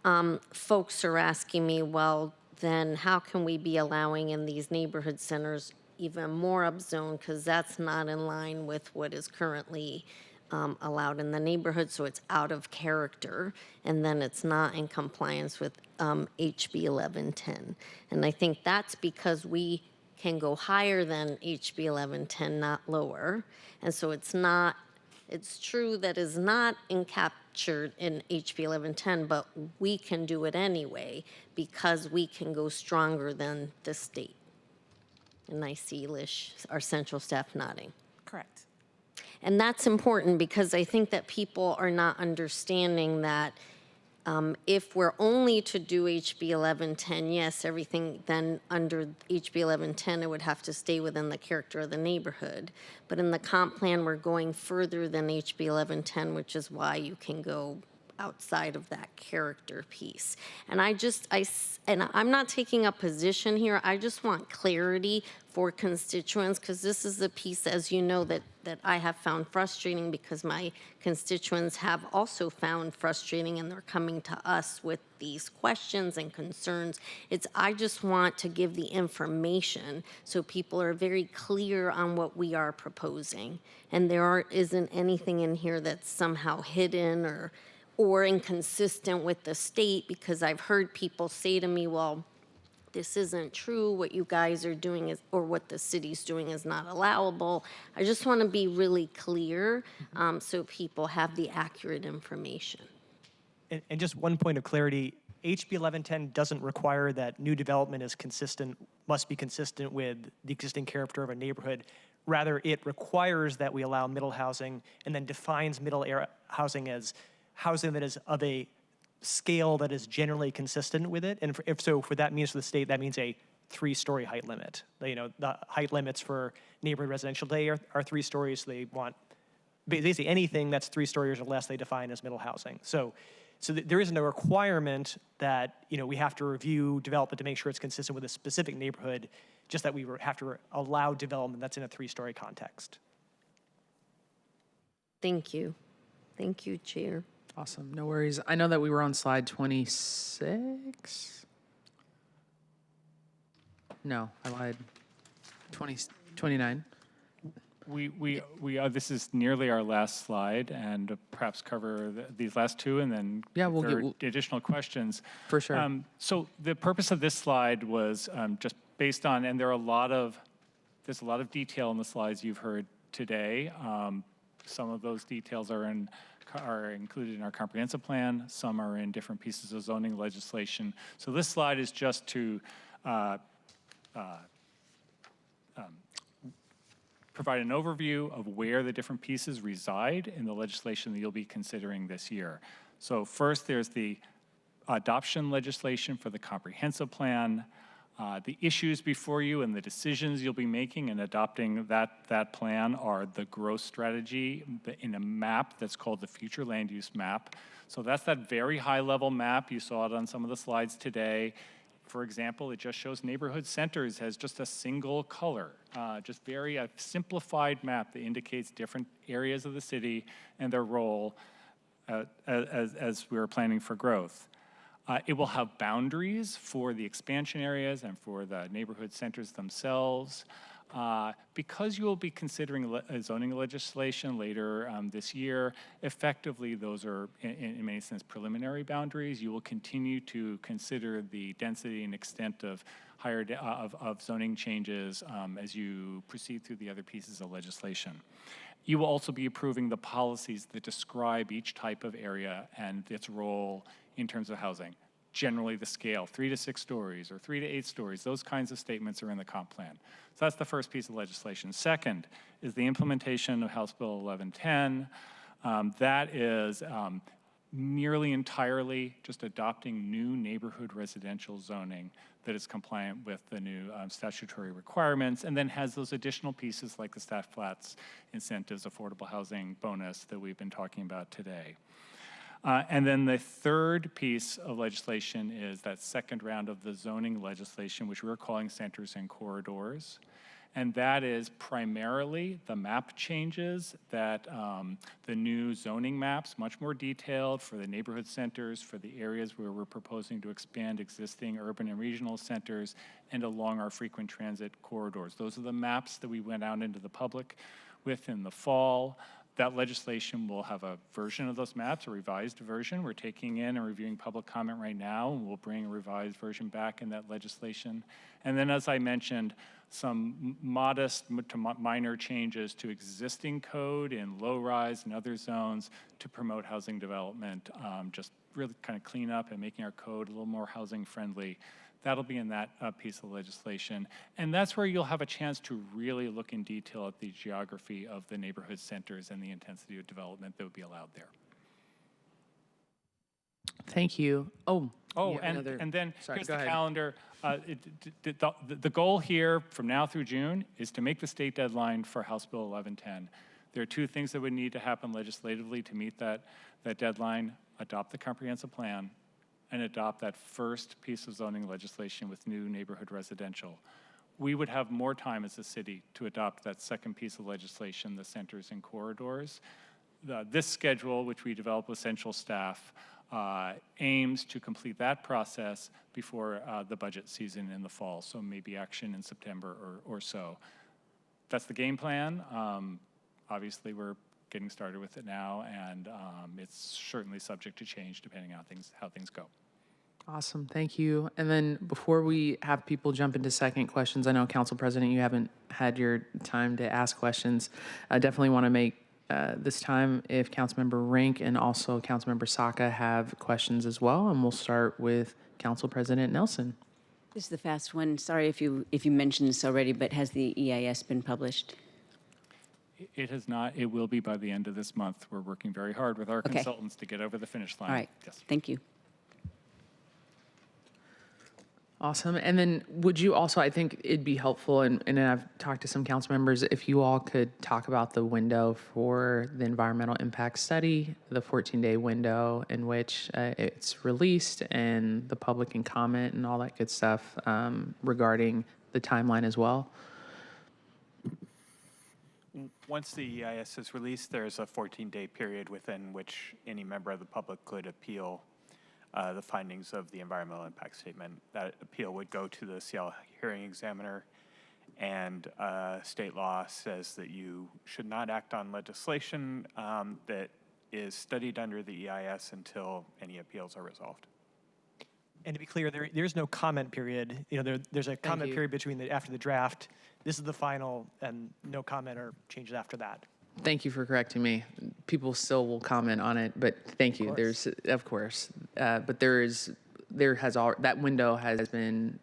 folks are asking me, well, then how can we be allowing in these neighborhood centers even more upzone, because that's not in line with what is currently allowed in the neighborhood, so it's out of character, and then it's not in compliance with HB 1110. And I think that's because we can go higher than HB 1110, not lower. And so it's true that is not captured in HB 1110, but we can do it anyway because we can go stronger than the state. And I see Lish, our central staff, nodding. Correct. And that's important because I think that people are not understanding that if we're only to do HB 1110, yes, everything then under HB 1110, it would have to stay within the character of the neighborhood. But in the comp plan, we're going further than HB 1110, which is why you can go outside of that character piece. And I'm not taking a position here. I just want clarity for constituents, because this is the piece, as you know, that I have found frustrating, because my constituents have also found frustrating, and they're coming to us with these questions and concerns. I just want to give the information so people are very clear on what we are proposing. And there isn't anything in here that's somehow hidden or inconsistent with the state, because I've heard people say to me, well, this isn't true, what you guys are doing or what the city's doing is not allowable. I just want to be really clear so people have the accurate information. And just one point of clarity, HB 1110 doesn't require that new development must be consistent with the existing character of a neighborhood. Rather, it requires that we allow middle housing, and then defines middle housing as housing that is of a scale that is generally consistent with it. And if so, for that means for the state, that means a 3-story height limit. The height limits for neighborhood residential today are 3 stories. So they want basically anything that's 3 stories or less, they define as middle housing. So there isn't a requirement that we have to review development to make sure it's consistent with a specific neighborhood, just that we have to allow development that's in a 3-story context. Thank you. Thank you, Chair. Awesome, no worries. I know that we were on slide 26. No, I lied. 29. This is nearly our last slide, and perhaps cover these last 2, and then we'll get additional questions. For sure. So the purpose of this slide was just based on, and there's a lot of detail in the slides you've heard today. Some of those details are included in our comprehensive plan. Some are in different pieces of zoning legislation. So this slide is just to provide an overview of where the different pieces reside in the legislation that you'll be considering this year. So first, there's the adoption legislation for the comprehensive plan. The issues before you and the decisions you'll be making in adopting that plan are the growth strategy in a map that's called the future land use map. So that's that very high level map. You saw it on some of the slides today. For example, it just shows neighborhood centers as just a single color, just very a simplified map that indicates different areas of the city and their role as we are planning for growth. It will have boundaries for the expansion areas and for the neighborhood centers themselves. Because you will be considering zoning legislation later this year, effectively those are, in many sense, preliminary boundaries. You will continue to consider the density and extent of of zoning changes as you proceed through the other pieces of legislation. You will also be approving the policies that describe each type of area and its role in terms of housing. Generally the scale, 3 to 6 stories or 3 to 8 stories, those kinds of statements are in the comp plan. So that's the first piece of legislation. Second is the implementation of House Bill 1110. That is nearly entirely just adopting new neighborhood residential zoning that is compliant with the new statutory requirements, and then has those additional pieces like the staff flats, incentives, affordable housing bonus that we've been talking about today. And then the third piece of legislation is that second round of the zoning legislation, which we're calling centers and corridors. And that is primarily the map changes that the new zoning maps, much more detailed for the neighborhood centers, for the areas where we're proposing to expand existing urban and regional centers, and along our frequent transit corridors. Those are the maps that we went out into the public with in the fall. That legislation will have a version of those maps, a revised version. We're taking in and reviewing public comment right now, and we'll bring a revised version back in that legislation. And then, as I mentioned, some modest to minor changes to existing code in low-rise and other zones to promote housing development, just really kind of clean up and making our code a little more housing friendly. That'll be in that piece of legislation. And that's where you'll have a chance to really look in detail at the geography of the neighborhood centers and the intensity of development that would be allowed there. Thank you. And then Sorry, here's go the ahead. calendar. The goal here from now through June is to make the state deadline for House Bill 1110. There are 2 things that would need to happen legislatively to meet that deadline: adopt the comprehensive plan and adopt that first piece of zoning legislation with new neighborhood residential. We would have more time as a city to adopt that second piece of legislation, the centers and corridors. This schedule, which we developed with central staff, aims to complete that process before the budget season in the fall, so maybe action in September or so. That's the game plan. Obviously, we're getting started with it now, and it's certainly subject to change depending on how things go. Awesome, thank you. And then before we have people jump into second questions, I know, Council President, you haven't had your time to ask questions. I definitely want to make this time if Councilmember Rink and also Councilmember Saka have questions as well, and we'll start with Council President Nelson. This is the fast one. Sorry if you mentioned this already, but has the EIS been published? It has not. It will be by the end of this month. We're working very hard with our consultants to get over the finish line. All right. Yes. Thank you. Awesome. And then would you also, I think it'd be helpful, and I've talked to some council members, if you all could talk about the window for the environmental impact study, the 14-day window in which it's released, and the public can comment and all that good stuff regarding the timeline as well. Once the EIS is released, there's a 14-day period within which any member of the public could appeal the findings of the environmental impact statement. That appeal would go to the Seattle hearing examiner, and state law says that you should not act on legislation that is studied under the EIS until any appeals are resolved. And to be clear, there's no comment period. There's a comment period between after the draft. This is the final, and no comment or changes after that. Thank you for correcting me. People still will comment on it, but thank you. There's, of course, but that window has been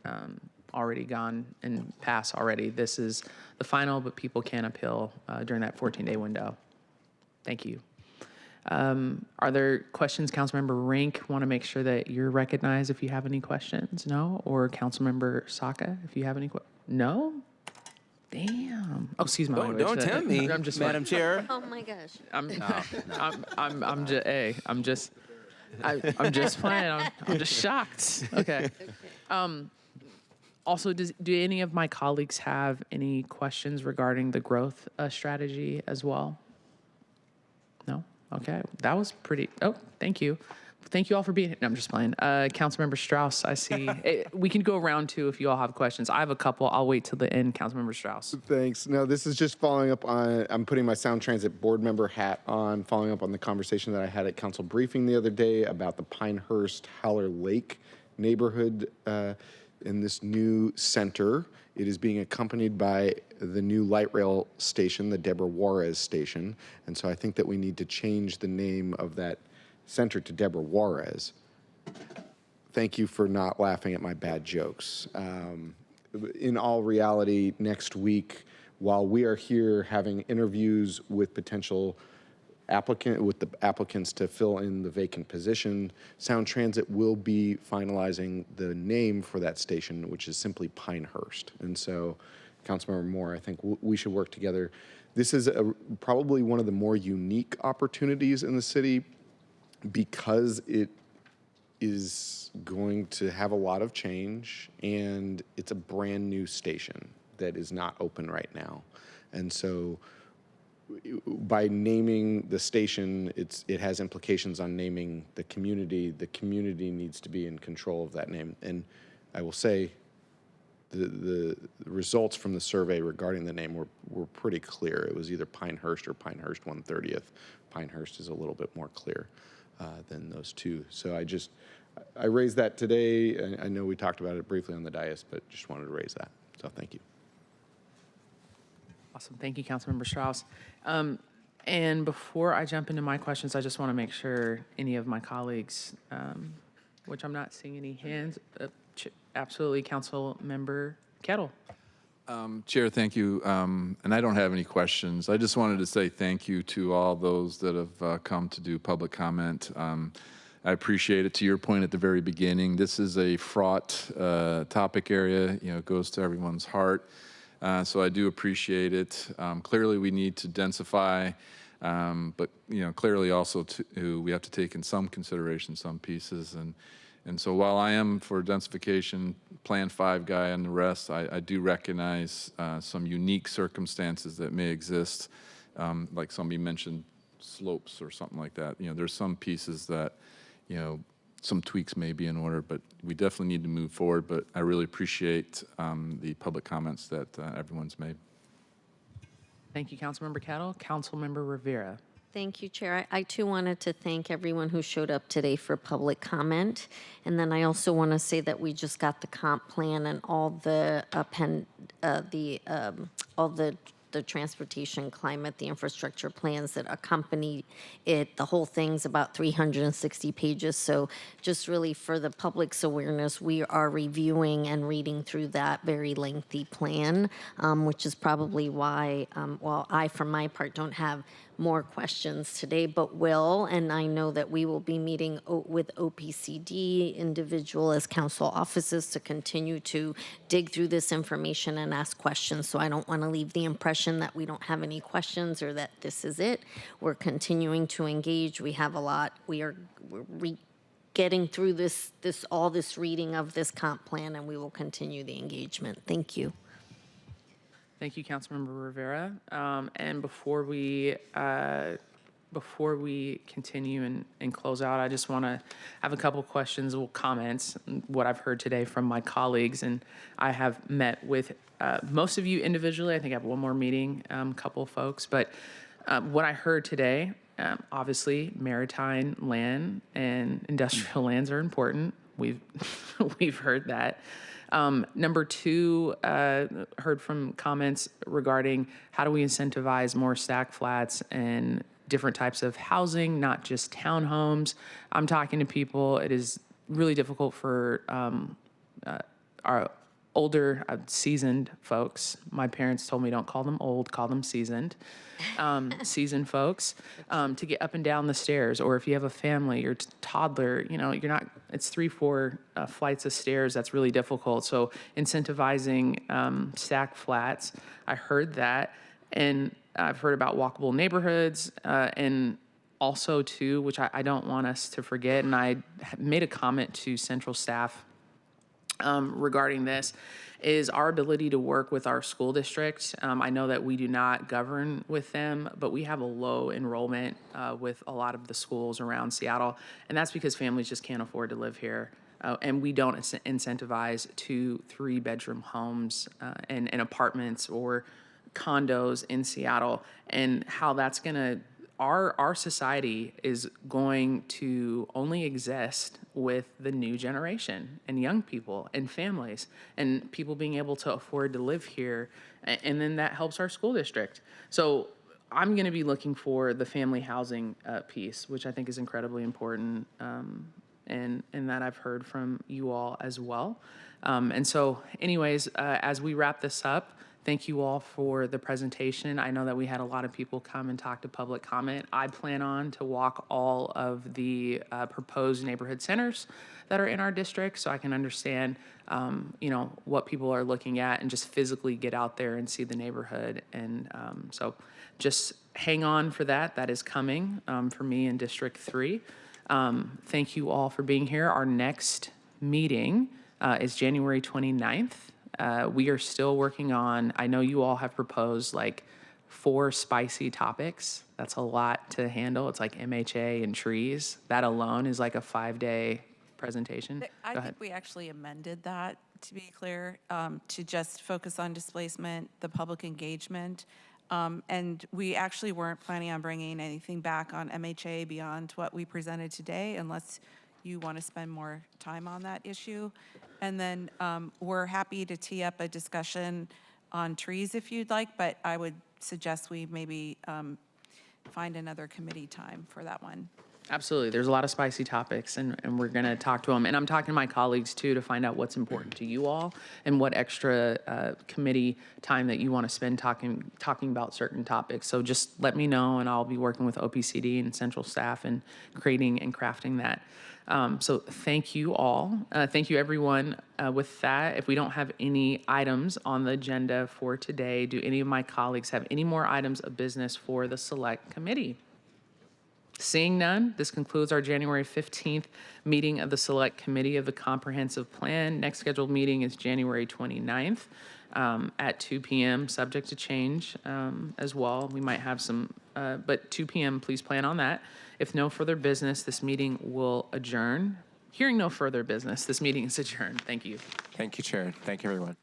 already gone and passed already. This is the final, but people can appeal during that 14-day window. Thank you. Are there questions? Councilmember Rink, want to make sure that you're recognized if you have any questions? No? Or Councilmember Saka, if you have any questions? No? Damn. Oh, excuse my language. Don't tempt me, I'm just Madam Chair. Oh my gosh. I'm just playing. I'm just shocked. Okay. Also, do any of my colleagues have any questions regarding the growth strategy as well? No? Okay. That was pretty. Oh, thank you. Thank you all for being here. No, I'm just playing. Councilmember Strauss, I see. We can go around too if you all have questions. I have a couple. I'll wait till the end. Councilmember Strauss. Thanks. No, this is just following up on, I'm putting my Sound Transit board member hat on, following up on the conversation that I had at council briefing the other day about the Pinehurst Howler Lake neighborhood in this new center. It is being accompanied by the new light rail station, the Deborah Juarez station. And so I think that we need to change the name of that center to Deborah Juarez. Thank you for not laughing at my bad jokes. In all reality, next week, while we are here having interviews with the applicants to fill in the vacant position, Sound Transit will be finalizing the name for that station, which is simply Pinehurst. And so, Councilmember Moore, I think we should work together. This is probably one of the more unique opportunities in the city because it is going to have a lot of change, and it's a brand new station that is not open right now. And so by naming the station, it has implications on naming the community. The community needs to be in control of that name. And I will say the results from the survey regarding the name were pretty clear. It was either Pinehurst or Pinehurst 130th. Pinehurst is a little bit more clear than those two. So I raised that today. I know we talked about it briefly on the dais, but just wanted to raise that. So thank you. Awesome. Thank you, Councilmember Strauss. And before I jump into my questions, I just want to make sure any of my colleagues, which I'm not seeing any hands, absolutely, Councilmember Kettle. Chair, thank you. And I don't have any questions. I just wanted to say thank you to all those that have come to do public comment. I appreciate it. To your point at the very beginning, this is a fraught topic area. You know, it goes to everyone's heart. So I do appreciate it. Clearly, we need to densify, but clearly also we have to take in some consideration some pieces. And so while I am for densification, Plan 5 guy and the rest, I do recognize some unique circumstances that may exist, like somebody mentioned slopes or something like that. There's some pieces that, some tweaks may be in order, but we definitely need to move forward. But I really appreciate the public comments that everyone's made. Thank you, Councilmember Kettle. Councilmember Rivera. Thank you, Chair. I too wanted to thank everyone who showed up today for public comment. And then I also want to say that we just got the comp plan and all the the transportation climate, the infrastructure plans that accompany it. The whole thing's about 360 pages. So just really for the public's awareness, we are reviewing and reading through that very lengthy plan, which is probably why, well, I, for my part, don't have more questions today, but will, and I know that we will be meeting with OPCD individual as council offices to continue to dig through this information and ask questions. So I don't want to leave the impression that we don't have any questions or that this is it. We're continuing to engage. We have a lot. We're getting through all this reading of this comp plan, and we will continue the engagement. Thank you. Thank you, Councilmember Rivera. And before we continue and close out, I just want to have a couple questions or comments, what I've heard today from my colleagues. And I have met with most of you individually. I think I have one more meeting, a couple of folks. But what I heard today, obviously, maritime land and industrial lands are important. We've heard that. Number two, heard from comments regarding how do we incentivize more stack flats and different types of housing, not just townhomes. I'm talking to people. It is really difficult for our older, seasoned folks. My parents told me don't call them old, call them seasoned. Seasoned folks to get up and down the stairs, or if you have a family or toddler, you know, you're not, it's 3-4 flights of stairs. That's really difficult. So incentivizing stack flats, I heard that. And I've heard about walkable neighborhoods and also too, which I don't want us to forget. And I made a comment to central staff regarding this, is our ability to work with our school district. I know that we do not govern with them, but we have a low enrollment with a lot of the schools around Seattle, and that's because families just can't afford to live here. And we don't incentivize 2-3 bedroom homes and apartments or condos in Seattle, and how that's gonna, our society is going to only exist with the new generation and young people and families and people being able to afford to live here. And then that helps our school district. So I'm going to be looking for the family housing piece, which I think is incredibly important. And that I've heard from you all as well. And so anyways, as we wrap this up, thank you all for the presentation. I know that we had a lot of people come and talk to public comment. I plan on to walk all of the proposed neighborhood centers that are in our district so I can understand, you know, what people are looking at and just physically get out there and see the neighborhood. And so just hang on for that. That is coming for me in District 3. Thank you all for being here. Our next meeting is January 29th. We are still working on, I know you all have proposed like 4 spicy topics. That's a lot to handle. It's like MHA and trees. That alone is like a 5-day presentation. I Go ahead. think we actually amended that, to be clear, to just focus on displacement, the public engagement. And we actually weren't planning on bringing anything back on MHA beyond what we presented today, unless you want to spend more time on that issue. And then we're happy to tee up a discussion on trees if you'd like, but I would suggest we maybe find another committee time for that one. Absolutely. There's a lot of spicy topics, and we're going to talk to them. And I'm talking to my colleagues, too, to find out what's important to you all and what extra committee time that you want to spend talking about certain topics. So just let me know, and I'll be working with OPCD and central staff and creating and crafting that. So thank you all. Thank you, everyone. With that, if we don't have any items on the agenda for today, do any of my colleagues have any more items of business for the Select Committee? Seeing none, this concludes our January 15th meeting of the Select Committee of the Comprehensive Plan. Next scheduled meeting is January 29th at 2 p.m., subject to change as well. We might have some, but 2 p.m., please plan on that. If no further business, this meeting will adjourn. Hearing no further business, this meeting is adjourned. Thank you. Thank you, Chair. Thank you, everyone.